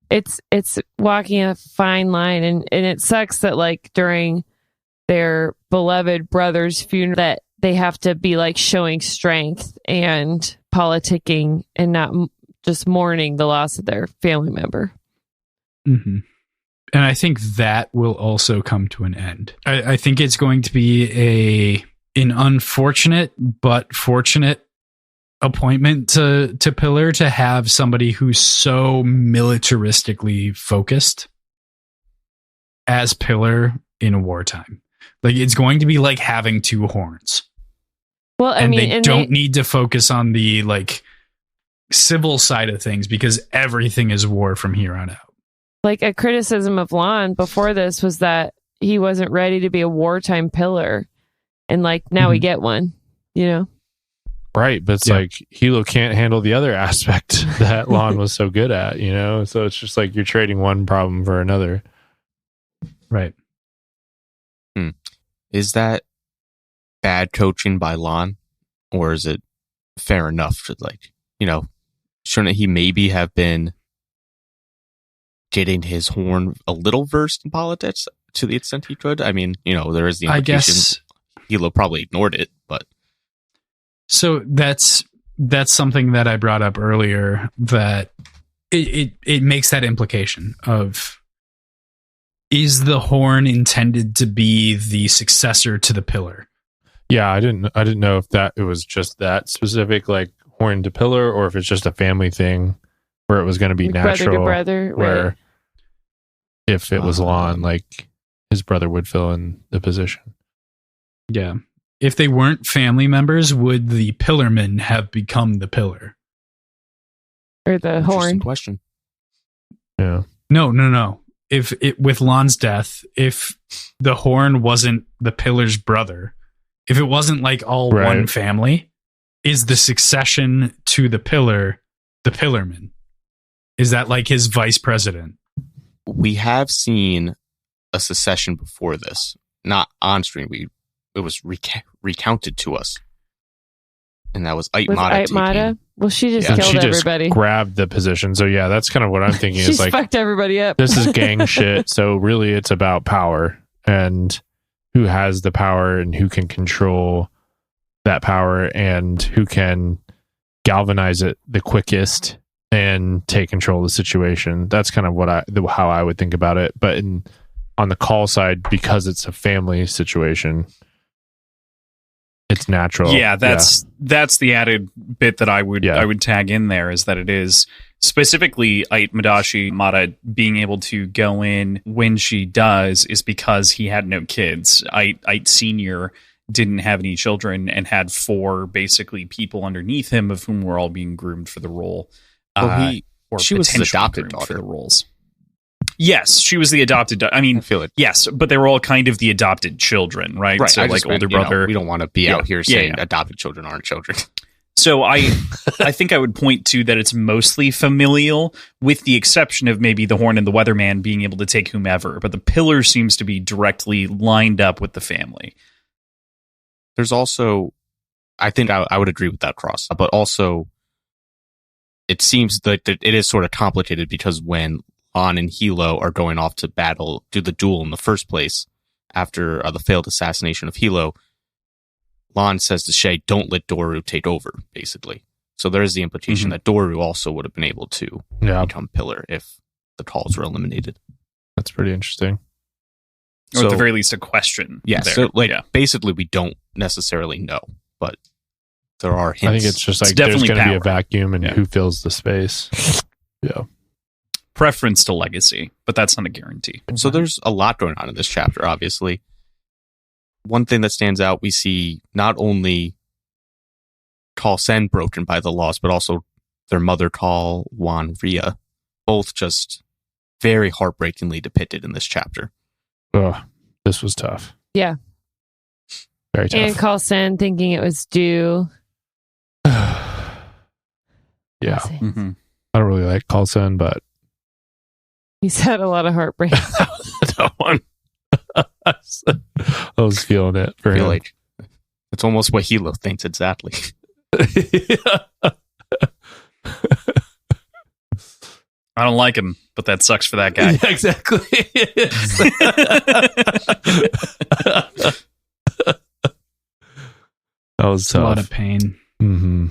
It's walking a fine line, and it sucks that like during their beloved brother's funeral that they have to be like showing strength and politicking and not just mourning the loss of their family member. Mm-hmm. And I think that will also come to an end. I think it's going to be an unfortunate but fortunate appointment to Pillar to have somebody who's so militaristically focused as Pillar in wartime. Like, it's going to be like having two horns. Well, I mean, they don't need to focus on the like civil side of things because everything is war from here on out. Like, a criticism of Lon before this was that he wasn't ready to be a wartime Pillar, and like now we get one, you know. Right, but it's like Hilo can't handle the other aspect that Lon was so good at, you know? So it's just like you're trading one problem for another. Right. Is that bad coaching by Lon? Or is it fair enough to, like, you know, shouldn't he maybe have been getting his horn a little versed in politics to the extent he could? I mean, you know, there is the implication. I guess Hilo probably ignored it, but... So that's something that I brought up earlier, that it makes that implication of, is the horn intended to be the successor to the Pillar? Yeah, I didn't know if it was just that specific, like horn to Pillar, or if it's just a family thing where it was going to be like natural, brother to brother, where right. If it was Lon, like his brother would fill in the position. Yeah. If they weren't family members, would the Pillarmen have become the Pillar? Or the horn? Question. Yeah. No. If with Lon's death, if the horn wasn't the Pillar's brother, if it wasn't like all one family, is the succession to the Pillar the Pillarman? Is that like his vice president? We have seen a secession before this, not on screen. It was recounted to us, and that was Aitmata. Well, she just killed everybody. Just grabbed the position. So yeah, that's kind of what I'm thinking. She's is like fucked everybody up. This is gang shit. So really, it's about power and who has the power and who can control that power and who can galvanize it the quickest and take control of the situation. That's kind of how I would think about it. But on the call side, because it's a family situation, it's natural. Yeah, that's the added bit that I would tag in there, is that it is specifically Mada being able to go in when she does is because he had no kids. Ait Senior didn't have any children and had 4 basically people underneath him, of whom were all being groomed for the role. She was his adopted daughter for the roles. Yes, she was the adopted. I mean, I feel it. Yes, but they were all kind of the adopted children, right? So, like, older brother. We don't want to be out here saying adopted children aren't children. So I think I would point to that it's mostly familial, with the exception of maybe the Horn and the Weatherman being able to take whomever. But the Pillar seems to be directly lined up with the family. There's also, I think I would agree with that, Cross, but also it seems that it is sort of complicated because when Lon and Hilo are going off to do the duel in the first place after the failed assassination of Hilo, Lon says to Shay, don't let Doru take over, basically. So there is the implication that Doru also would have been able to become Pillar if the calls were eliminated. That's pretty interesting. Or at the very least, a question. Yeah, so basically we don't necessarily know, but there are hints. I think it's just like there's going to be a vacuum and who fills the space. Yeah. Preference to legacy, but that's not a guarantee. So there's a lot going on in this chapter, obviously. One thing that stands out, we see not only Call Sen broken by the laws, but also their mother Call Wan Ria, both just very heartbreakingly depicted in this chapter. Oh, this was tough. Yeah. Very tough. And Call Sen thinking it was due. Yeah. Mm-hmm. I don't really like Call Sen, but He's had a lot of heartbreak. that one. I was feeling it for I feel him. like it's almost what Hilo thinks exactly. I don't like him, but that sucks for that guy. Yeah, exactly. That was It's tough. a lot of pain. Mm-hmm.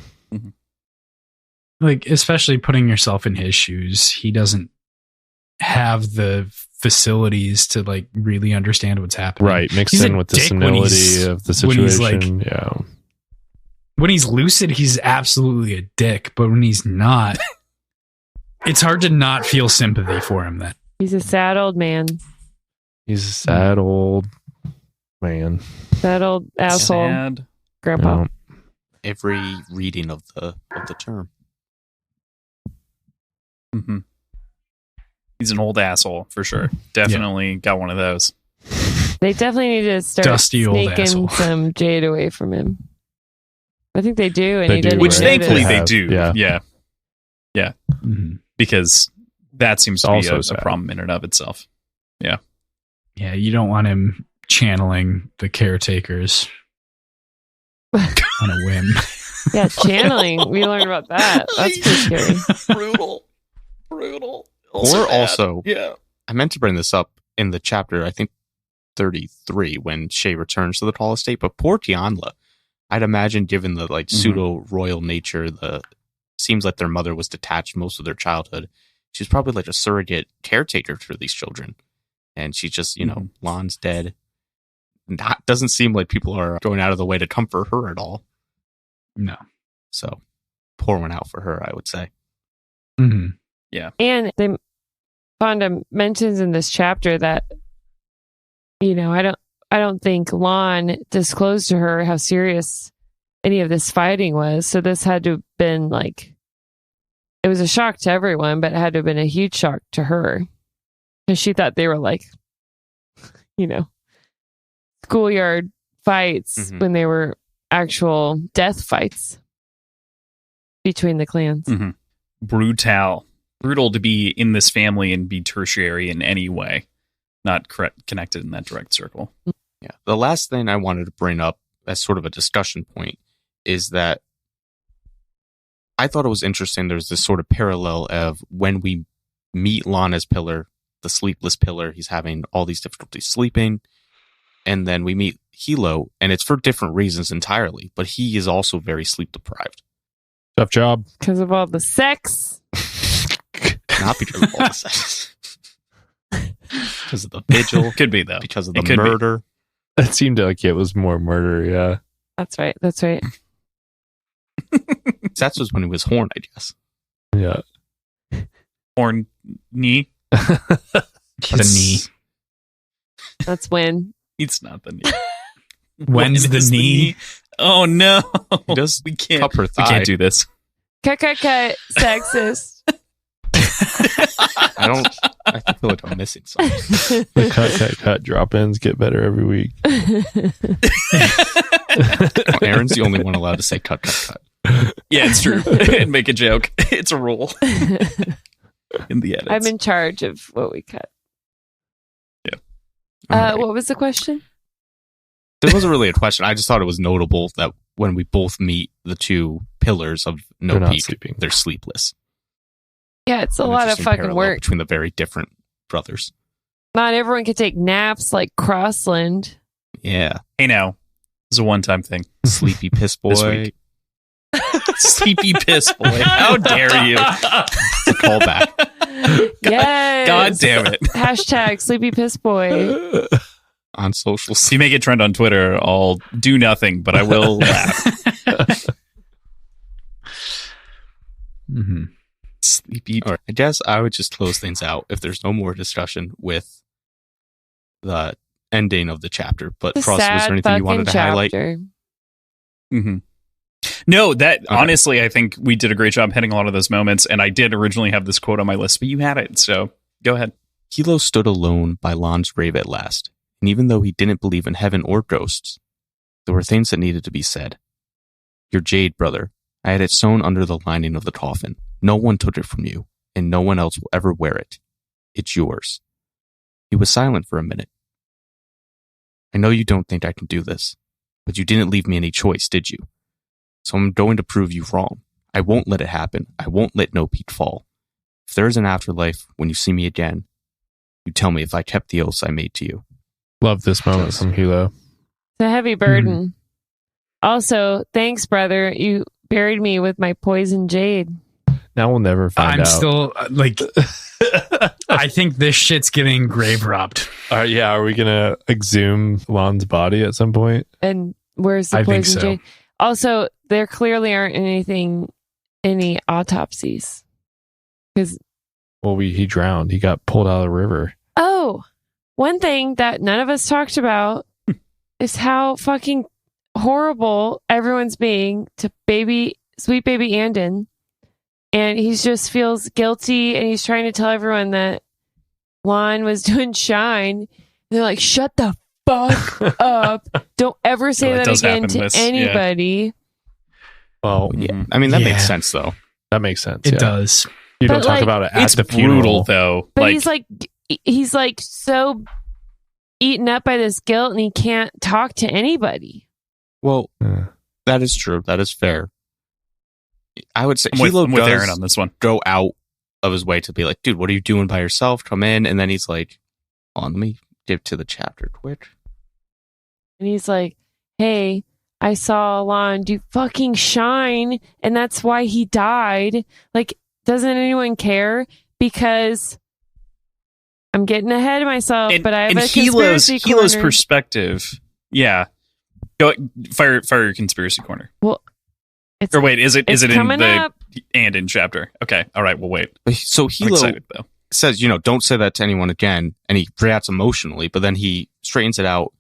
Like, especially putting yourself in his shoes. He doesn't have the facilities to like really understand what's happening. Right, mixed He's in a with the dick when senility of the when he's, situation. like- Yeah. When he's lucid, he's absolutely a dick. But when he's not, it's hard to not feel sympathy for him then. He's a sad old man. He's a sad old man. Sad old asshole Sad. grandpa. Yeah. Every reading of the term. Mm-hmm. He's an old asshole for sure. Definitely got one of those. They definitely need to start Dusty old sneaking asshole. some Jade away from him. I think they do, and They he do, didn't Which even right? thankfully notice. they have, do. yeah. Yeah. Mhm. Because that seems to be Also a sad. problem in and of itself. Yeah, you don't want him channeling the caretakers on a whim. Yeah, channeling. We learned about that. That's pretty scary. Brutal. Or also, yeah. I meant to bring this up in the chapter, I think 33, when Shay returns to the tall estate, but poor Tianla, I'd imagine, given the like pseudo royal nature, seems like their mother was detached most of their childhood. She's probably like a surrogate caretaker for these children. And she's just, Lon's dead. Doesn't seem like people are going out of the way to comfort her at all. No. So pour one out for her, I would say. Mm-hmm. And Fonda mentions in this chapter that, I don't think Lon disclosed to her how serious any of this fighting was. So this had to have been like, it was a shock to everyone, but it had to have been a huge shock to her. Because she thought they were like, schoolyard fights when they were actual death fights between the clans. Mm-hmm. Brutal to be in this family and be tertiary in any way, not connected in that direct circle. Yeah. The last thing I wanted to bring up as sort of a discussion point is that I thought it was interesting. There's this sort of parallel of when we meet Lana's pillar, the sleepless pillar, he's having all these difficulties sleeping. And then we meet Hilo, and it's for different reasons entirely, but he is also very sleep deprived. Tough job. Because of all the sex. Not because of all the sex. Because of the vigil. Could be, though. Because of the murder. It seemed like it was more murder, yeah. That's right. That was when he was horned, I guess. Yeah. Horn knee? The knee. That's when. It's not the knee. When's the knee? Oh no! He does we can't. cup her We thigh. can't do this. Cut. Sexist. I feel like I'm missing something. The cut drop-ins get better every week. Aaron's the only one allowed to say cut. Yeah, it's true. And make a joke. It's a rule in the edits. I'm in charge of what we cut. Yeah. Right. What was the question? There wasn't really a question. I just thought it was notable that when we both meet the two pillars of No They're not Peak, sleeping. they're sleepless. Yeah, it's a An lot of interesting fucking parallel work. between the very different brothers. Not everyone can take naps like Crossland. Yeah. Hey now, this is a one-time thing. Sleepy piss This boy. week. Sleepy piss boy. How dare you? It's a callback. Yes. God damn it. Hashtag sleepy piss boy. On social. If you make it trend on Twitter, I'll do nothing, but I will laugh. Mm-hmm. Sleepy. All right. I guess I would just close things out if there's no more discussion with the ending of the chapter. But The Frost, was there sad anything you wanted to fucking highlight? chapter. Mm-hmm. No, that honestly, I think we did a great job hitting a lot of those moments, and I did originally have this quote on my list, but you had it, so go ahead. Hilo stood alone by Lon's grave at last, and even though he didn't believe in heaven or ghosts, there were things that needed to be said. Your jade, brother. I had it sewn under the lining of the coffin. No one took it from you, and no one else will ever wear it. It's yours. He was silent for a minute. I know you don't think I can do this, but you didn't leave me any choice, did you? So I'm going to prove you wrong. I won't let it happen. I won't let no peak fall. If there is an afterlife, when you see me again, you tell me if I kept the oaths I made to you. Love this moment from Hilo. It's a heavy burden. Also, thanks, brother. You buried me with my poison jade. Now we'll never find out. I'm still like, I think this shit's getting grave robbed. Are we gonna exhume Lon's body at some point? And where's the poison jade? Also, there clearly aren't any autopsies. Because he drowned. He got pulled out of the river. Oh, one thing that none of us talked about is how fucking horrible everyone's being to sweet baby Andon. And he just feels guilty, and he's trying to tell everyone that Lon was doing shine. And they're like, shut the fuck up. Don't ever say that again to anybody. Yeah. Well, yeah. I mean, that makes sense, though. That makes sense. It does. You don't talk about it at the funeral, though. But he's like so eaten up by this guilt, and he can't talk to anybody. Well, that is true. That is fair. I would say Hilo does Aaron on this one. Go out of his way to be like, dude, what are you doing by yourself? Come in. And then he's like, let me get to the chapter quick. And he's like, hey, I saw Lon do fucking shine, and that's why he died. Like, doesn't anyone care? Because I'm getting ahead of myself, but I have a conspiracy corner. Hilo's perspective. Yeah. Go fire your conspiracy corner. Well, is it in the up. Andon chapter? Okay. All right, we'll wait. So Hilo says, don't say that to anyone again, and he reacts emotionally, but then he straightens it out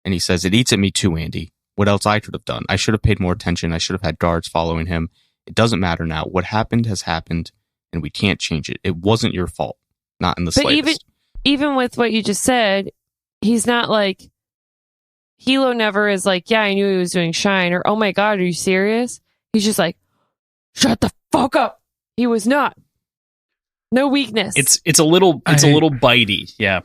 and he says, it eats at me too, Andy. What else I could have done? I should have paid more attention. I should have had guards following him. It doesn't matter now. What happened has happened, and we can't change it. It wasn't your fault. Not in the slightest. Even with what you just said, he's not like, Hilo never is like, yeah, I knew he was doing shine, or, oh my God, are you serious? He's just like, shut the fuck up. He was not. No weakness. It's a little bitey. Yeah.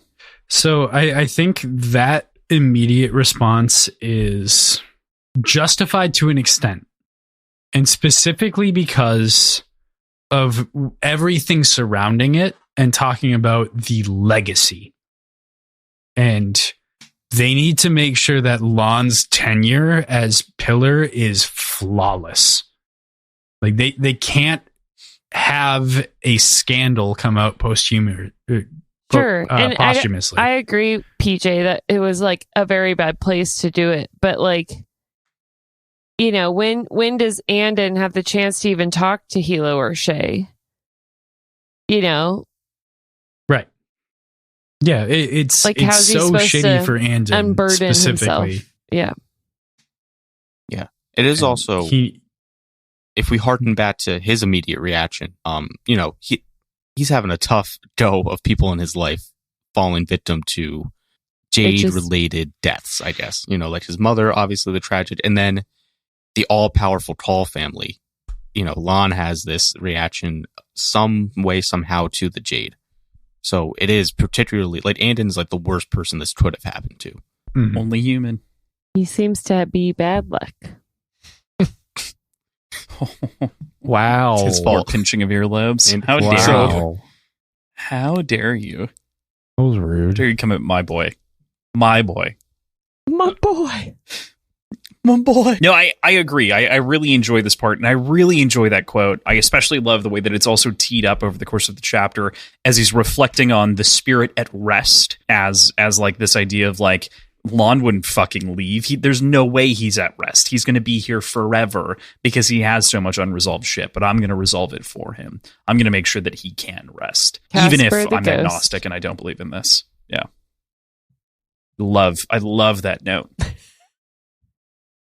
So I think that immediate response is justified to an extent, and specifically because of everything surrounding it and talking about the legacy. And they need to make sure that Lon's tenure as Pillar is flawless. Like they can't have a scandal come out posthumously. Sure. And posthumously. I agree, PJ, that it was like a very bad place to do it. But like, when does Andon have the chance to even talk to Hilo or Shay? Right. Yeah, it's like, it's so shitty for Andon unburden specifically. Himself. Yeah. Yeah. It is also, if we harken back to his immediate reaction, he's having a tough go of people in his life falling victim to Jade-related deaths, I guess. Like his mother, obviously the tragedy, and then the all-powerful Call family. Lon has this reaction some way, somehow to the Jade. So it is particularly, like, Andon's like the worst person this could have happened to. Mm-hmm. Only human. He seems to be bad luck. Wow. It's his fault. Pinching of earlobes. How dare you? How dare you? That was rude. Dare you come at my boy? My boy. My boy. My boy. No, I agree. I really enjoy this part, and I really enjoy that quote. I especially love the way that it's also teed up over the course of the chapter as he's reflecting on the spirit at rest as like this idea of like, Lon wouldn't fucking leave. There's no way he's at rest. He's going to be here forever because he has so much unresolved shit, but I'm going to resolve it for him. I'm going to make sure that he can rest. Casper, even if I'm ghost. agnostic and I don't believe in this. Yeah. I love that note.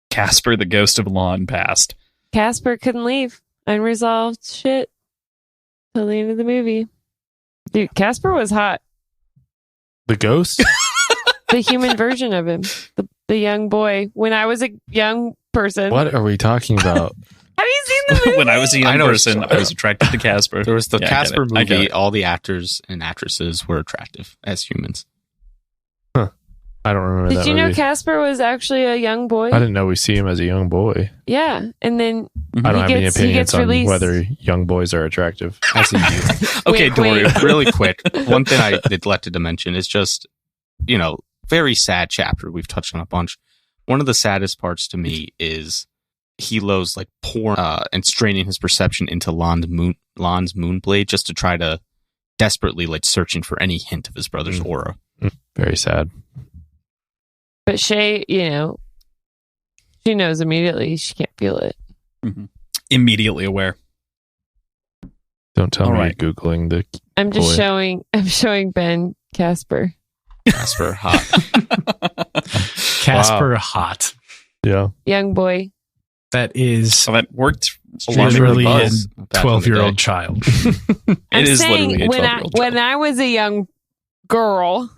Casper, the ghost of Lon, passed. Casper couldn't leave. Unresolved shit till the end of the movie. Dude, Casper was hot. The ghost? The human version of him. The young boy. When I was a young person. What are we talking about? Have you seen the movie? When I was a young person, I was attracted to Casper. There was the Casper movie. All the actors and actresses were attractive as humans. Huh. I don't remember that movie. Did you know Casper was actually a young boy? I didn't know we see him as a young boy. Yeah. And then I don't have any opinions on whether young boys are attractive. As a youth. Okay, Dory, really quick. One thing I neglected to mention is just, very sad chapter. We've touched on a bunch. One of the saddest parts to me is Hilo's like pouring and straining his perception into Lan's moonblade just to try to desperately like searching for any hint of his brother's aura. Very sad. But Shay, she knows immediately. She can't feel it. Mm-hmm. Immediately aware. Don't tell me you're Googling the I'm just showing Ben Casper. Casper hot. Casper hot. Yeah. Young boy. That is. So that worked. Literally a 12-year-old child. It is literally a 12-year-old child. When I was a young girl,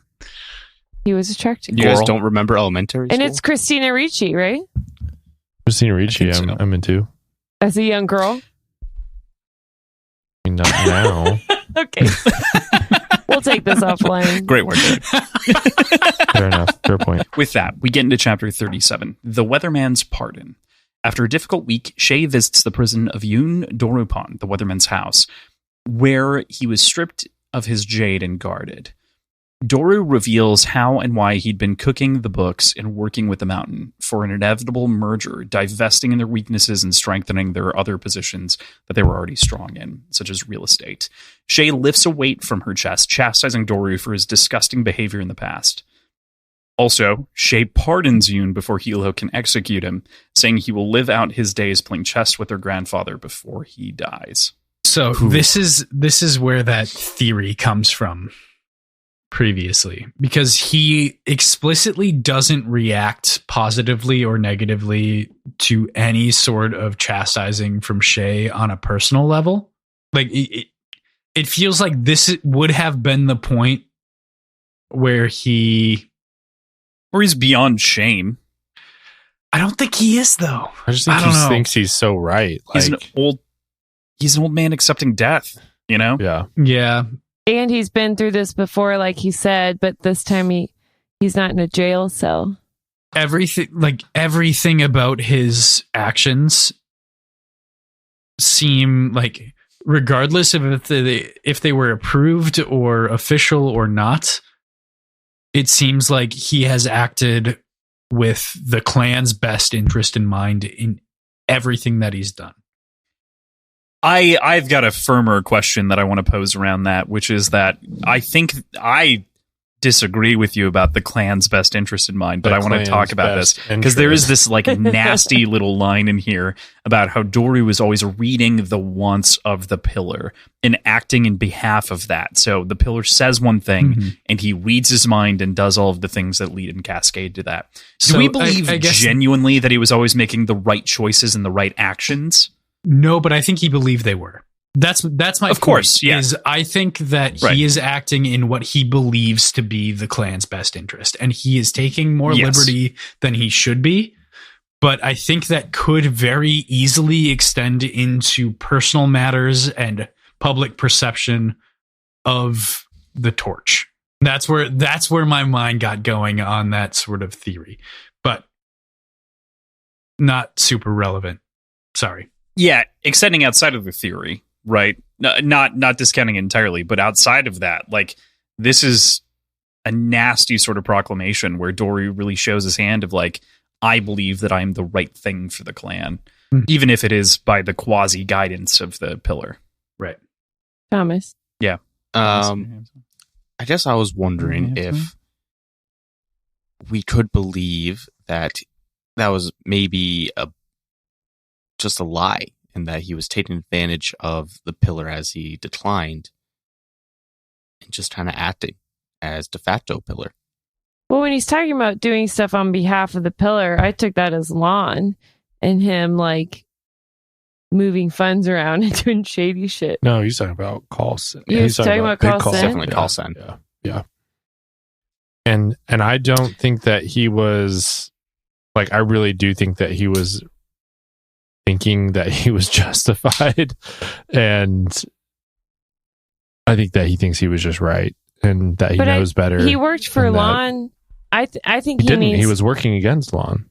he was attracted. You guys don't remember elementary school? And it's Christina Ricci, right? Christina Ricci, I'm into. As a young girl? Not now. Okay. We'll take this offline. Great work. Fair enough. Fair point. With that, we get into chapter 37, The Weatherman's Pardon. After a difficult week, Shay visits the prison of Yun Dorupan, the Weatherman's house, where he was stripped of his jade and guarded. Doru reveals how and why he'd been cooking the books and working with the mountain for an inevitable merger, divesting in their weaknesses and strengthening their other positions that they were already strong in, such as real estate. Shay lifts a weight from her chest, chastising Doru for his disgusting behavior in the past. Also, Shay pardons Yoon before Hilo can execute him, saying he will live out his days playing chess with their grandfather before he dies. So this is where that theory comes from previously, because he explicitly doesn't react positively or negatively to any sort of chastising from Shay on a personal level. Like it feels like this would have been the point where he's beyond shame. I don't think he is, though. I just think he thinks he's so right. He's an old man accepting death, Yeah. Yeah. And he's been through this before, like he said, but this time he's not in a jail cell. Everything about his actions seem like, regardless of if they were approved or official or not, it seems like he has acted with the clan's best interest in mind in everything that he's done. I've got a firmer question that I want to pose around that, which is that I think I disagree with you about the clan's best interest in mind, but I want to talk about this because there is this like nasty little line in here about how Doru was always reading the wants of the pillar and acting in behalf of that. So the pillar says one thing and he reads his mind and does all of the things that lead and cascade to that. Do we believe I guess genuinely that he was always making the right choices and the right actions? No, but I think he believed they were. That's my of course, yeah. Is I think that he is acting in what he believes to be the clan's best interest, and he is taking more liberty than he should be. But I think that could very easily extend into personal matters and public perception of the torch. That's where my mind got going on that sort of theory, but not super relevant. Sorry. Yeah, extending outside of the theory. Right. Not discounting it entirely, but outside of that, like, this is a nasty sort of proclamation where Doru really shows his hand of like, I believe that I'm the right thing for the clan, even if it is by the quasi guidance of the pillar. Right. Thomas. Yeah. I guess I was wondering if we could believe that was maybe just a lie, and that he was taking advantage of the pillar as he declined and just kind of acting as de facto pillar. Well, when he's talking about doing stuff on behalf of the pillar, I took that as Lon and him like moving funds around and doing shady shit. No, he's talking about Coulson. He's talking about Coulson. Definitely Coulson. Yeah. And I don't think that he was like, I really do think that he was thinking that he was justified, and I think that he thinks he was just right and that he knows better. He worked for Lon. I think he was working against Lon.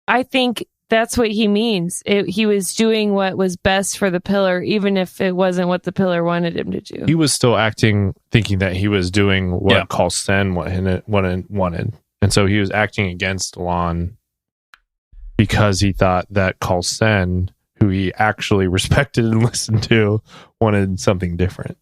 I think that's what he means. He was doing what was best for the pillar, even if it wasn't what the pillar wanted him to do. He was still thinking that he was doing what Coulson wanted. And so he was acting against Lon because he thought that Coulson, who he actually respected and listened to, wanted something different.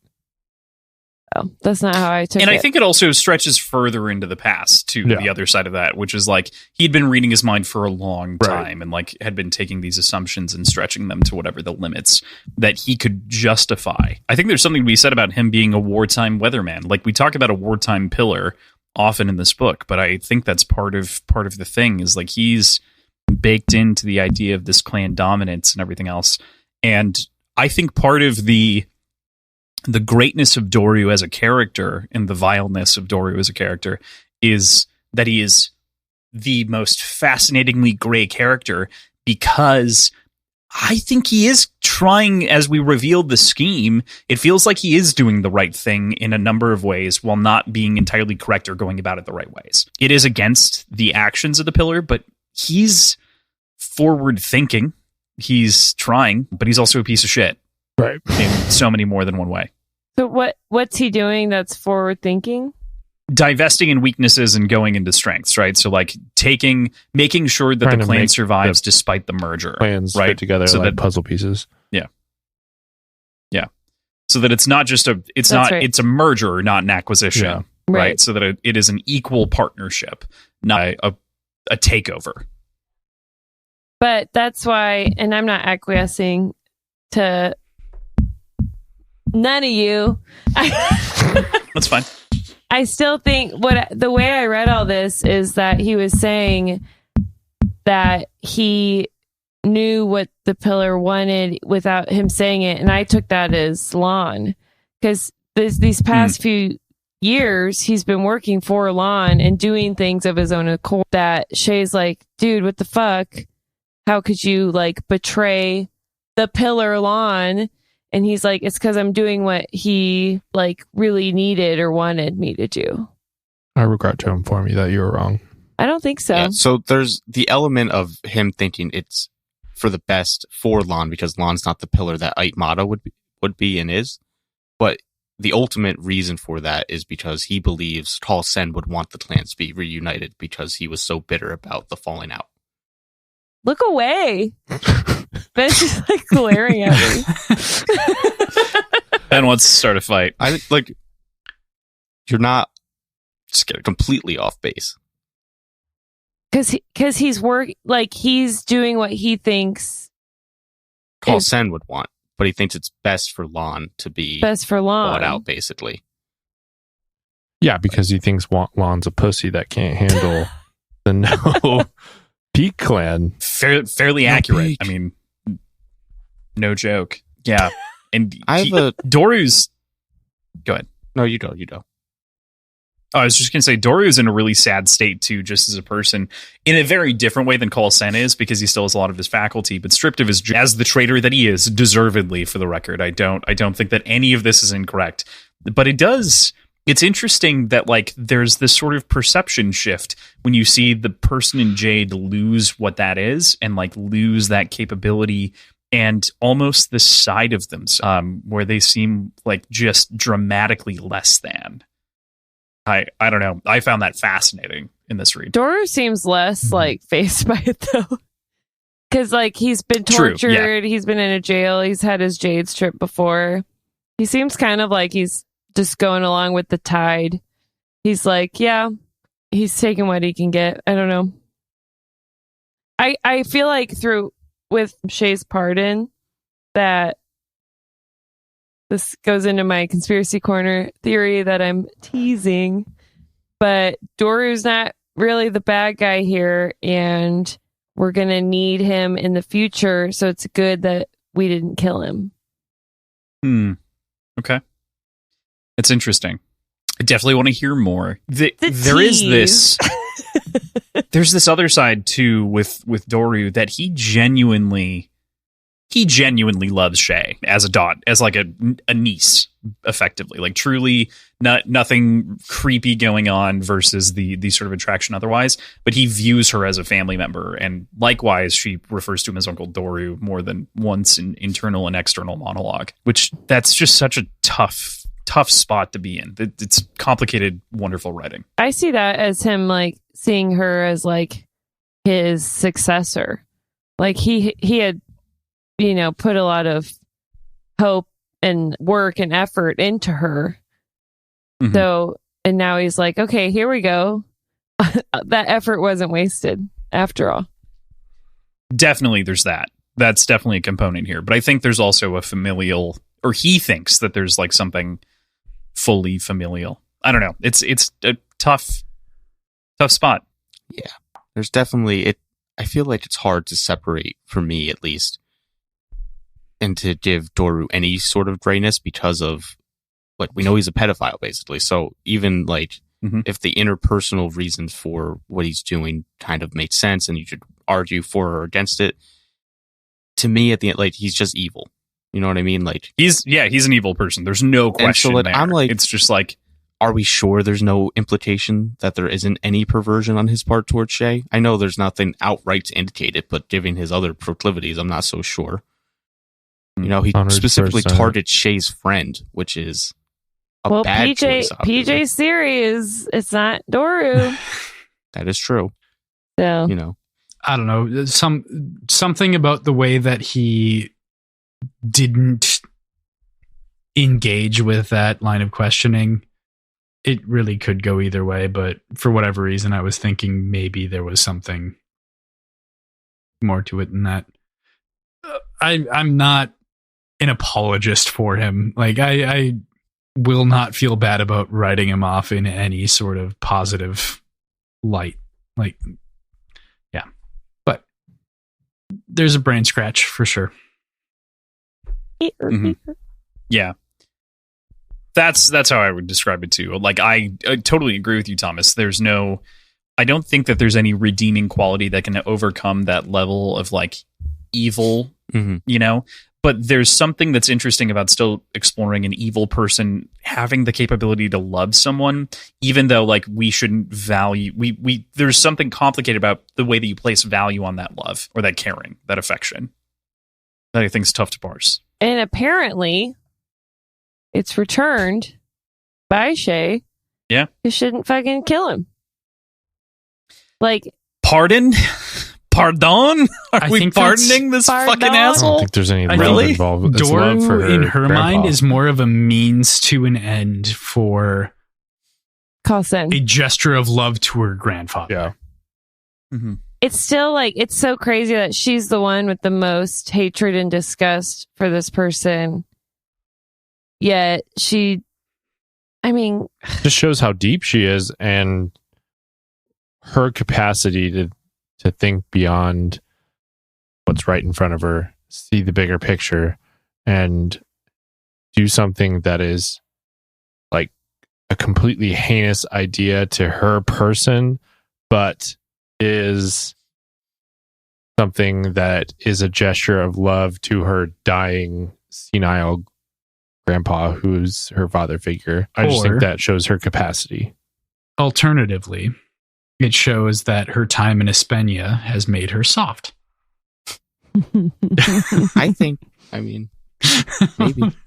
Oh, that's not how I took it. And I think it also stretches further into the past to the other side of that, which is like he'd been reading his mind for a long time and like had been taking these assumptions and stretching them to whatever the limits that he could justify. I think there's something to be said about him being a wartime weatherman. Like we talk about a wartime pillar often in this book, but I think that's part of the thing is like he's baked into the idea of this clan dominance and everything else. And I think part of the greatness of Doryu as a character and the vileness of Doryu as a character is that he is the most fascinatingly gray character, because I think he is trying, as we revealed the scheme, it feels like he is doing the right thing in a number of ways while not being entirely correct or going about it the right ways. It is against the actions of the pillar, but he's forward thinking. He's trying, but he's also a piece of shit. Right. In so many more than one way. So what's he doing that's forward thinking? Divesting in weaknesses and going into strengths, right? So like making sure that the clan survives despite the merger. Plans right? fit together so like that, puzzle pieces. Yeah. Yeah. So that it's not just it's a merger, not an acquisition. Yeah. Right. So that it is an equal partnership, not a takeover. But that's why, and I'm not acquiescing to none of you. That's fine. I still think the way I read all this is that he was saying that he knew what the pillar wanted without him saying it, and I took that as Lon, because these past few years he's been working for Lon and doing things of his own accord. That Shay's like, dude, what the fuck? How could you like betray the pillar Lon? And he's like, it's because I'm doing what he like really needed or wanted me to do. I regret to inform you that you were wrong. I don't think so. Yeah, so there's the element of him thinking it's for the best for Lon, because Lon's not the pillar that Aitmata would be and is. But the ultimate reason for that is because he believes Coulson would want the clans to be reunited because he was so bitter about the falling out. Look away. Ben's just like glaring at me. Ben wants to start a fight. I like, you're not just get completely off base. Because he's he's doing what he thinks Coulson would want, but he thinks it's best for Lon to be bought out, basically. Yeah, because he thinks Lon's a pussy that can't handle the no Peak clan. Fairly accurate. Peak. I mean, no joke. Yeah. And Doryu's... Go ahead. No, you go. Oh, I was just going to say, Doryu's in a really sad state, too, just as a person, in a very different way than Coulson is, because he still has a lot of his faculty, but stripped of his... As the traitor that he is, deservedly, for the record. I don't think that any of this is incorrect. But it does... It's interesting that like there's this sort of perception shift when you see the person in Jade lose what that is and like lose that capability and almost the side of them where they seem like just dramatically less than. I don't know. I found that fascinating in this read. Doryu seems less like faced by it though. Because like he's been tortured, he's been in a jail, he's had his Jade strip before. He seems kind of like he's just going along with the tide. He's like, yeah, he's taking what he can get. I don't know. I feel like with Shay's pardon that this goes into my conspiracy corner theory that I'm teasing, but Doryu's not really the bad guy here, and we're going to need him in the future. So it's good that we didn't kill him. Okay. It's interesting. I definitely want to hear more. There is this. There's this other side too with Doru that he genuinely loves Shay as a daughter, as like a niece, effectively. Like truly, nothing creepy going on versus the sort of attraction otherwise. But he views her as a family member, and likewise, she refers to him as Uncle Doru more than once in internal and external monologue. Which that's just such a tough spot to be in. It's complicated, wonderful writing. I see that as him like seeing her as like his successor. Like he had, put a lot of hope and work and effort into her. Mm-hmm. So, and now he's like, okay, here we go. That effort wasn't wasted after all. Definitely there's that. That's definitely a component here. But I think there's also a familial, or he thinks that there's like something fully familial. I don't know. It's a tough spot. Yeah. There's definitely I feel like it's hard to separate, for me at least, and to give Doru any sort of grayness because of, like, we know he's a pedophile, basically. So even, like, if the interpersonal reasons for what he's doing kind of make sense and you should argue for or against it, to me, at the end, like, he's just evil. You know what I mean? Like, he's an evil person. There's no question. So, like, there. I'm like, it's just like, are we sure there's no implication that there isn't any perversion on his part towards Shay? I know there's nothing outright to indicate it, but given his other proclivities, I'm not so sure. He 100%. Specifically targets Shay's friend, which is a bad choice. PJ Siri it's not Doru. That is true. So, I don't know, something about the way that he didn't engage with that line of questioning. It really could go either way, but for whatever reason, I was thinking maybe there was something more to it than that. I'm not an apologist for him. Like, I will not feel bad about writing him off in any sort of positive light. Like, yeah. But there's a brain scratch for sure. Mm-hmm. Yeah. That's how I would describe it too. Like, I totally agree with you, Thomas. I don't think that there's any redeeming quality that can overcome that level of like evil, but there's something that's interesting about still exploring an evil person having the capability to love someone, even though like we shouldn't value, there's something complicated about the way that you place value on that love or that caring, that affection, that I think is tough to parse. And apparently it's returned by Shay. Yeah. You shouldn't fucking kill him. Like, pardon? Pardon? Are we pardoning this fucking asshole? I don't think there's any love really involved. It's Doru, love for in her grandpa. mind, is more of a means to an end for Carlson. a gesture of love to her grandfather. Yeah. Mm-hmm. It's still like, it's so crazy that she's the one with the most hatred and disgust for this person. Yet just shows how deep she is and her capacity to think beyond what's right in front of her, see the bigger picture, and do something that is like a completely heinous idea to her person, but is something that is a gesture of love to her dying senile grandpa, who's her father figure. I just think that shows her capacity. Alternatively, it shows that her time in Espana has made her soft. Maybe.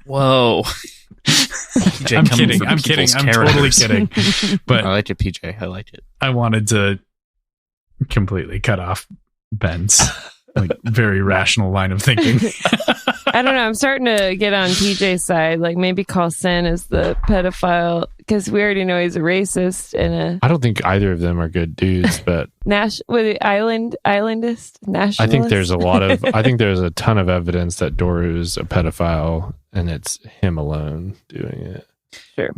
Whoa. I'm kidding. I'm totally kidding. But I like it, PJ. I like it. I wanted to completely cut off Ben's like very rational line of thinking. I don't know. I'm starting to get on PJ's side. Like, maybe call Sen as the pedophile because we already know he's a racist and I don't think either of them are good dudes, but islandist nationalist. I think there's a ton of evidence that Doru's a pedophile, and it's him alone doing it. Sure.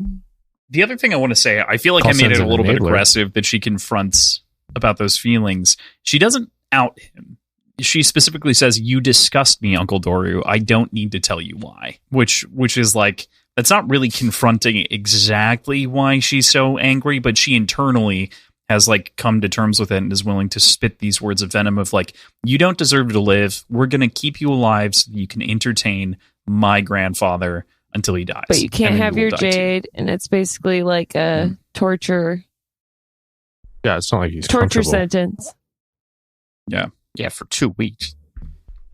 The other thing I want to say, I feel like I made it a little bit aggressive that she confronts about those feelings. She doesn't out him. she specifically says, "You disgust me, Uncle Doru. I don't need to tell you why." Which is like, that's not really confronting exactly why she's so angry, but she internally has like come to terms with it and is willing to spit these words of venom of like, "You don't deserve to live. We're going to keep you alive so that you can entertain my grandfather until he dies. But you can't have your Jade," and it's basically like a torture. Yeah, it's not like he's torture sentence. Yeah, for 2 weeks,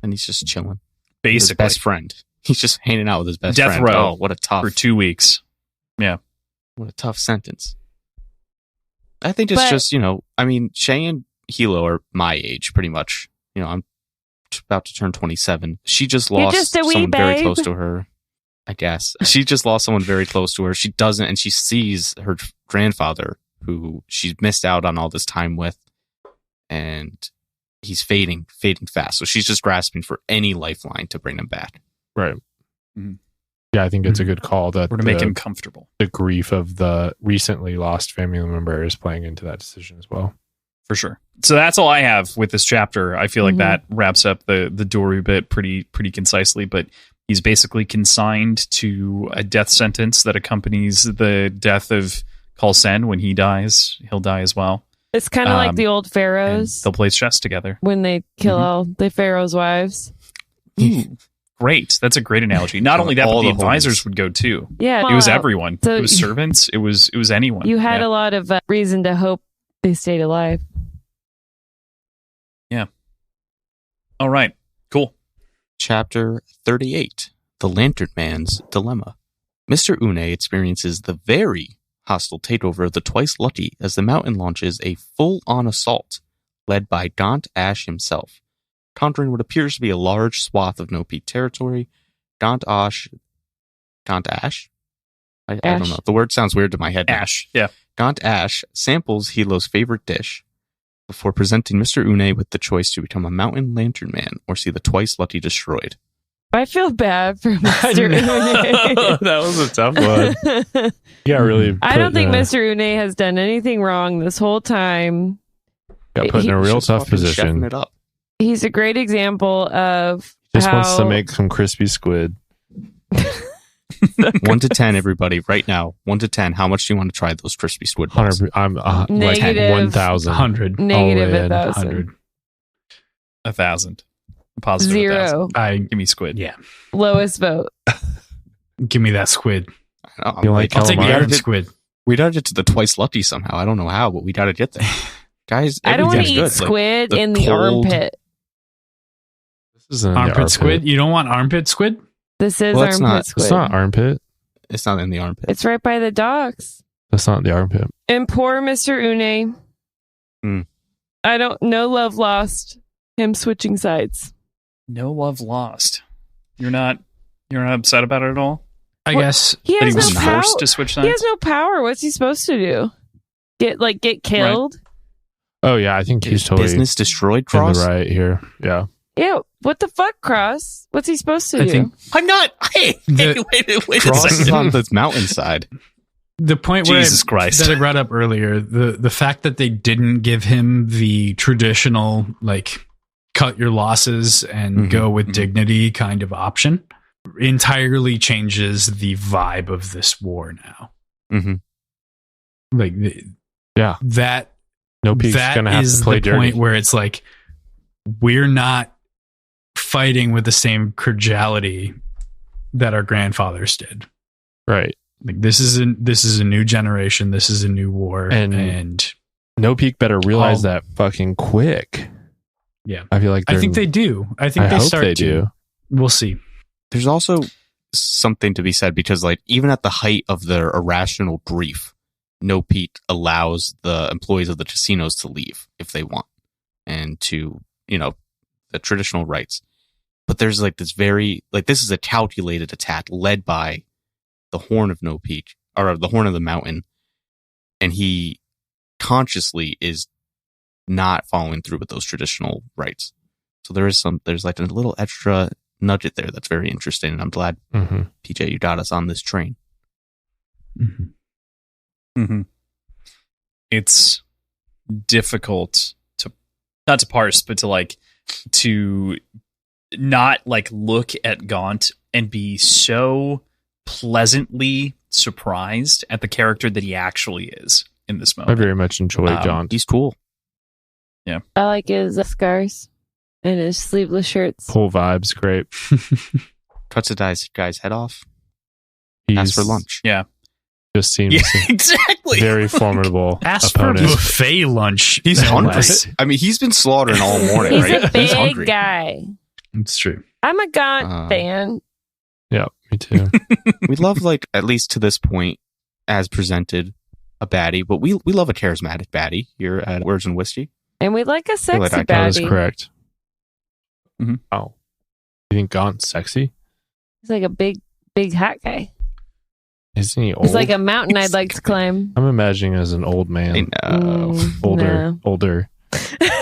and he's just chilling. Basically, with his best friend. He's just hanging out with his best friend. Death row. Oh, what a tough for 2 weeks. Yeah, what a tough sentence. I think it's just, I mean, Shay and Hilo are my age, pretty much. I'm about to turn 27. She just lost someone very close to her. I guess she just lost someone very close to her. She doesn't, and she sees her grandfather, who she's missed out on all this time with, and he's fading fast. So she's just grasping for any lifeline to bring him back. Right. Mm-hmm. Yeah, I think it's a good call that or to make him comfortable. The grief of the recently lost family member is playing into that decision as well. For sure. So that's all I have with this chapter. I feel like that wraps up the Doru bit pretty concisely, but he's basically consigned to a death sentence that accompanies the death of Kalsen. When he dies, he'll die as well. It's kind of like the old pharaohs. They'll play chess together. When they kill all the pharaohs' wives. Great. That's a great analogy. Not only that, but the advisors would go too. Yeah. It was everyone. So it was servants. It was anyone. You had a lot of reason to hope they stayed alive. Yeah. All right. Cool. Chapter 38. The Lantern Man's Dilemma. Mr. Une experiences the very hostile takeover of the Twice Lucky as the mountain launches a full-on assault led by Daunt Ash himself, conquering what appears to be a large swath of No Peak territory. Daunt Ash? I don't know. The word sounds weird to my head. Ash, yeah. Daunt Ash samples Hilo's favorite dish before presenting Mr. Une with the choice to become a mountain lantern man or see the Twice Lucky destroyed. I feel bad for Mr. Une. That was a tough one. Yeah, really. I don't think Mr. Une has done anything wrong this whole time. Got put in a real tough position. It up. He's a great example of just wants to make some crispy squid. 1 to 10, everybody, right now. 1 to 10. How much do you want to try those crispy squid balls? I'm negative 1,000. 100. Negative 1,000. 100. 1,000. Positive 0. 1,000. Give me squid. Yeah. Lowest vote. Give me that squid. I'll take the iron squid. We got to get to the Twice Lucky somehow. I don't know how, but we got to get there. Guys, I don't want to eat squid in the armpit. This isn't armpit squid? You don't want armpit squid? This is armpit squid. It's not armpit. It's not in the armpit. It's right by the docks. That's not the armpit. And poor Mr. Une. No love lost. Him switching sides. No love lost. You're not upset about it at all? I guess he has was no power. Forced to switch sides? He has no power. What's he supposed to do? Get killed? Right. Oh yeah, I think he's totally business destroyed. Cross in the right here. Yeah. Yeah. What the fuck, Cross? What's he supposed to do? I'm not. Hey, wait Cross is on the mountainside. The point that I brought up earlier, the fact that they didn't give him the traditional cut your losses and go with dignity kind of option entirely changes the vibe of this war now. That No Peak's gonna have to play dirty. Point where it's like we're not fighting with the same cordiality that our grandfathers did. Right. This is a new generation. This is a new war, and No Peak better realize that fucking quick. Yeah, I feel like I think they do. I think they hope start they to. Do. We'll see. There's also something to be said because, even at the height of their irrational grief, No Peak allows the employees of the casinos to leave if they want, and to the traditional rights. But there's this very this is a calculated attack led by the Horn of No Peak, or the Horn of the Mountain, and he consciously is not following through with those traditional rights. So there's a little extra nugget there that's very interesting, and I'm glad PJ you got us on this train. It's difficult to not to parse, but to to not like look at Gaunt and be so pleasantly surprised at the character that he actually is in this moment. I very much enjoy Gaunt. He's cool. Yeah. I like his scars and his sleeveless shirts. Whole vibe's great. Cuts a guy's head off. He's Asks for lunch. Yeah. Just seems exactly. very formidable. Ask for opponent. buffet lunch. He's hungry. I mean, he's been slaughtering all morning, He's right? a big hungry. guy. It's true. I'm a Gaunt fan. Yeah, me too. We love, like, at least to this point, as presented, a baddie, but we love a charismatic baddie here at Words and Whiskey. And we like a sexy that That is baddie. correct. Mm-hmm. Oh. You think Gaunt's sexy? He's like a big hat guy. Isn't he old? He's like a mountain I'd like to climb. I'm imagining as an old man. Older.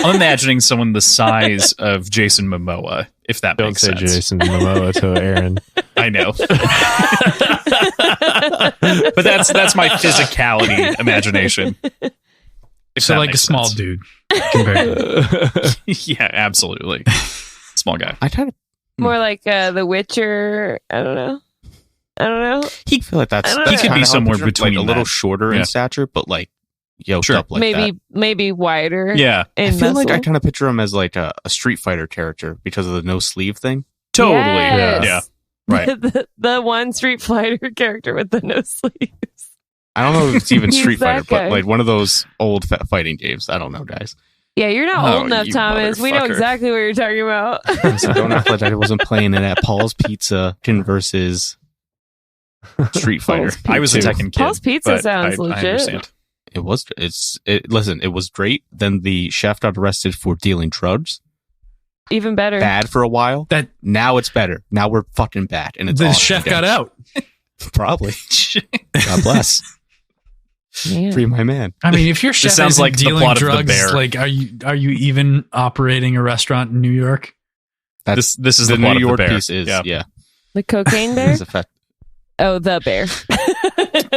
I'm imagining someone the size of Jason Momoa, if that Don't makes say sense. Jason Momoa to Aaron. I know. But that's my physicality imagination. If So that like a makes small sense. dude. Compared to Yeah, absolutely. Small guy. I kind of More like The Witcher. I don't know. I feel like that's I don't He know. could be kinda somewhere how I'm picturing, between like a little that. shorter Yeah. in stature, but like yoked Sure. up like that. maybe wider. Yeah, In I feel like I muscle. kind of picture him as like a Street Fighter character because of the no sleeve thing. totally. Yes. Yeah, right. the one Street Fighter character with the no sleeves. I don't know if it's even He's Street that Fighter, guy. but like one of those old fighting games. I don't know, guys. Yeah, you're not Oh, old enough, you Thomas. We know motherfucker. exactly what you're talking about. So don't act like I wasn't playing it at Paul's Pizza versus Street Fighter. Paul's I was a Pizza. Tekken kid. Paul's Pizza but sounds I legit. understand. Listen, it was great. Then the chef got arrested for dealing drugs. Even better. Bad for a while. that. Now it's better. Now we're fucking bad, and it's The awesome chef again. got out. Probably. God bless. Man. Free my man. I mean, if your chef sounds isn't like the dealing plot of The drugs, Bear. like are you even operating a restaurant in New York? This is The the plot New York of the bear. piece is yeah. The cocaine bear? It's effect- Oh, the bear.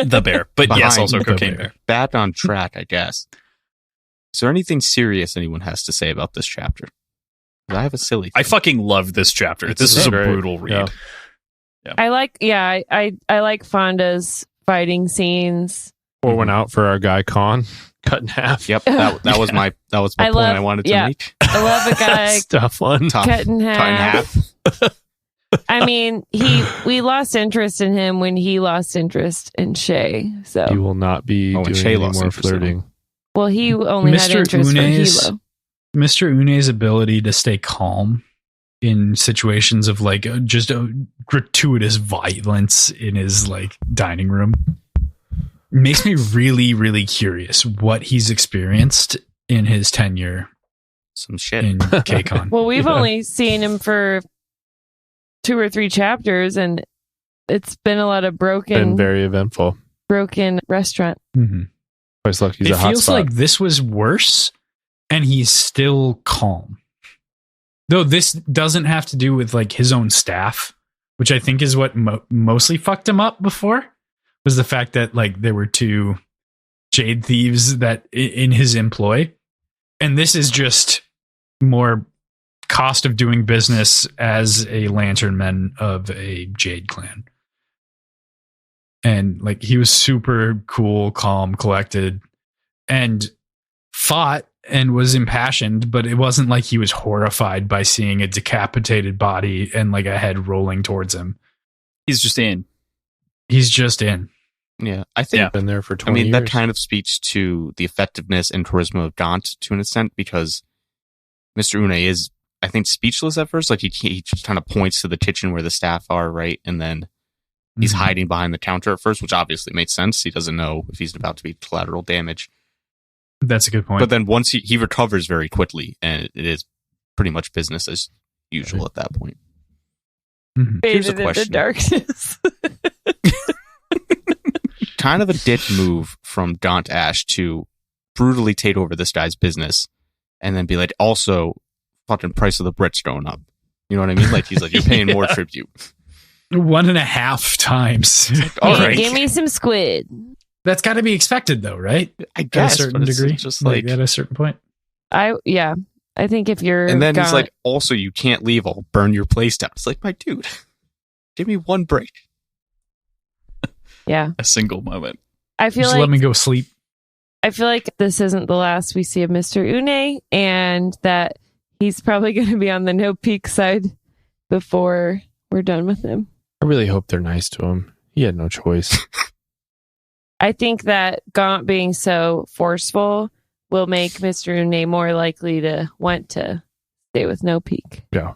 The bear, but yes, Behind also the cocaine bear. bear. Back on track, I guess. Is there anything serious anyone has to say about this chapter? 'Cause I have a silly. I thing. fucking love this chapter. It's This is a great. brutal read. Yeah. I like like Fonda's fighting scenes. Or went out for our guy Khan, cut in half. Yep, that was my I point love- I wanted to yeah. make. I love a guy Stuff one. Top, cut in half. I mean, we lost interest in him when he lost interest in Shay. You So, will not be and doing Shay any lost more interest in him. flirting. well, he only had Mr. interest Une's- for Hilo. Mr. Une's ability to stay calm in situations of like just a gratuitous violence in his like dining room makes me really, really curious what he's experienced in his tenure Some shit. in KCON. Well, we've Yeah. only seen him for 2 or 3 chapters, and it's been a lot of Been very eventful. broken restaurant. Mhm. Always lucky he's It a hot feels spot. like this was worse and he's still calm. Though this doesn't have to do with like his own staff, which I think is what mostly fucked him up before, was the fact that like there were 2 jade thieves that in his employ. And this is just more cost of doing business as a lantern man of a jade clan. And like he was super cool, calm, collected, and fought and was impassioned, but it wasn't like he was horrified by seeing a decapitated body and like a head rolling towards him. He's just in. He's just in. Yeah, I think. Yeah. Been there for 20 I mean, years. that kind of speaks to the effectiveness and charisma of Gaunt to an extent, because Mr. Une is, I think, speechless at first. Like he just kind of points to the kitchen where the staff are, right, and then he's Mhm. hiding behind the counter at first, which obviously makes sense. He doesn't know if he's about to be collateral damage. That's a good point. But then once he recovers very quickly, and it is pretty much business as usual at that point. Mhm. Here's a Faded into question. darkness. Kind of a dick move from Gaunt Ash to brutally take over this guy's business and then be like, also, fucking price of the Brits going up. You know what I mean? Like, he's like, you're paying more tribute. 1.5 times. All Hey, right. give me some squid. That's got to be expected, though, right? I At guess, a certain but it's degree, just like, at a certain point. Yeah. I think if you're and then he's like, also you can't leave. I'll burn your place down. It's like, my dude, give me one break. Yeah, a single moment. I feel just like let me go sleep. I feel like this isn't the last we see of Mr. Une, and that he's probably going to be on the no peak side before we're done with him. I really hope they're nice to him. He had no choice. I think that Gaunt being so forceful will make Mr. Une more likely to want to stay with no peak. Yeah.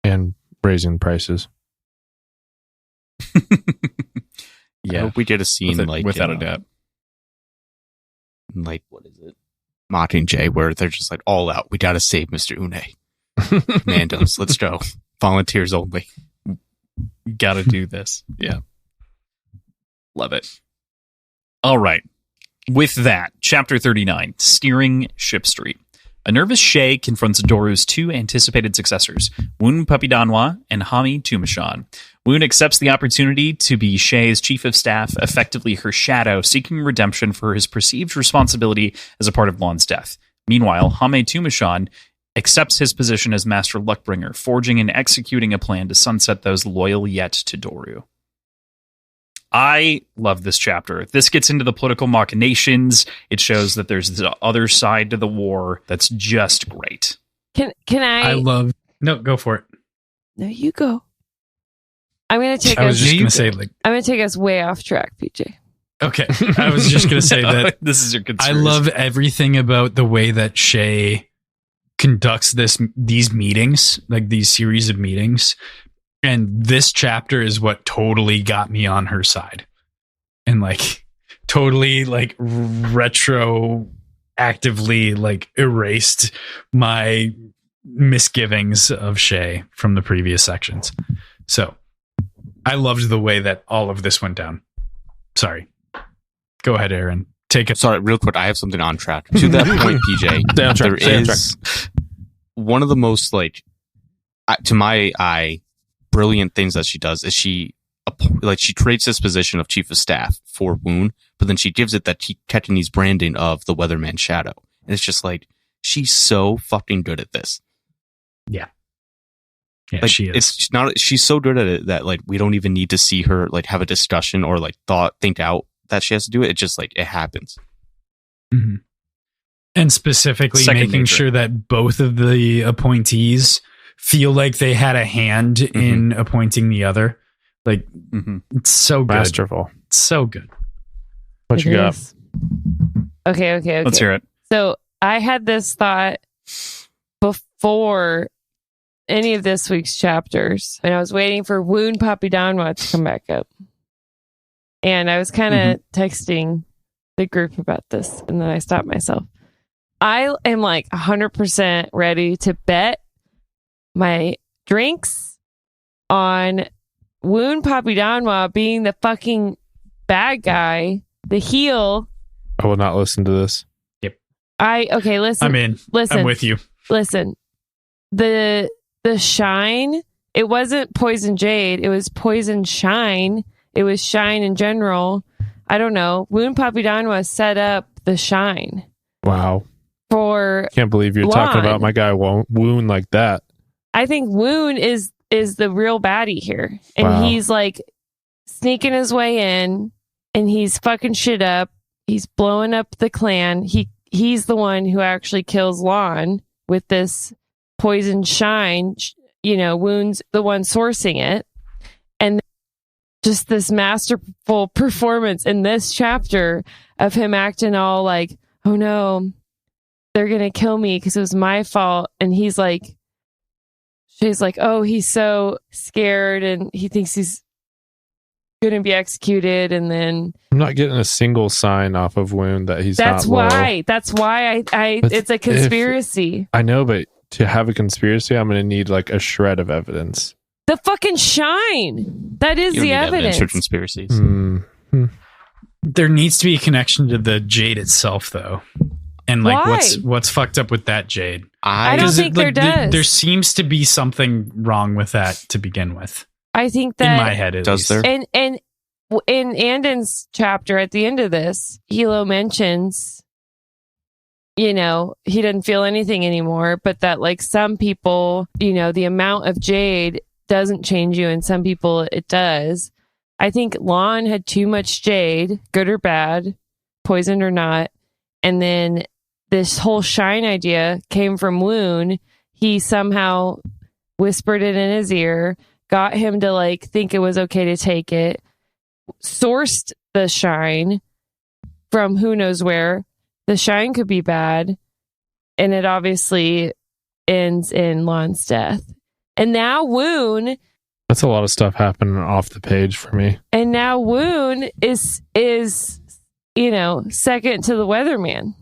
And raising prices. Yeah. I hope we get a scene without a doubt. Like, what is it? Mockingjay, where they're just like all out. We got to save Mr. Une. Commandos, let's go. Volunteers only. Gotta do this. Yeah. Love it. All right. With that, Chapter 39, Steering Ship Street. A nervous Shay confronts Doru's two anticipated successors, Woon Papidanwa and Hami Tumashan. Woon accepts the opportunity to be Shay's chief of staff, effectively her shadow, seeking redemption for his perceived responsibility as a part of Lon's death. Meanwhile, Hame Tumashan accepts his position as Master Luckbringer, forging and executing a plan to sunset those loyal yet to Doru. I love this chapter. This gets into the political machinations. It shows that there's the other side to the war that's just great. Can I? No, go for it. No, you go. I'm going to take I was just going to say, like, I'm going to take us way off track, PJ. Okay. I was just going to say that this is your concern. I love everything about the way that Shay conducts these meetings, like these series of meetings. And this chapter is what totally got me on her side. And like totally like retroactively like erased my misgivings of Shay from the previous sections. So I loved the way that all of this went down. Sorry. Go ahead, Aaron. Take it. Sorry, real quick. I have something on track. To that point, PJ, there is one of the most, like, to my eye, brilliant things that she does is she creates this position of chief of staff for Woon, but then she gives it that Ketanese branding of the Weatherman Shadow. And it's just like, she's so fucking good at this. Yeah. Yeah, like, she is. She's so good at it that like we don't even need to see her like have a discussion or like think out that she has to do it. It just like it happens. Mm-hmm. And specifically making sure that both of the appointees feel like they had a hand in appointing the other. Like it's so good. Masterful. It's so good. What you got? Okay. Let's hear it. So I had this thought before any of this week's chapters, and I was waiting for Woon Papidanwa to come back up. And I was kind of texting the group about this, and then I stopped myself. I am like 100% ready to bet my drinks on Woon Papidanwa being the fucking bad guy, the heel. I will not listen to this. Yep. Listen. I'm in. Listen. I'm with you. Listen. The shine, it wasn't Poison Jade, it was Poison Shine. It was shine in general. I don't know. Woon Papidanwa set up the shine. Wow. For can't believe you're talking about my guy Woon like that. I think Woon is the real baddie here. And he's like sneaking his way in and he's fucking shit up. He's blowing up the clan. He's the one who actually kills Lon with this poison shine. You know, Woon's the one sourcing it. And just this masterful performance in this chapter of him acting all like, oh no, they're going to kill me because it was my fault. And she's like, oh, he's so scared and he thinks he's going to be executed. And then I'm not getting a single sign off of Woon that he's that's not why. low. That's why it's a conspiracy. I know, but to have a conspiracy, I'm going to need like a shred of evidence. The fucking shine. That is the evidence for conspiracies. Mm-hmm. There needs to be a connection to the Jade itself, though. And like, what's fucked up with that Jade? I don't think there does. There seems to be something wrong with that to begin with. I think that in my head, at least. There? And in Andon's chapter at the end of this, Hilo mentions he doesn't feel anything anymore, but that like some people, the amount of jade doesn't change you and some people it does. I think Lon had too much jade, good or bad, poisoned or not. And then this whole shine idea came from Woon. He somehow whispered it in his ear, got him to like think it was okay to take it, sourced the shine from who knows where. The shine could be bad, and it obviously ends in Lon's death. And now Woon... That's a lot of stuff happening off the page for me. And now Woon is second to the weatherman.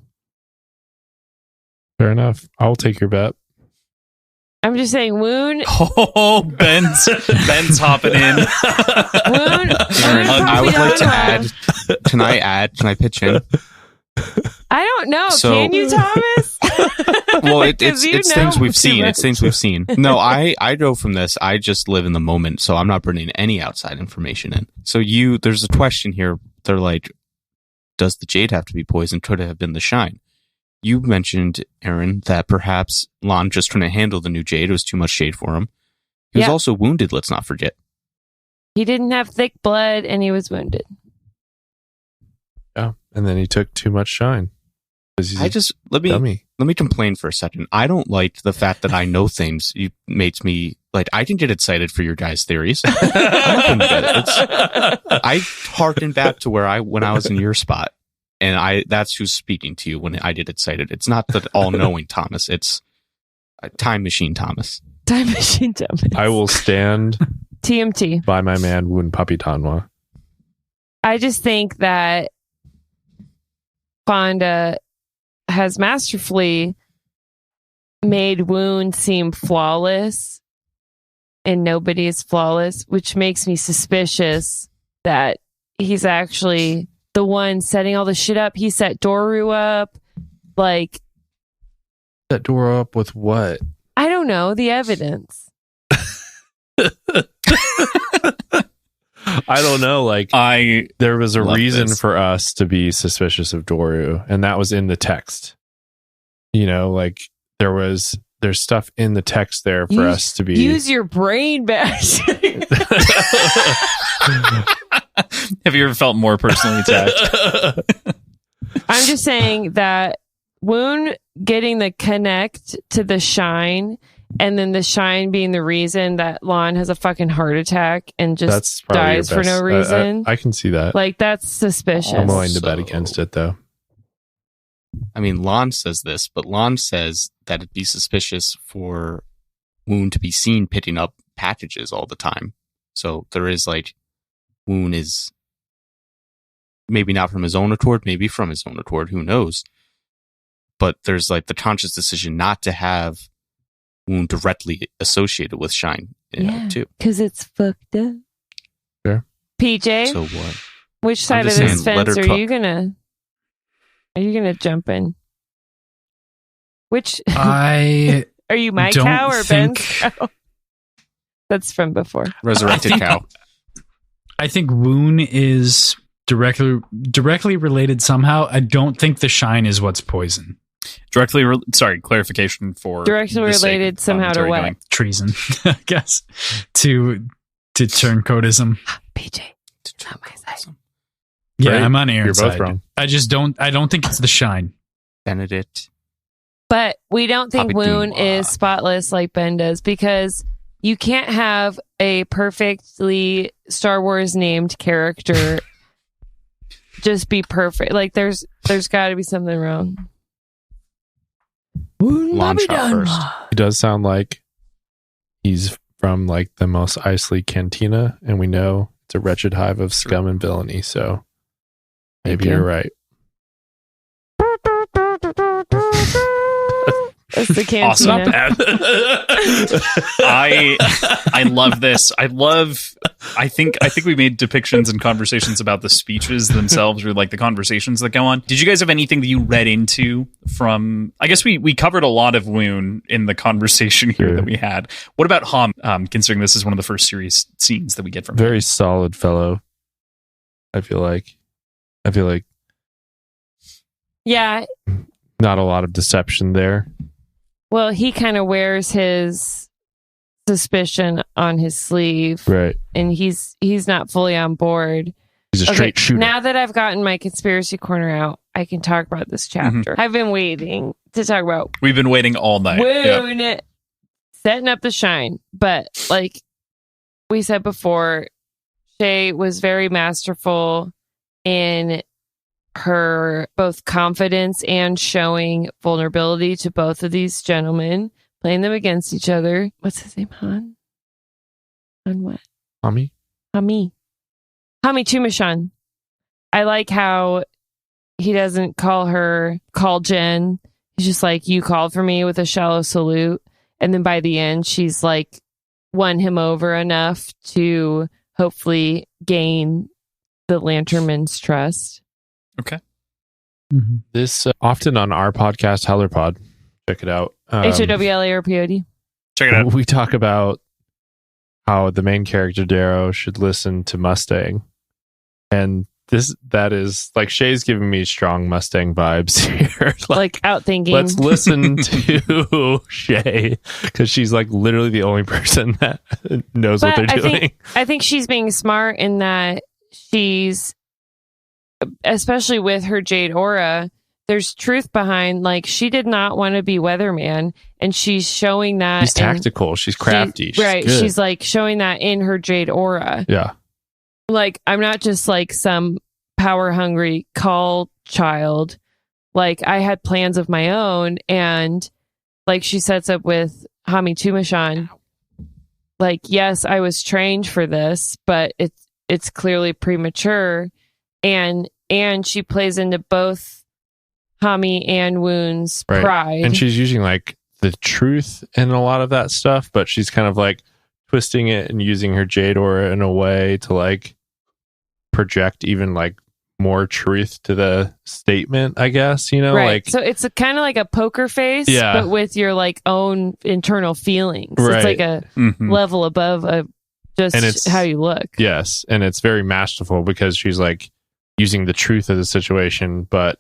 Fair enough. I'll take your bet. I'm just saying, Woon... Oh, Ben's hopping in. Woon I would like to add... Can I pitch in? I don't know. Can you, Thomas? Well, it's things we've seen. It's things we've seen. No, I go from this. I just live in the moment, so I'm not bringing any outside information in. So there's a question here. They're like, does the jade have to be poisoned? Could it have been the shine? You mentioned, Aaron, that perhaps Lon just couldn't handle the new jade. It was too much jade for him. He was also wounded, let's not forget. He didn't have thick blood, and he was wounded. Yeah, and then he took too much shine. Let me complain for a second. I don't like the fact that I know things. It makes me like I can get excited for your guys' theories. I harken back to when I was in your spot, and that's who's speaking to you when I get excited. It's not the all-knowing Thomas. It's Time Machine Thomas. Time Machine Thomas. I will stand TMT by my man Woon Papitanwa. I just think that Fonda has masterfully made Woon seem flawless, and nobody is flawless, which makes me suspicious that he's actually the one setting all the shit up. He set Doru up. Like, set Doru up with what? I don't know. The evidence. I don't know. Like, there was a reason for us to be suspicious of Doru, and that was in the text. Like there's stuff in the text there for us to be. Use your brain, Bash. Have you ever felt more personally attacked? I'm just saying that Woon getting the connect to the shine, and then the shine being the reason that Lon has a fucking heart attack and just dies for no reason. I can see that. Like, that's suspicious. I'm willing to bet against it, though. I mean, Lon says this, but Lon says that it'd be suspicious for Woon to be seen picking up packages all the time. So there is like, Woon is maybe not from his own accord, maybe from his own accord, who knows? But there's like the conscious decision not to have Woon directly associated with shine too, because it's fucked up. Sure. PJ, so what? Which side of this fence are you gonna jump in? Which are you, my cow or Ben's cow? That's from before. Resurrected cow. I think Woon is directly related somehow. I don't think the shine is what's poison. Clarification for directly related somehow to what? Treason, I guess. To turncoatism. PJ, not my side. Yeah, right? I'm on Aaron's You're both side. Wrong. I don't think it's the shine. Benedict. But we don't think Woon is spotless like Ben does, because you can't have a perfectly Star Wars named character just be perfect. Like, there's got to be something wrong. Launch shot first. He does sound like he's from like the Mos Eisley Cantina, and we know it's a wretched hive of scum and villainy. So maybe you're right. That's the cantina. Awesome. Not bad. I love this. I think we made depictions and conversations about the speeches themselves, or like the conversations that go on. Did you guys have anything that you read into from, I guess we covered a lot of Woon in the conversation here that we had. What about Ham, considering this is one of the first serious scenes that we get from him? Very solid fellow. I feel like yeah, Not a lot of deception there. Well, he kind of wears his suspicion on his sleeve. Right. And he's not fully on board. He's a straight shooter. Now that I've gotten my conspiracy corner out, I can talk about this chapter. I've been waiting to talk about. We've been waiting all night. Setting up the shine. But like we said before, Shay was very masterful in her both confidence and showing vulnerability to both of these gentlemen, playing them against each other. What's his name? Han what? Hami Tumashan. I like how he doesn't call Jen. He's just like, you called for me, with a shallow salute. And then by the end, she's like won him over enough to hopefully gain the Lanternman's trust. Okay. This often on our podcast, HowlerPod. Check it out. HOWLARPOD. Check it out. We talk about how the main character Darrow should listen to Mustang, and that is like Shay's giving me strong Mustang vibes here. like outthinking. Let's listen to Shay, because she's like literally the only person that knows what they're doing. I think she's being smart in that she's, especially with her Jade aura, there's truth behind, like, she did not want to be weatherman, and she's showing that. She's tactical. She's crafty. She's like showing that in her Jade aura. Yeah. Like, I'm not just like some power hungry call child. Like, I had plans of my own, and like she sets up with Hami Tumashan. Like, yes, I was trained for this, but it's clearly premature. And she plays into both Hami and Woon's pride. And she's using like the truth in a lot of that stuff, but she's kind of like twisting it and using her Jade aura in a way to like project even like more truth to the statement, I guess, you know? Right. Like, so it's kind of like a poker face, but with your like own internal feelings. Right. It's like a level above just how you look. Yes. And it's very masterful because she's like using the truth of the situation, but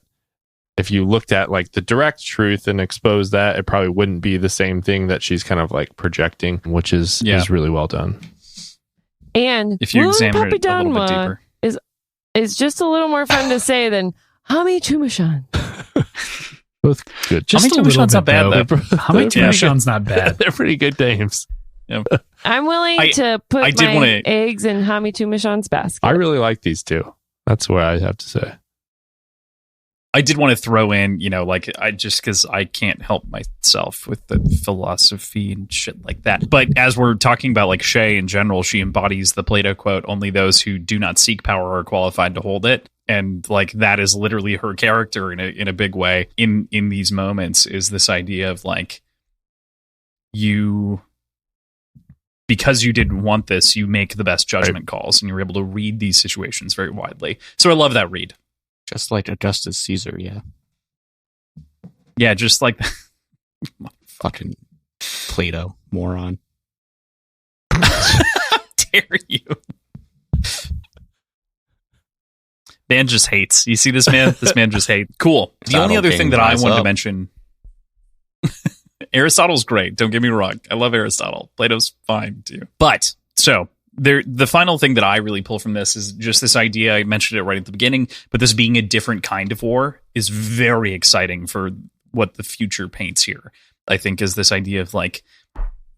if you looked at like the direct truth and exposed that, it probably wouldn't be the same thing that she's kind of like projecting, which is really well done. And if you examine it a little bit deeper, is just a little more fun to say than Hami Tumashan. Both good. Just Hami Tumashan's not bad though. Hami Tumashan's not bad. They're pretty good names. Yep. I'm willing to put my eggs in Hami Tumashan's basket. I really like these two. That's what I have to say. I did want to throw in, like because I can't help myself with the philosophy and shit like that. But as we're talking about like Shay in general, she embodies the Plato quote, only those who do not seek power are qualified to hold it. And like that is literally her character in a big way in these moments, is this idea of like, because you didn't want this, you make the best judgment calls, and you're able to read these situations very widely. So I love that read. Just like Augustus Caesar, yeah. Yeah, just like fucking Plato, moron. How dare you? Man just hates. You see this man? This man just hates. Cool. The only other thing that I wanted to mention... Aristotle's great, don't get me wrong. I love Aristotle. Plato's fine, too. But, so... the final thing that I really pull from this is just this idea. I mentioned it right at the beginning, but this being a different kind of war is very exciting for what the future paints here. I think is this idea of like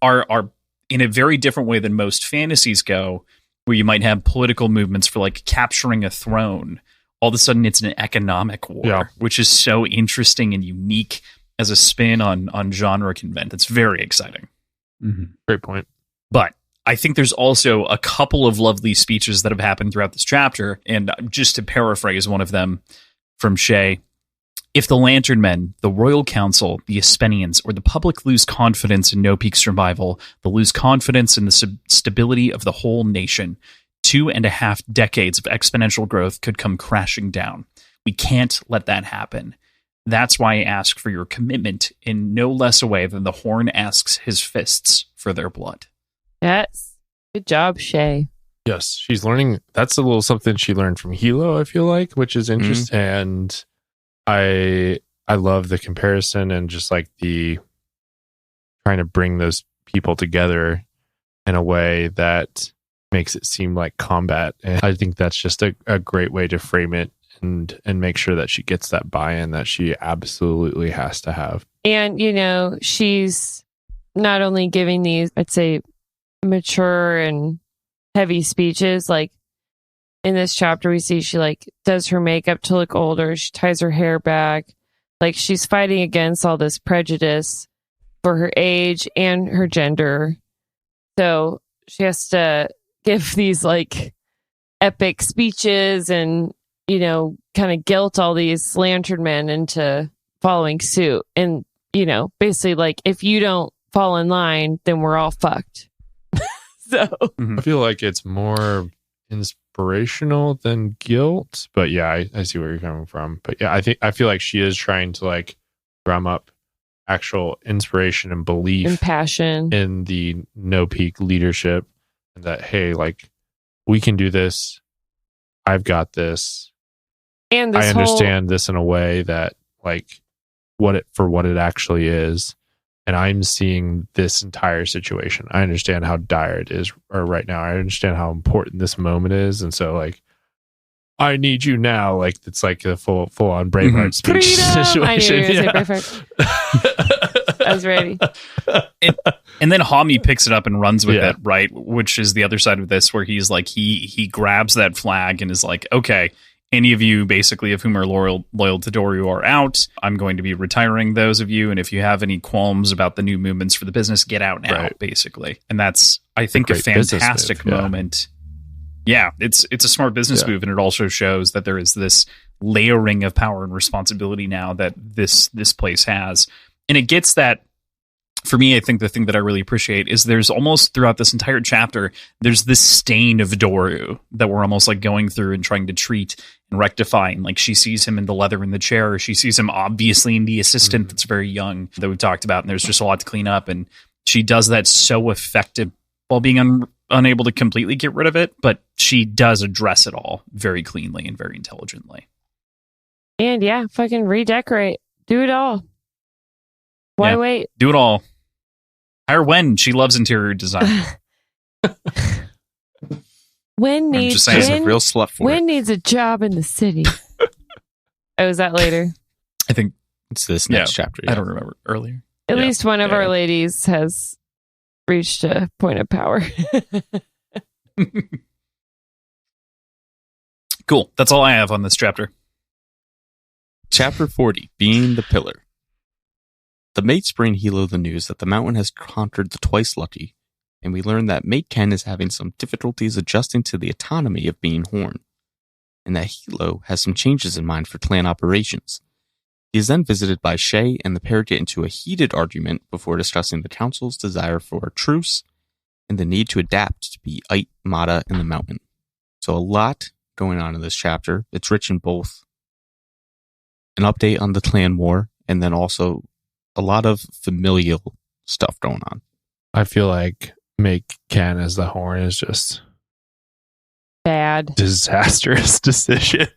are in a very different way than most fantasies go, where you might have political movements for like capturing a throne. All of a sudden, it's an economic war, which is so interesting and unique as a spin on genre convent. It's very exciting. Great point. But I think there's also a couple of lovely speeches that have happened throughout this chapter, and just to paraphrase one of them from Shay, if the Lanternmen, the Royal Council, the Aspenians, or the public lose confidence in No Peak's survival, they'll lose confidence in the stability of the whole nation. 2.5 decades of exponential growth could come crashing down. We can't let that happen. That's why I ask for your commitment in no less a way than the Horn asks his fists for their blood. Yes. Good job, Shay. Yes, she's learning. That's a little something she learned from Hilo, I feel like, which is interesting. And I I love the comparison and just like the trying to bring those people together in a way that makes it seem like combat. And I think that's just a great way to frame it and make sure that she gets that buy-in that she absolutely has to have. And, you know, she's not only giving these, I'd say, mature and heavy speeches. Like in this chapter, we see she like does her makeup to look older. She ties her hair back. Like she's fighting against all this prejudice for her age and her gender. So she has to give these like epic speeches and, you know, kind of guilt all these lantern men into following suit. And, you know, basically like, if you don't fall in line, then we're all fucked. So I feel like it's more inspirational than guilt, but yeah, I see where you're coming from. But yeah, I feel like she is trying to like drum up actual inspiration and belief and passion in the no peak leadership, and that hey, like we can do this. I've got this. And I understand this in a way that like what it actually is. And I'm seeing this entire situation. I understand how dire it is right now. I understand how important this moment is. And so like, I need you now. Like it's like a full on Braveheart speech situation. I knew you were going to say Braveheart. I was ready. And then Hami picks it up and runs with it, right? Which is the other side of this, where he's like, he grabs that flag and is like, okay, any of you basically of whom are loyal to Doryu are out. I'm going to be retiring those of you. And if you have any qualms about the new movements for the business, get out now, basically. And that's, I think, a fantastic moment. Yeah, it's a smart business move. And it also shows that there is this layering of power and responsibility now that this place has. And it gets that. For me, I think the thing that I really appreciate is there's almost throughout this entire chapter, there's this stain of Doryu that we're almost like going through and trying to treat and rectify. And like she sees him in the leather in the chair. She sees him obviously in the assistant that's very young that we talked about. And there's just a lot to clean up. And she does that so effective while being unable to completely get rid of it. But she does address it all very cleanly and very intelligently. And yeah, fucking redecorate. Do it all. Why wait? Do it all. Hire Wen. She loves interior design. Wen needs a real slut for Wen needs a job in the city. Oh, is that later? I think it's this next chapter. I don't remember earlier. At least one of our ladies has reached a point of power. Cool. That's all I have on this chapter. Chapter 40, Being the Pillar. The mates bring Hilo the news that the mountain has conquered the Twice Lucky, and we learn that mate Ken is having some difficulties adjusting to the autonomy of being Horn, and that Hilo has some changes in mind for clan operations. He is then visited by Shay, and the pair get into a heated argument before discussing the council's desire for a truce and the need to adapt to be Ait, Mata, and the mountain. So a lot going on in this chapter. It's rich in both an update on the clan war and then also a lot of familial stuff going on. I feel like make Ken as the Horn is just bad, disastrous decision.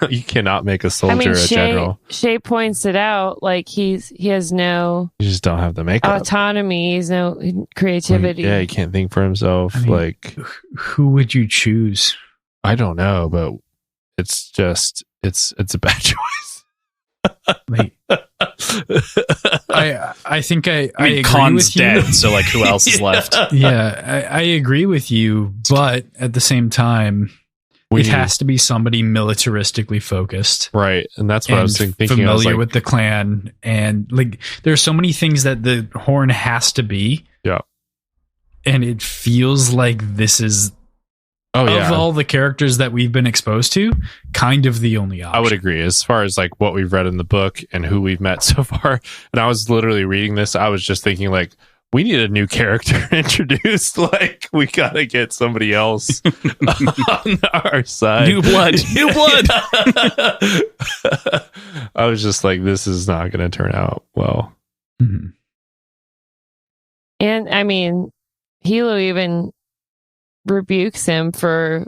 You cannot make a soldier a general. Shay points it out. Like he has no. You just don't have the makeup, autonomy. He's no creativity. He can't think for himself. Like who would you choose? I don't know, but it's just it's a bad choice. Like, I think I agree Khan's with you. dead, so like who else is left? Yeah, I agree with you, but at the same time, it has to be somebody militaristically focused, right? And that's what I was thinking. Familiar with the clan, and like there's so many things that the Horn has to be. Yeah, and it feels like this is. Of all the characters that we've been exposed to, kind of the only option. I would agree as far as like what we've read in the book and who we've met so far. And I was literally reading this. I was just thinking like, we need a new character introduced. Like we got to get somebody else on our side. New blood. I was just like, this is not going to turn out well. Mm-hmm. And I mean, Hilo even rebukes him for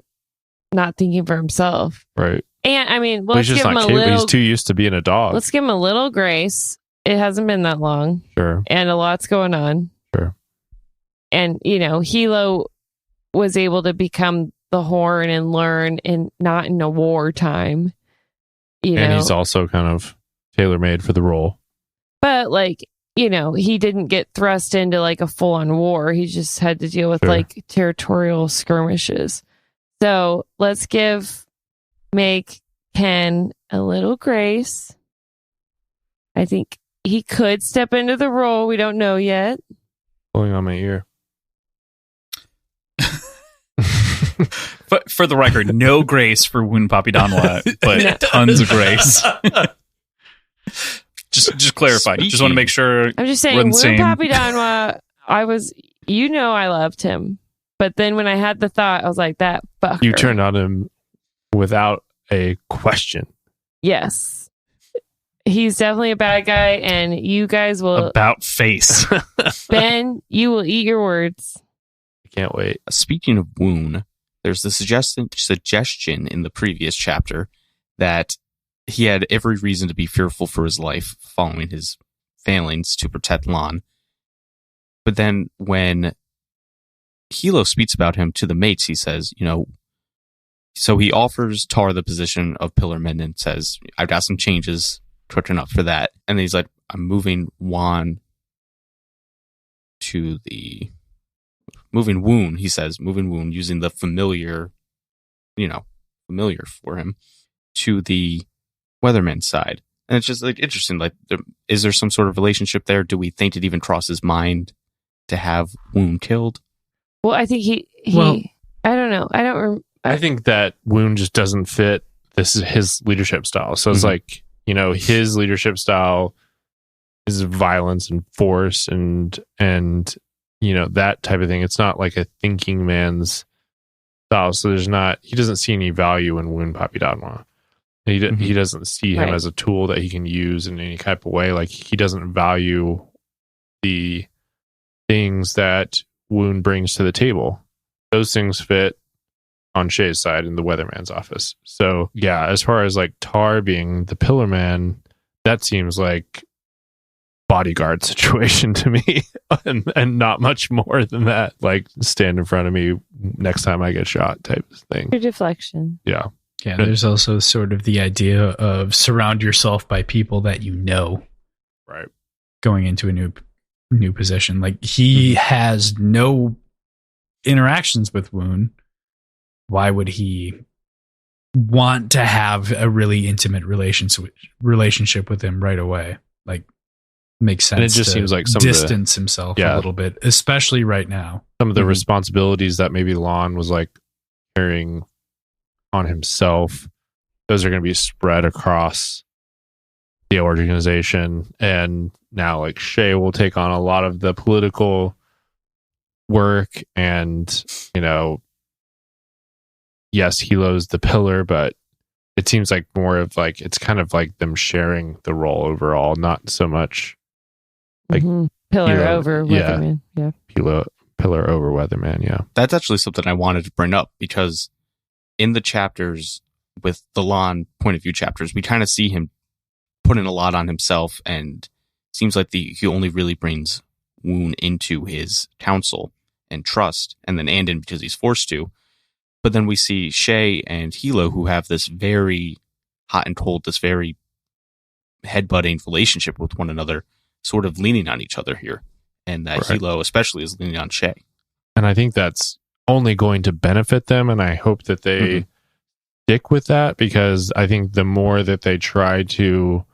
not thinking for himself. Right. And I mean, let's give him a little. He's too used to being a dog. Let's give him a little grace. It hasn't been that long. Sure. And a lot's going on. Sure. And, Hilo was able to become the Horn and learn, and not in a wartime. And he's also kind of tailor-made for the role. But, he didn't get thrust into, a full-on war. He just had to deal with, territorial skirmishes. So, let's make Ken a little grace. I think he could step into the role. We don't know yet. Pulling on my ear. But for the record, no grace for Woon Papidanwa, but tons of grace. just clarify. Just want to make sure. I'm just saying, Woon Papidanwa, I loved him. But then when I had the thought, I was like, that fucker. You turned on him without a question. Yes. He's definitely a bad guy, and you guys will... About face. Ben, you will eat your words. I can't wait. Speaking of Woon, there's the suggestion in the previous chapter that he had every reason to be fearful for his life following his failings to protect Lan. But then when Hilo speaks about him to the mates, he says, so he offers Tar the position of Pillarman and says, I've got some changes cooking up for that. And then he's like, I'm moving Woon, he says, moving Woon using the familiar for him to the Weatherman side. And it's just interesting. Is there some sort of relationship there? Do we think it even crossed his mind to have Woon killed? Well, I think he I don't know. I think that Woon just doesn't fit. This is his leadership style. So it's his leadership style is violence and force and that type of thing. It's not like a thinking man's style. So he doesn't see any value in Woon Papidanwa. He doesn't see him as a tool that he can use in any type of way. He doesn't value the things that Woon brings to the table. Those things fit on Shay's side in the Weatherman's office. So yeah, as far as Tar being the Pillar Man, that seems like bodyguard situation to me, and not much more than that. Stand in front of me next time I get shot type of thing. Your deflection. Yeah. Yeah, there's also sort of the idea of surround yourself by people that you know. Right. Going into a new position. He has no interactions with Woon. Why would he want to have a really intimate relationship with him right away? Makes sense. And it just seems like some distance himself a little bit, especially right now. Some of the responsibilities that maybe Lan was carrying on himself, those are going to be spread across the organization. And now Shay will take on a lot of the political work, and yes, Hilo's the pillar, but it seems more of it's kind of them sharing the role overall, not so much pillar over Weatherman. Yeah. Pillar over Weatherman. Yeah. That's actually something I wanted to bring up, because in the chapters with the Lan point of view chapters, we kind of see him putting a lot on himself, and seems like he only really brings Woon into his council and trust, and then Andon because he's forced to. But then we see Shay and Hilo, who have this very hot and cold, this very headbutting relationship with one another, sort of leaning on each other here. And that Hilo especially is leaning on Shay. And I think that's only going to benefit them, and I hope that they stick with that, because I think the more that they try to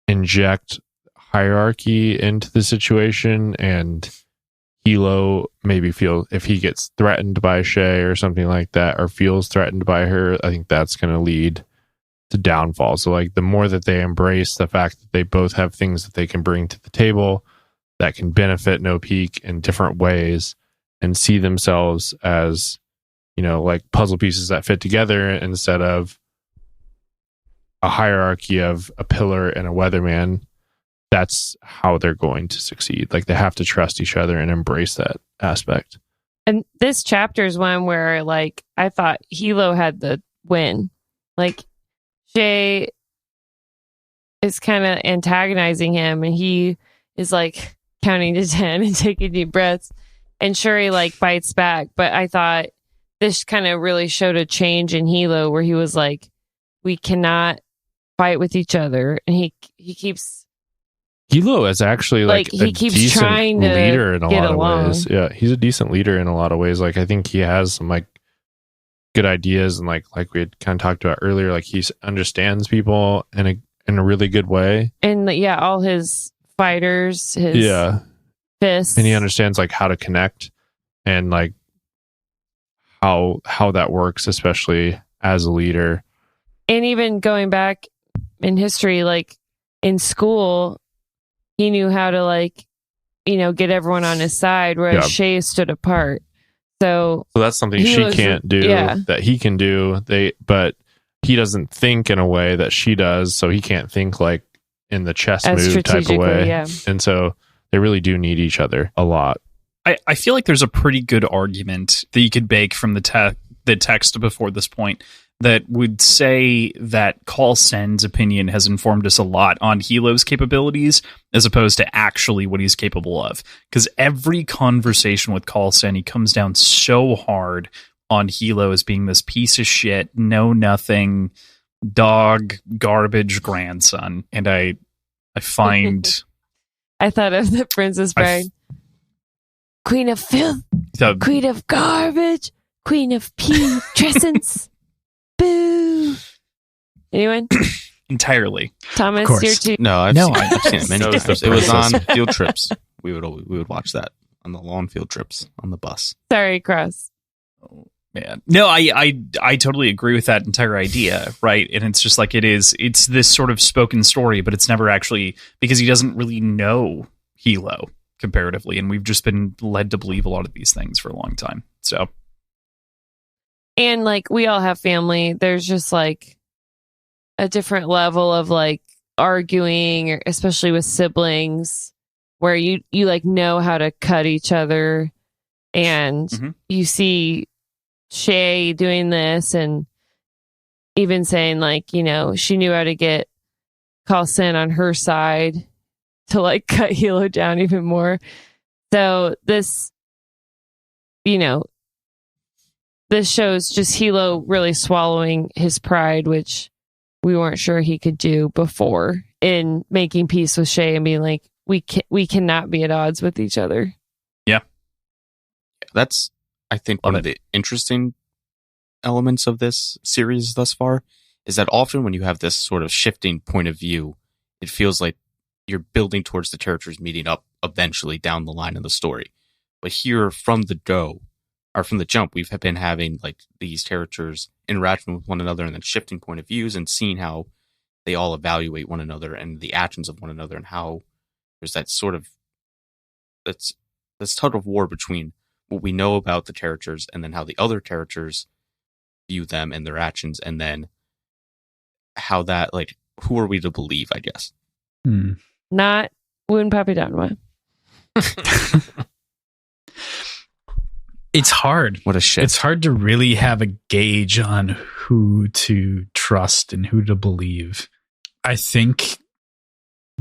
inject hierarchy into the situation, and Hilo maybe feels, if he gets threatened by Shay or something like that, or feels threatened by her, I think that's going to lead to downfall. So the more that they embrace the fact that they both have things that they can bring to the table that can benefit No Peak in different ways, and see themselves as, puzzle pieces that fit together, instead of a hierarchy of a pillar and a Weatherman, that's how they're going to succeed. They have to trust each other and embrace that aspect. And this chapter is one where I thought Hilo had the win. Like, Shay is kind of antagonizing him, and he is like counting to 10 and taking deep breaths. And Shuri like bites back. But I thought this kind of really showed a change in Hilo, where he was like, we cannot fight with each other. And he keeps... Hilo is actually like he a keeps decent trying to leader in a get lot along. of ways. Yeah, he's a decent leader in a lot of ways. Like, I think he has some like good ideas, and like we had kind of talked about earlier, like he understands people in a really good way. And all his fighters, his fists, and he understands like how to connect and like how that works, especially as a leader. And even going back in history, like in school, he knew how to like, get everyone on his side, whereas Shay stood apart. So that's something she can't do that he can do. But he doesn't think in a way that she does, so he can't think like in the chess move type of way. Yeah. And so they really do need each other a lot. I feel like there's a pretty good argument that you could bake from the text before this point that would say that Call Sen's opinion has informed us a lot on Hilo's capabilities as opposed to actually what he's capable of. Because every conversation with Call Sen, he comes down so hard on Hilo as being this piece of shit, know nothing, dog, garbage grandson. And I find... I thought of the Princess Bride. Queen of filth, queen of garbage, queen of putrescence. Boo. Anyone? Entirely. Thomas, you're too. No, I've seen it many times. It was on field trips. We would watch that on the long field trips on the bus. Sorry, Cross. Oh, man. No, I totally agree with that entire idea, right? And it's just like it's this sort of spoken story, but it's never actually, because he doesn't really know Hilo comparatively, and we've just been led to believe a lot of these things for a long time. So, and like we all have family, there's just like a different level of like arguing, especially with siblings, where you like know how to cut each other, and you see Shay doing this, and even saying like, she knew how to get Call Sen on her side to like cut Hilo down even more. So this, this shows just Hilo really swallowing his pride, which we weren't sure he could do before, in making peace with Shay and being like, we cannot be at odds with each other. Yeah. That's, I think, one of the interesting elements of this series thus far, is that often when you have this sort of shifting point of view, it feels like you're building towards the characters meeting up eventually down the line of the story. But here from the jump, we've been having like these characters interacting with one another and then shifting point of views and seeing how they all evaluate one another and the actions of one another, and how there's that sort of this tug of war between what we know about the characters and then how the other characters view them and their actions, and then how that, like, who are we to believe, I guess. Not Woon Papi Danwa. It's hard. What a shit. It's hard to really have a gauge on who to trust and who to believe. I think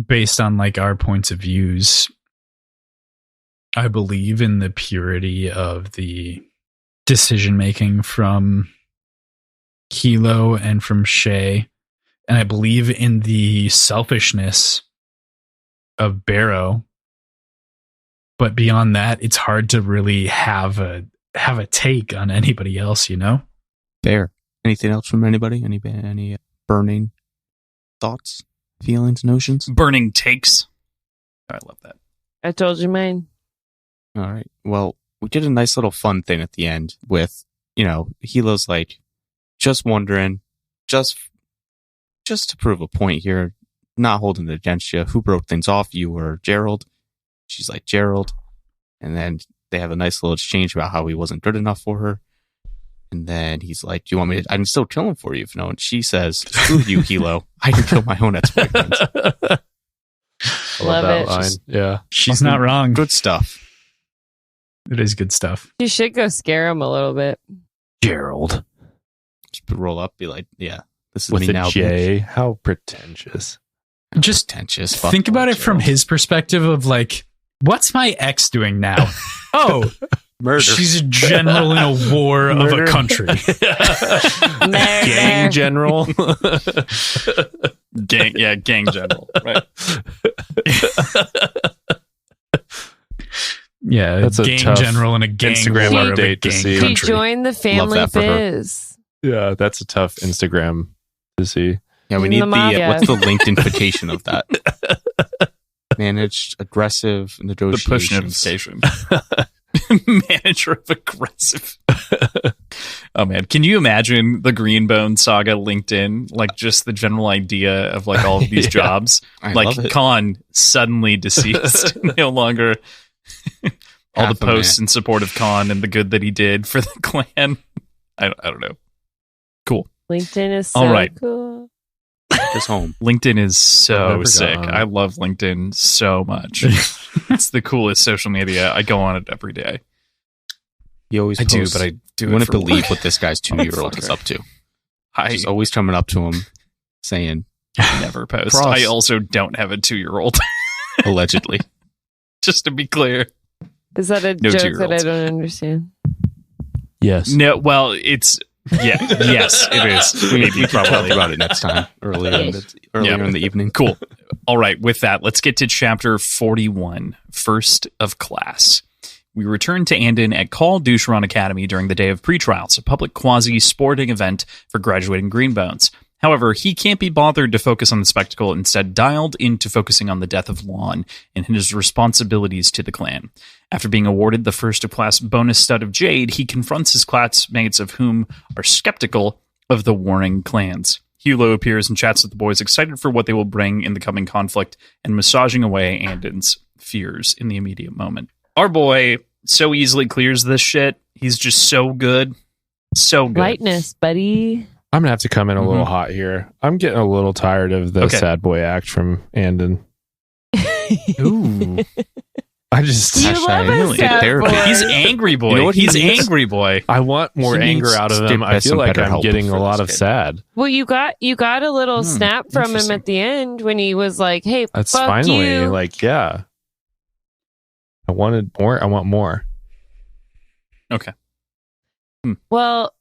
based on like our points of views, I believe in the purity of the decision making from Hilo and from Shay. And I believe in the selfishness of Barrow. But beyond that, it's hard to really have a take on anybody else, Fair. Anything else from anybody? Any burning thoughts, feelings, notions? Burning takes. Oh, I love that. I told you mine. All right. Well, we did a nice little fun thing at the end with, Hilo's like, just wondering, just to prove a point here, not holding it against you. Who broke things off, you or Gerald? She's like, Gerald. And then they have a nice little exchange about how he wasn't good enough for her. And then he's like, do you want me to? I'm still killing for you, And she says, screw you, Hilo. I can kill my own ex-boyfriends. Love that it. line. Yeah. She's not wrong. Good stuff. It is good stuff. You should go scare him a little bit. Gerald. Just roll up, be like, yeah, This is with me a now. J. How pretentious. Just Pretentious. think about it from his perspective of like, what's my ex doing now? Oh, murder. She's a general in a war of a country. Gang general. Gang general. Right. Yeah, that's a gang tough general and a gang Instagram war of a update to gang see. She country. joined the family biz. Yeah, that's a tough Instagram to see. Yeah, we In need the the mafia. what's the LinkedIn of that? Managed aggressive The push negotiations. notification. Manager of aggressive. Oh man, can you imagine the Greenbone saga LinkedIn? Like just the general idea of like all of these jobs. I Like love it. Khan suddenly deceased, no longer. All Half the a posts man. in support of Khan and the good that he did for the clan. I don't know. Cool. LinkedIn is so All right. cool. His home. LinkedIn is I've so never sick. gone on it. I love LinkedIn so much. It's the coolest social media. I go on it every day. He always I do, posts, but I do you it wouldn't for believe work. what this guy's 2-year-old is Motherfucker. up to. I He's always coming up to him saying, never post. Cross. I also don't have a 2-year-old. allegedly. Just to be clear. Is that a No joke that I 2-year-olds. don't understand? Yes. No, well, it's yes, it is. We Maybe can talk probably. about it next time. Earlier in the evening. Cool. All right, with that, let's get to chapter 41, First of Class. We return to Andon at Call Doucheron Academy during the day of pretrials, a public quasi-sporting event for graduating Greenbones. However, he can't be bothered to focus on the spectacle, instead dialed into focusing on the death of Lon and his responsibilities to the clan. After being awarded the first of class bonus stud of Jade, he confronts his classmates, of whom are skeptical of the warring clans. Hulo appears and chats with the boys, excited for what they will bring in the coming conflict and massaging away Andon's fears in the immediate moment. Our boy so easily clears this shit. He's just so good. So good. Lightness, buddy. I'm gonna have to come in a little hot here. I'm getting a little tired of the Okay. sad boy act from Andon. Ooh. I just You love a Really? sad Therapy. boy. He's angry boy. You know what He's he needs? angry boy. I want more He anger needs out of to him. get I feel some like better I'm help getting for a lot this of kid. sad. Well, you got a little snap from him interesting. at the end when he was like, "Hey, That's fuck finally you." like, yeah. I wanted more. I want more. Okay. Well,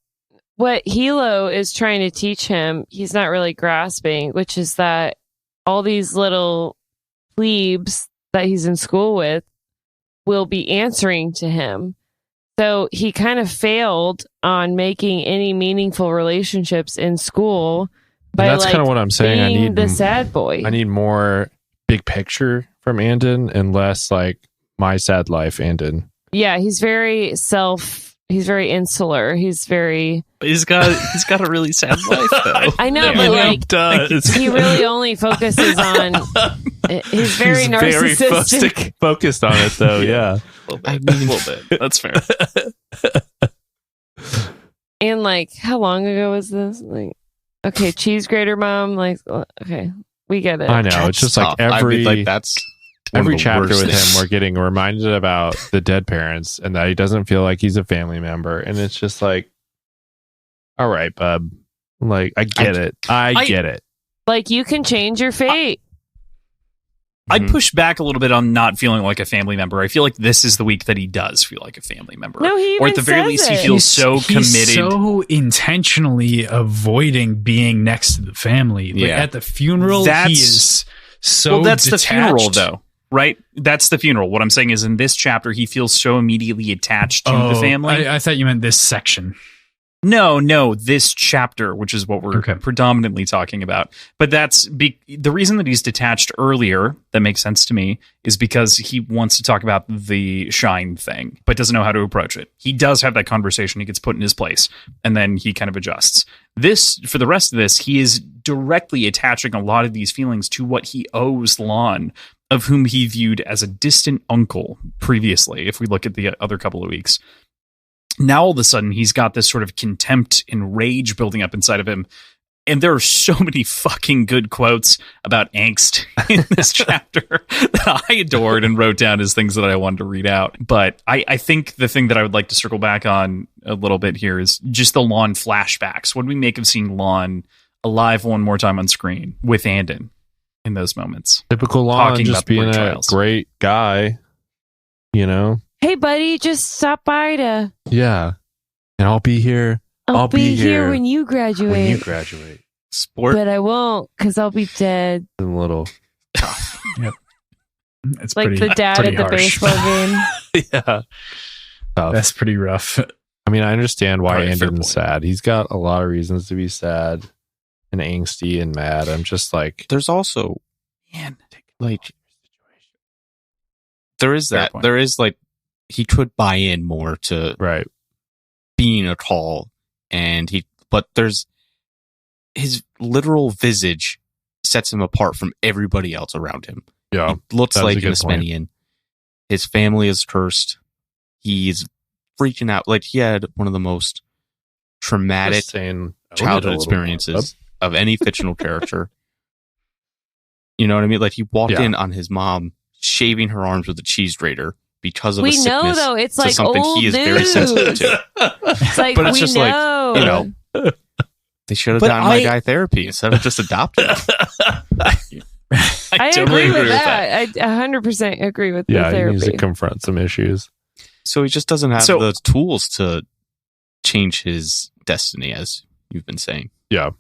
what Hilo is trying to teach him, he's not really grasping, which is that all these little plebes that he's in school with will be answering to him. So he kind of failed on making any meaningful relationships in school by And that's like kind of what I'm saying. I being need the sad boy. I need more big picture from Andon and less like my sad life Andon. Yeah, he's very insular. He's got a really sad life though. I know, Yeah. but like does. he really only focuses on. He's very narcissistic. Focused on it though. Yeah. A little bit. That's fair. And like, how long ago was this? Like, okay, cheese grater mom. Like, okay, we get it. I know. It's just like Tough. every that's one of every the chapter worst with things. him, we're getting reminded about the dead parents and that he doesn't feel like he's a family member. And it's just like, all right, bub. Like, I get it. I get it. Like, you can change your fate. I'd push back a little bit on not feeling like a family member. I feel like this is the week that he does feel like a family member. No, he or at even the very says least, he it. feels so He's committed. so intentionally avoiding being next to the family. Like, Yeah. at the funeral, he is so well, that's detached. the funeral, though, right? That's the funeral. What I'm saying is, in this chapter, he feels so immediately attached to the family. I thought you meant this section. No, this chapter, which is what we're Okay. predominantly talking about. But that's the reason that he's detached earlier, that makes sense to me, is because he wants to talk about the Shine thing, but doesn't know how to approach it. He does have that conversation. He gets put in his place, and then he kind of adjusts. For the rest of this, he is directly attaching a lot of these feelings to what he owes Lon, of whom he viewed as a distant uncle previously, if we look at the other couple of weeks. Now all of a sudden he's got this sort of contempt and rage building up inside of him. And there are so many fucking good quotes about angst in this chapter that I adored and wrote down as things that I wanted to read out. But I think the thing that I would like to circle back on a little bit here is just the Lon flashbacks. What do we make of seeing Lon alive one more time on screen with Andon in those moments. Typical Lon just being a great guy, you know? Hey, buddy, just stop by to... Yeah. And I'll be here. I'll be here when you graduate. When you graduate. Sport. But I won't, because I'll be dead. A little... Yep. It's like the dad at the baseball game. Yeah. That's pretty rough. I mean, I understand why Andon's sad. He's got a lot of reasons to be sad and angsty and mad. I'm just like... There's also... Man, like... There is that. There is like... He could buy in more to... Right. Being a call. But there's... His literal visage sets him apart from everybody else around him. Yeah. He looks like an Aspendian. His family is cursed. He's freaking out. Like, he had one of the most traumatic childhood experiences of any fictional character. You know what I mean? Like, he walked in on his mom shaving her arms with a cheese grater because of a sickness. We know, though. It's like something old he is news. very sensitive to. It's like, but it's we just know. like, you know, they should have done my guy therapy instead of just adopting him. I totally agree with that. I 100% agree with the therapy. Yeah, he needs to confront some issues. So he just doesn't have the tools to change his destiny, as you've been saying. Yeah.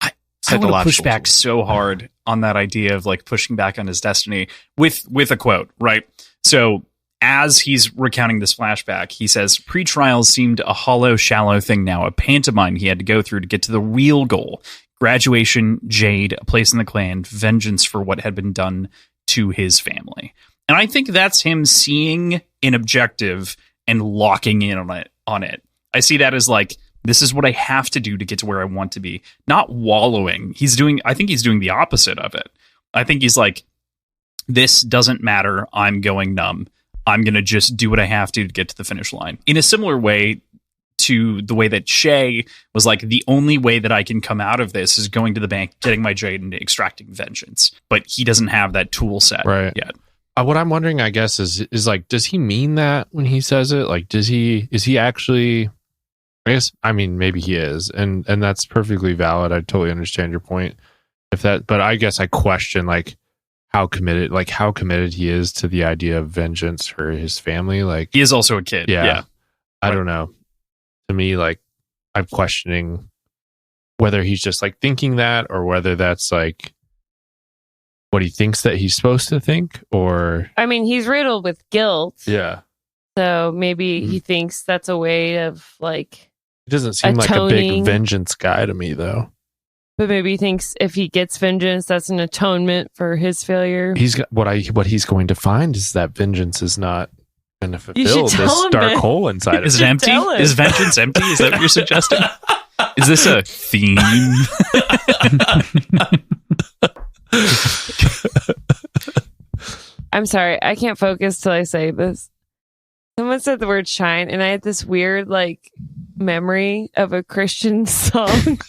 I want to push back so hard on that idea of like pushing back on his destiny with a quote, right? So as he's recounting this flashback, he says, pre-trials seemed a hollow, shallow thing now, a pantomime he had to go through to get to the real goal. Graduation, Jade, a place in the clan, vengeance for what had been done to his family. And I think that's him seeing an objective and locking in on it. I see that as like, this is what I have to do to get to where I want to be. Not wallowing. I think he's doing the opposite of it. I think he's like, this doesn't matter. I'm going numb. I'm going to just do what I have to get to the finish line. In a similar way to the way that Shay was like, the only way that I can come out of this is going to the bank, getting my Jade, and extracting vengeance. But he doesn't have that tool set yet. What I'm wondering, I guess, is like, does he mean that when he says it? Like, is he actually, I mean, maybe he is. And that's perfectly valid. I totally understand your point. But I guess I question, like, how committed he is to the idea of vengeance for his family. Like, he is also a kid. Yeah. I don't know. To me, like, I'm questioning whether he's just like thinking that, or whether that's like what he thinks that he's supposed to think, or... I mean, he's riddled with guilt. Yeah. So maybe he thinks that's a way of like... He doesn't seem like a big vengeance guy to me, though. But maybe he thinks if he gets vengeance, that's an atonement for his failure. He's got, what he's going to find is that vengeance is not going to fulfill this dark hole inside of him. Is it empty? Is vengeance empty? Is that what you're suggesting? Is this a theme? I'm sorry, I can't focus till I say this. Someone said the word shine, and I had this weird like memory of a Christian song.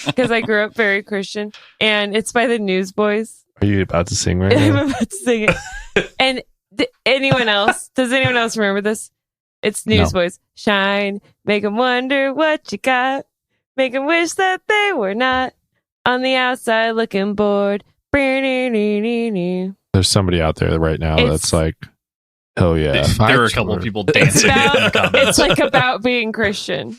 Because I grew up very Christian, and it's by the Newsboys. Are you about to sing right now? I'm about to sing it. And anyone else? Does anyone else remember this? It's Newsboys. No. Shine, make them wonder what you got. Make them wish that they were not on the outside looking bored. There's somebody out there right now that's like, oh yeah. There are a couple of people dancing. It's like about being Christian.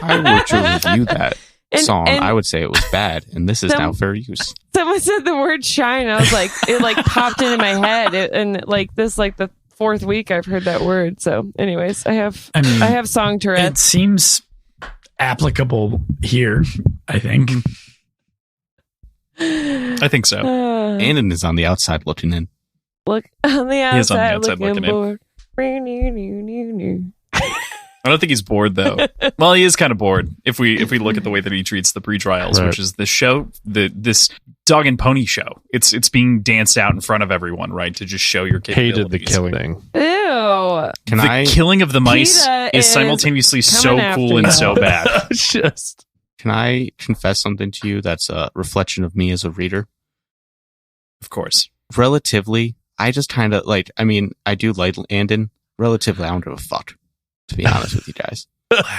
I were to review that song, I would say it was bad, and this is now fair use. Someone said the word shine. I was like, it like popped into my head, and like this, like the fourth week I've heard that word. So, anyways, I have song Tourette. It seems applicable here, I think. I think so. Andon is on the outside looking in. Look on the outside, looking bored. I don't think he's bored though. Well, he is kind of bored if we look at the way that he treats the pre-trials, which is the show, this dog and pony show. It's being danced out in front of everyone, right, to just show your capabilities. Hated the killing thing. Ew. The killing of the mice is simultaneously so cool and so bad. Can I confess something to you that's a reflection of me as a reader? Of course. Relatively, I just kind of like, I mean, I do like Andon. Relatively, I don't give a fuck, to be honest with you guys.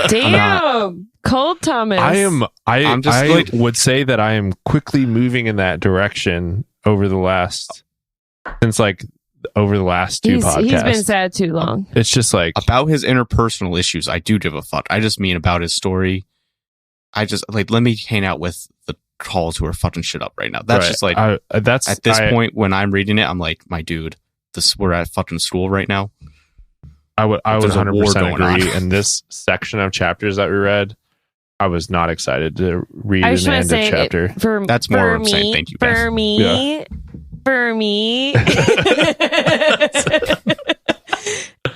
Damn, cold Thomas. I would say that I am quickly moving in that direction over the last two podcasts. He's been sad too long. It's just like about his interpersonal issues. I do give a fuck. I just mean about his story. I just like, let me hang out with the trolls who are fucking shit up right now. That's right. Just like, at this point when I'm reading it, I'm like, my dude, we're at fucking school right now. I would 100% agree. In this section of chapters that we read, I was not excited to read an end of chapter. That's more of saying thank you, Ben. For me.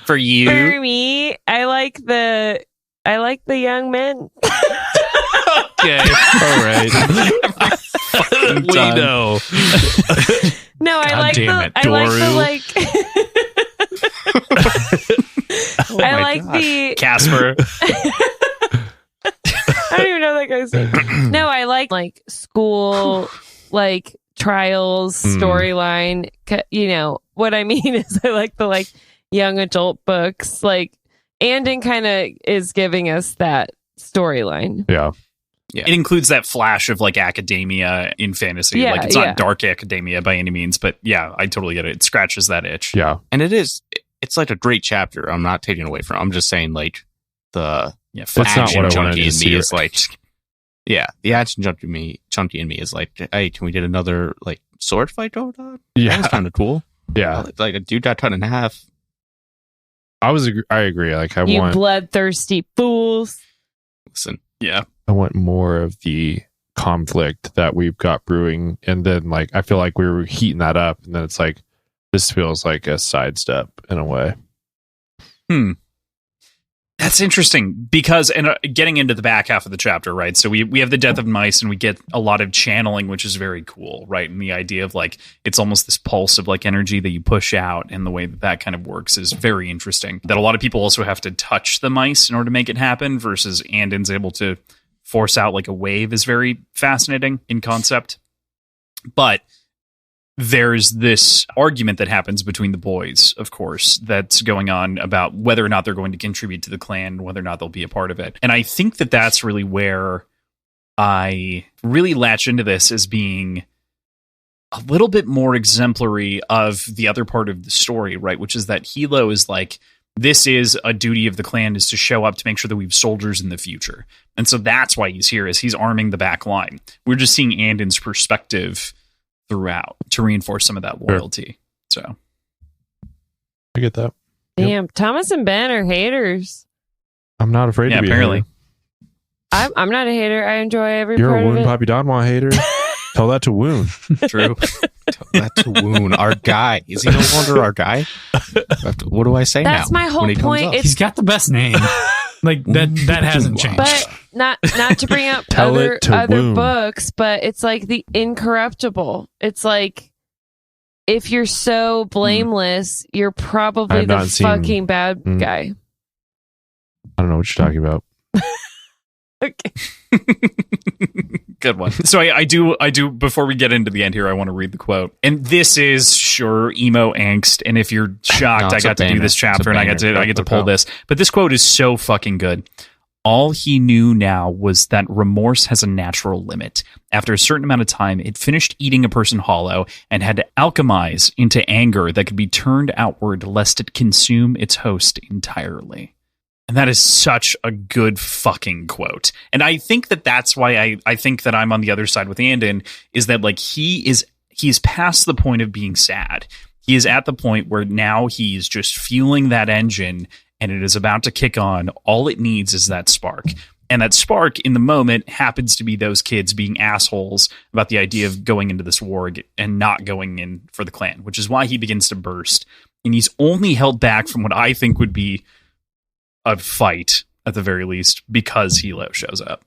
For you. For me, I like the young men. Okay. All right. We know. No, I like the I like the Casper. I don't even know that guy's name. No, I like school, like trials storyline. You know what I mean is I like the young adult books. Like Andon kind of is giving us that storyline. Yeah. It includes that flash of like academia in fantasy. Yeah, like it's not dark academia by any means, but yeah, I totally get it. It scratches that itch. Yeah. And it's like a great chapter. I'm not taking away from it. I'm just saying like the action junkie in me is like, yeah, the action junkie in me is like, hey, can we get another like sword fight going on? Yeah. That's kind of cool. Yeah. Like a dude got cut in half. I agree. Like you bloodthirsty fools. Listen. Yeah. I want more of the conflict that we've got brewing, and then like I feel like we were heating that up, and then it's like this feels like a sidestep in a way. That's interesting because, and getting into the back half of the chapter, right? So we have the death of mice, and we get a lot of channeling, which is very cool, right? And the idea of like it's almost this pulse of like energy that you push out, and the way that kind of works is very interesting. That a lot of people also have to touch the mice in order to make it happen, versus Andon's able to force out like a wave is very fascinating in concept. But there's this argument that happens between the boys, of course, that's going on about whether or not they're going to contribute to the clan, whether or not they'll be a part of it. And I think that that's really where I really latch into this as being a little bit more exemplary of the other part of the story, right? Which is that Hilo is like, this is a duty of the clan, is to show up to make sure that we have soldiers in the future. And so that's why he's here, is he's arming the back line. We're just seeing Andon's perspective throughout to reinforce some of that loyalty. Sure. So I get that. Damn, Thomas and Ben are haters. I'm not afraid to be apparently. A hater. I'm not a hater. I enjoy every You're part a of Woon it. Poppy Donwa hater. Tell that to Woon. True. Tell that to Woon, our guy. Is he no longer our guy? What do I say That's now? my whole point. He's got the best name. Like that hasn't changed. But not to bring up other books, but it's like the incorruptible. It's like if you're so blameless, you're probably the fucking bad guy. I don't know what you're talking about. Okay. Good one. So I do before we get into the end here, I want to read the quote. And this is sure emo angst, and if you're shocked, I got to do this chapter and I get to pull this. But this quote is so fucking good. All he knew now was that remorse has a natural limit. After a certain amount of time, it finished eating a person hollow and had to alchemize into anger that could be turned outward lest it consume its host entirely. And that is such a good fucking quote. And I think that that's why I think that I'm on the other side with Andon, is that like he's past the point of being sad. He is at the point where now he's just fueling that engine and it is about to kick on. All it needs is that spark. And that spark in the moment happens to be those kids being assholes about the idea of going into this war and not going in for the clan, which is why he begins to burst. And he's only held back from what I think would be a fight at the very least because Hilo shows up.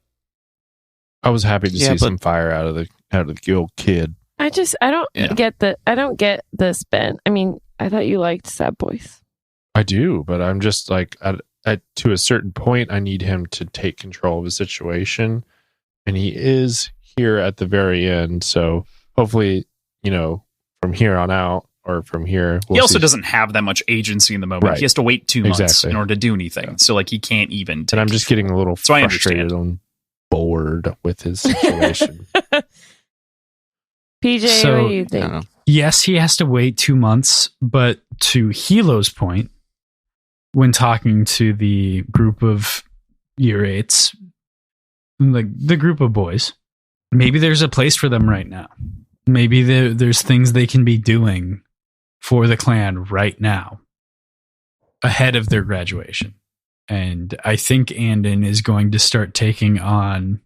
I was happy to see some fire out of the old kid. I don't get this, Ben. I mean, I thought you liked Sad Boys. I do, but I'm just like to a certain point, I need him to take control of the situation, and he is here at the very end. So hopefully, from here on out, or from here. He also doesn't have that much agency in the moment. Right. He has to wait 2 months in order to do anything. Yeah. So like he can't even. And I'm just getting a little frustrated and bored with his situation. PJ, what do you think? Yes, he has to wait 2 months, but to Hilo's point, when talking to the group of year 8s, like the group of boys, maybe there's a place for them right now. Maybe there's things they can be doing for the clan right now ahead of their graduation. And I think Andon is going to start taking on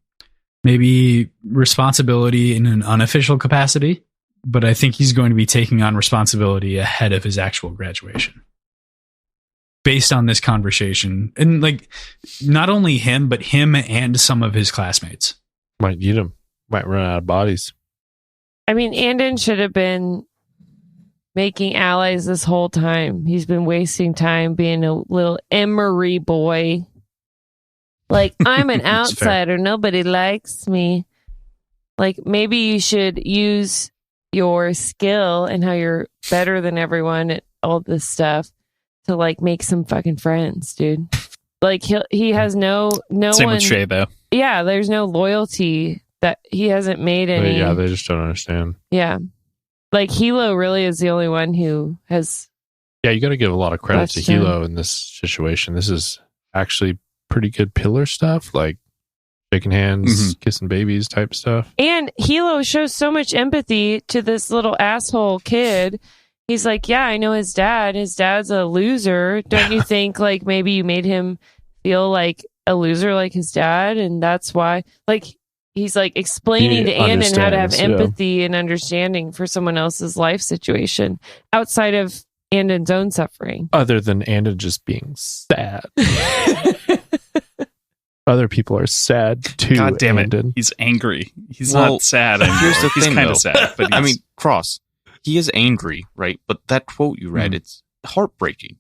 maybe responsibility in an unofficial capacity, but I think he's going to be taking on responsibility ahead of his actual graduation. Based on this conversation. And like, not only him, but him and some of his classmates. Might need him. Might run out of bodies. I mean, Andon should have been making allies this whole time. He's been wasting time being a little Emery boy. Like, I'm an outsider. Nobody likes me. Like, maybe you should use your skill and how you're better than everyone at all this stuff to like make some fucking friends, dude. Like he has no Same one. With Shay, though. Yeah, there's no loyalty that he hasn't made any. Yeah, they just don't understand. Yeah, like Hilo really is the only one who has. Yeah, you got to give a lot of credit to Hilo in this situation. This is actually pretty good pillar stuff, like shaking hands, kissing babies type stuff. And Hilo shows so much empathy to this little asshole kid. He's like, yeah, I know his dad. His dad's a loser. Don't you think like maybe you made him feel like a loser like his dad? And that's why, like, he's like explaining to Andon how to have empathy and understanding for someone else's life situation outside of Andon's own suffering. Other than Andon just being sad. Other people are sad too. God damn it. Andon. He's angry. He's not sad anymore. Here's the thing, he's kind of sad. But I mean, Cross. He is angry, right? But that quote you read, it's heartbreaking.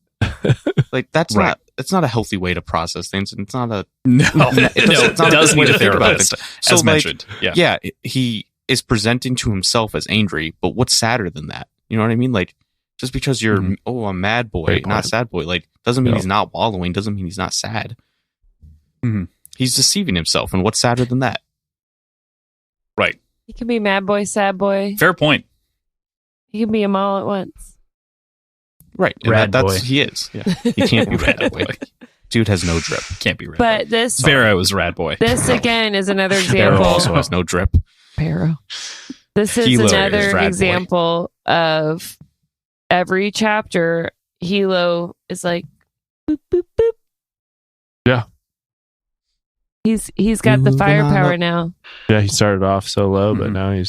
Like that's not a healthy way to process things, and it's not a it does need a therapist, so as mentioned. Yeah, he is presenting to himself as angry, but what's sadder than that? You know what I mean? Like just because you're a mad boy, not a sad boy, like doesn't mean he's not wallowing. Doesn't mean he's not sad. He's deceiving himself, and what's sadder than that? Right. He can be mad boy, sad boy. Fair point. He can be them all at once. Right. Rad boy. That's he is. Yeah. He can't be rad boy. Dude has no drip. Can't be rad but boy. This Vero is rad boy. This again is another example. Vero also has no drip. Vero. This is Hilo another is example of every chapter. Hilo is like boop boop boop. Yeah. He's got the firepower now. Yeah, he started off so low, but now he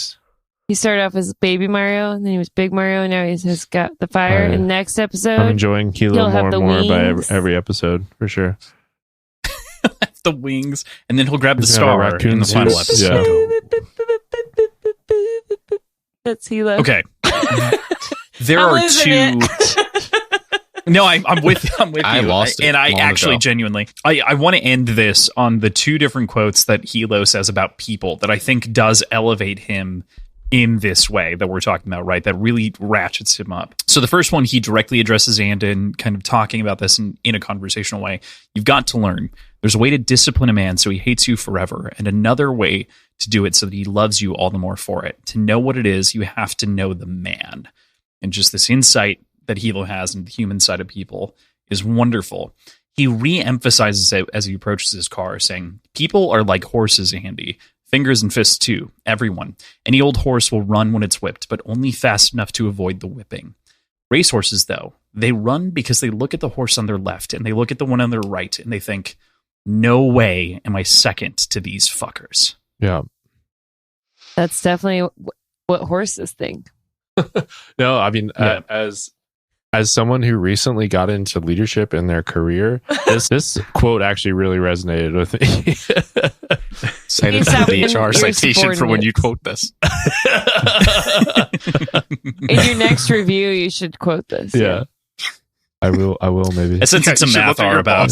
started off as baby Mario, and then he was big Mario, and now he has got the fire. And next episode, I'm enjoying Hilo more and more by every episode, for sure. The wings, and then he'll grab the star in the final episode. Yeah. That's Hilo. Okay. There are two... No, I'm with you. I lost it. And I actually genuinely, I want to end this on the two different quotes that Hilo says about people that I think does elevate him in this way that we're talking about, right? That really ratchets him up. So the first one, he directly addresses Andon, kind of talking about this in a conversational way. You've got to learn. There's a way to discipline a man so he hates you forever, and another way to do it so that he loves you all the more for it. To know what it is, you have to know the man. And just this insight that Hilo has in the human side of people is wonderful. He re-emphasizes it as he approaches his car, saying, people are like horses, Andy. Fingers and fists too, everyone. Any old horse will run when it's whipped, but only fast enough to avoid the whipping. Racehorses, though, they run because they look at the horse on their left and they look at the one on their right and they think, no way am I second to these fuckers. Yeah. That's definitely what horses think. No, I mean, as someone who recently got into leadership in their career, this quote actually really resonated with me. Cited the HR citation for when you quote this. In your next review, you should quote this. Yeah. I will maybe. Since it's a math R about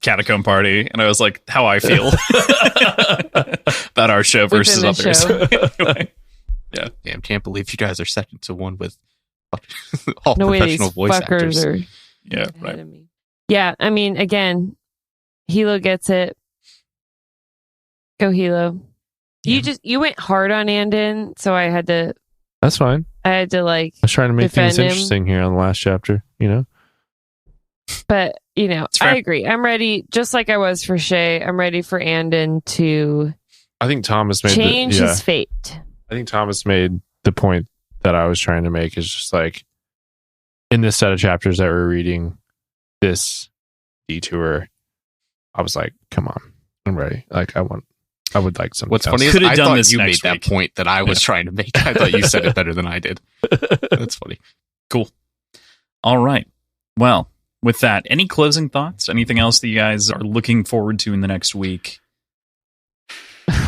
Catacomb Party, and I was like, how I feel about our show versus others. Anyway. Yeah. Damn, can't believe you guys are second to one with all no way professional these voice actors. Are Yeah, right. Yeah, I mean, again, Hilo gets it. Go Hilo. Yeah. You went hard on Andon, so I had to. That's fine. I was trying to make things him. interesting here on the last chapter, you know? But, I agree. I'm ready, just like I was for Shay, I'm ready for Andon to I think Thomas made change his fate. I think Thomas made the point that I was trying to make is just like in this set of chapters that we're reading, this detour, I was like, come on, I'm ready. Like I would like something. What's else. funny is Could've I done thought this you made next that week. point that I was trying to make. I thought you said it better than I did. That's funny. Cool. All right. Well, with that, any closing thoughts? Anything else that you guys are looking forward to in the next week?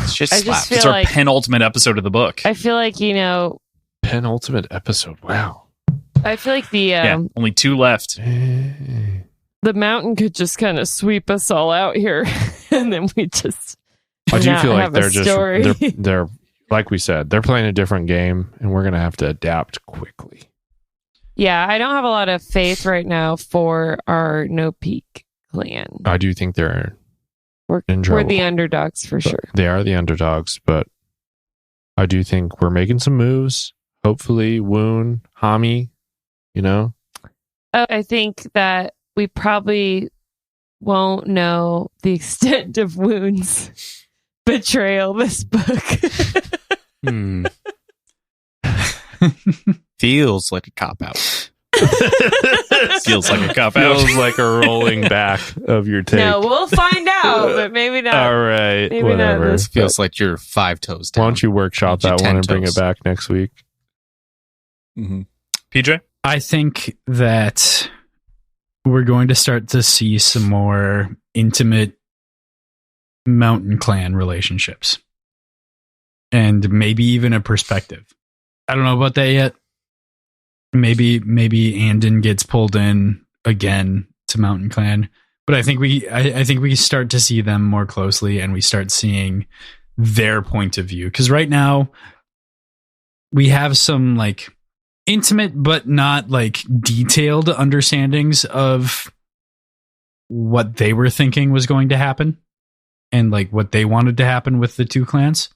Shit I just slaps. feel It's our like- penultimate episode of the book. I feel like, penultimate episode. Wow. I feel like the only 2 left. the mountain could just kind of sweep us all out here, and then we just. I do not feel like have a story. they're like we said, they're playing a different game, and we're gonna have to adapt quickly. Yeah, I don't have a lot of faith right now for our No Peak clan. I do think they're We're in trouble. the underdogs for But sure. They are the underdogs, but I do think we're making some moves. Hopefully, Woon, Hami, I think that we probably won't know the extent of Wound's betrayal this book. Feels like a cop out. Feels like a cop out. Feels like a rolling back of your take. No, we'll find out, but maybe not. All right, Maybe not whatever. this Feels like you're 5 toes down. Why don't you workshop Need you that 10 one and bring toes. it back next week? Mm-hmm. PJ? I think that we're going to start to see some more intimate mountain clan relationships. And maybe even a perspective. I don't know about that yet. Maybe Andon gets pulled in again to Mountain Clan. But I think we start to see them more closely, and we start seeing their point of view. Because right now we have some like intimate but not like detailed understandings of what they were thinking was going to happen and like what they wanted to happen with the two clans.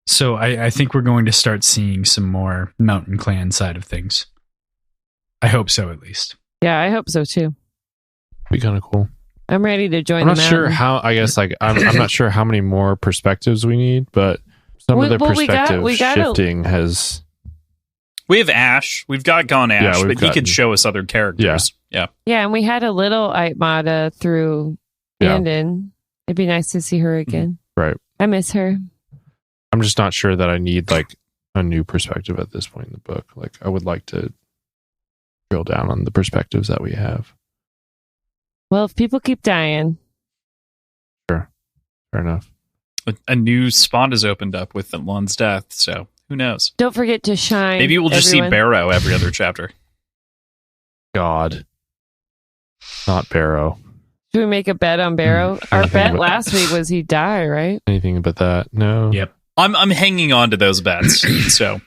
So I think we're going to start seeing some more Mountain Clan side of things. I hope so, at least. Yeah, I hope so too. Be kind of cool. I'm ready to join. I'm not sure how. I guess like I'm not sure how many more perspectives we need, but some of the perspective shifting has. We have Ash. We've got Gone Ash, but he could show us other characters. Yeah, and we had a little Aitmata through Andon. It'd be nice to see her again. Right. I miss her. I'm just not sure that I need like a new perspective at this point in the book. Like I would like to drill down on the perspectives that we have. Well, if people keep dying. Sure. Fair enough. A new spot has opened up with Lon's death, so who knows? Don't forget to shine. Maybe we'll just see Barrow every other chapter. God. Not Barrow. Should we make a bet on Barrow? Our bet last week was he'd die, right? Anything but that. No. Yep. I'm hanging on to those bets. So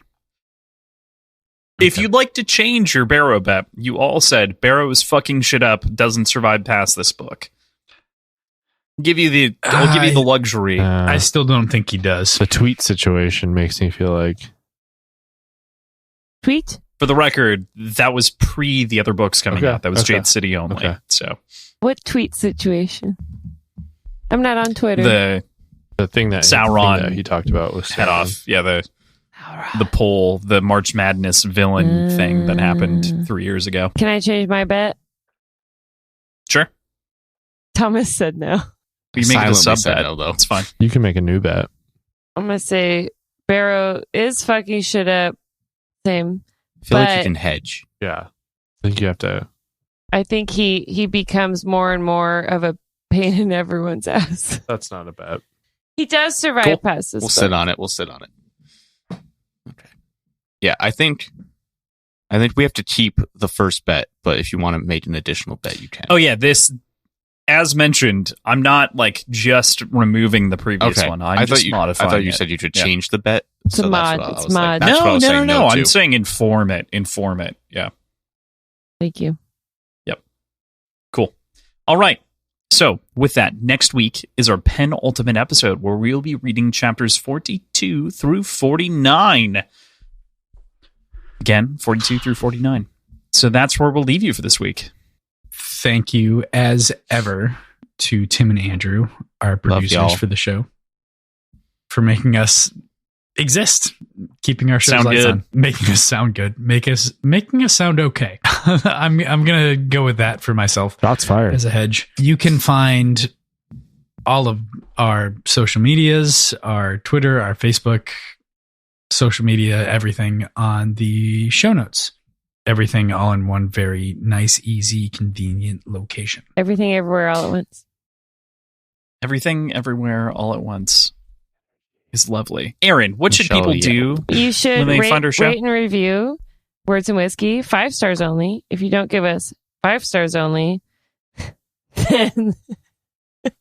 if you'd like to change your Barrow bet, you all said Barrow is fucking shit up, doesn't survive past this book. I'll give you the luxury. I still don't think he does. The tweet situation makes me feel like tweet. For the record, that was pre the other books coming out. That was Okay. Jade City only. Okay. So what tweet situation? I'm not on Twitter. The thing that Sauron that he talked about was head off. Yeah, the poll, the March Madness villain thing that happened 3 years ago. Can I change my bet? Sure. Thomas said no. You make the sub bet, no, though. It's fine. You can make a new bet. I'm gonna say Barrow is fucking shit up. Same. I feel like you can hedge. Yeah. I think you have to. I think he becomes more and more of a pain in everyone's ass. That's not a bet. He does survive past this. We'll sit on it. Okay. Yeah, I think we have to keep the first bet, but if you want to make an additional bet, you can. Oh yeah, this, as mentioned, I'm not like just removing the previous one. I'm just modifying. I thought you it. said you should change the bet It's a mod. It's mod. No. I'm saying inform it. Yeah. Thank you. Yep. Cool. All right. So with that, next week is our penultimate episode where we'll be reading chapters 42 through 49. Again, 42 through 49. So that's where we'll leave you for this week. Thank you, as ever, to Tim and Andrew, our producers for the show, for making us exist, keeping our shows lights on, making us sound good, making us sound okay. I'm gonna go with that for myself. Shots fired as a hedge. You can find all of our social medias, our Twitter, our Facebook, social media, everything on the show notes. Everything all in one very nice, easy, convenient location. Everything everywhere all at once. Everything everywhere all at once is lovely. Aaron, what should people do? You should when they find our show? Rate and review Words and Whiskey, 5 stars only. If you don't give us 5 stars only, then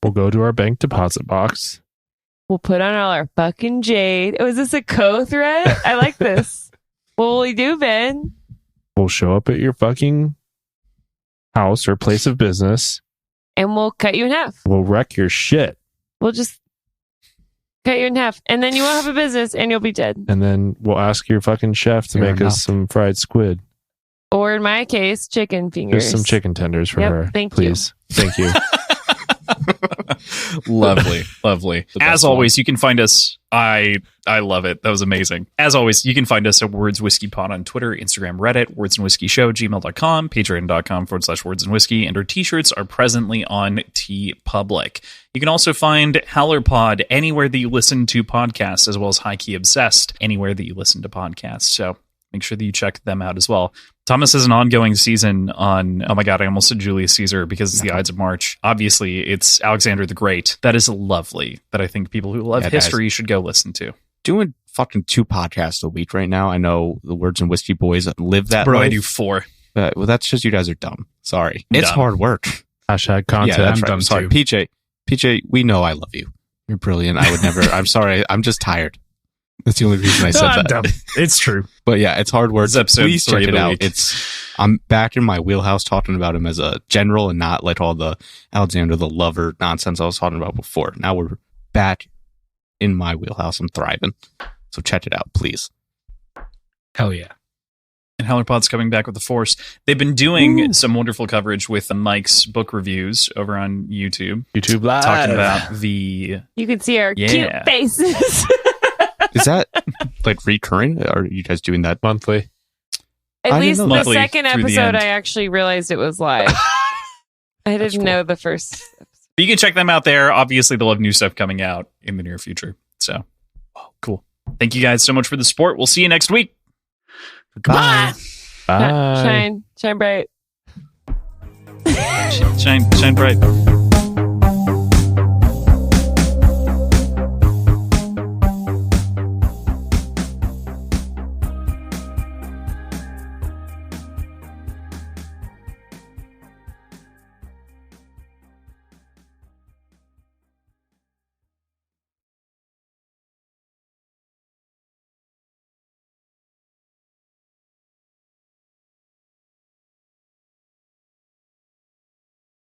we'll go to our bank deposit box. We'll put on all our fucking Jade. Oh, is this a co-thread? I like this. What will we do, Ben? We'll show up at your fucking house or place of business. And we'll cut you in half. We'll wreck your shit. We'll just cut you in half. And then you won't have a business and you'll be dead. And then we'll ask your fucking chef to make us some fried squid. Or in my case, chicken fingers. There's some chicken tenders for her. Please. Thank you. Lovely. As always, you can find us. I love it. That was amazing. As always, you can find us at Words Whiskey Pod on Twitter, Instagram, Reddit, Words and Whiskey Show, gmail.com, patreon.com/Words and Whiskey, and our t-shirts are presently on TeePublic. You can also find Howler Pod anywhere that you listen to podcasts, as well as High Key Obsessed anywhere that you listen to podcasts. So make sure that you check them out as well. Thomas has an ongoing season on, oh my God, I almost said Julius Caesar because it's the Ides of March. Obviously, it's Alexander the Great. That is lovely, that I think people who love history should go listen to. Doing fucking 2 podcasts a week right now. I know the Words and Whiskey boys live that life. I do 4. Well, that's just you guys are dumb. Sorry. It's hard work. Hashtag content. Yeah, that's right. I'm sorry. PJ, we know I love you. You're brilliant. I would never, I'm sorry. I'm just tired. That's the only reason I said that. Dumb. It's true. But yeah, it's hard work. Please check it out. Week. I'm back in my wheelhouse talking about him as a general and not like all the Alexander the Lover nonsense I was talking about before. Now we're back in my wheelhouse. I'm thriving. So check it out, please. Hell yeah. And HowlerPod's coming back with the force. They've been doing some wonderful coverage with Mike's book reviews over on YouTube. YouTube Live. Talking about the... You can see our cute faces. Is that like recurring? Are you guys doing that monthly? At least the second episode, I actually realized it was live. I didn't know the first. But you can check them out there. Obviously, they'll have new stuff coming out in the near future. So, cool. Thank you guys so much for the support. We'll see you next week. Goodbye. Bye. Shine bright. Shine bright.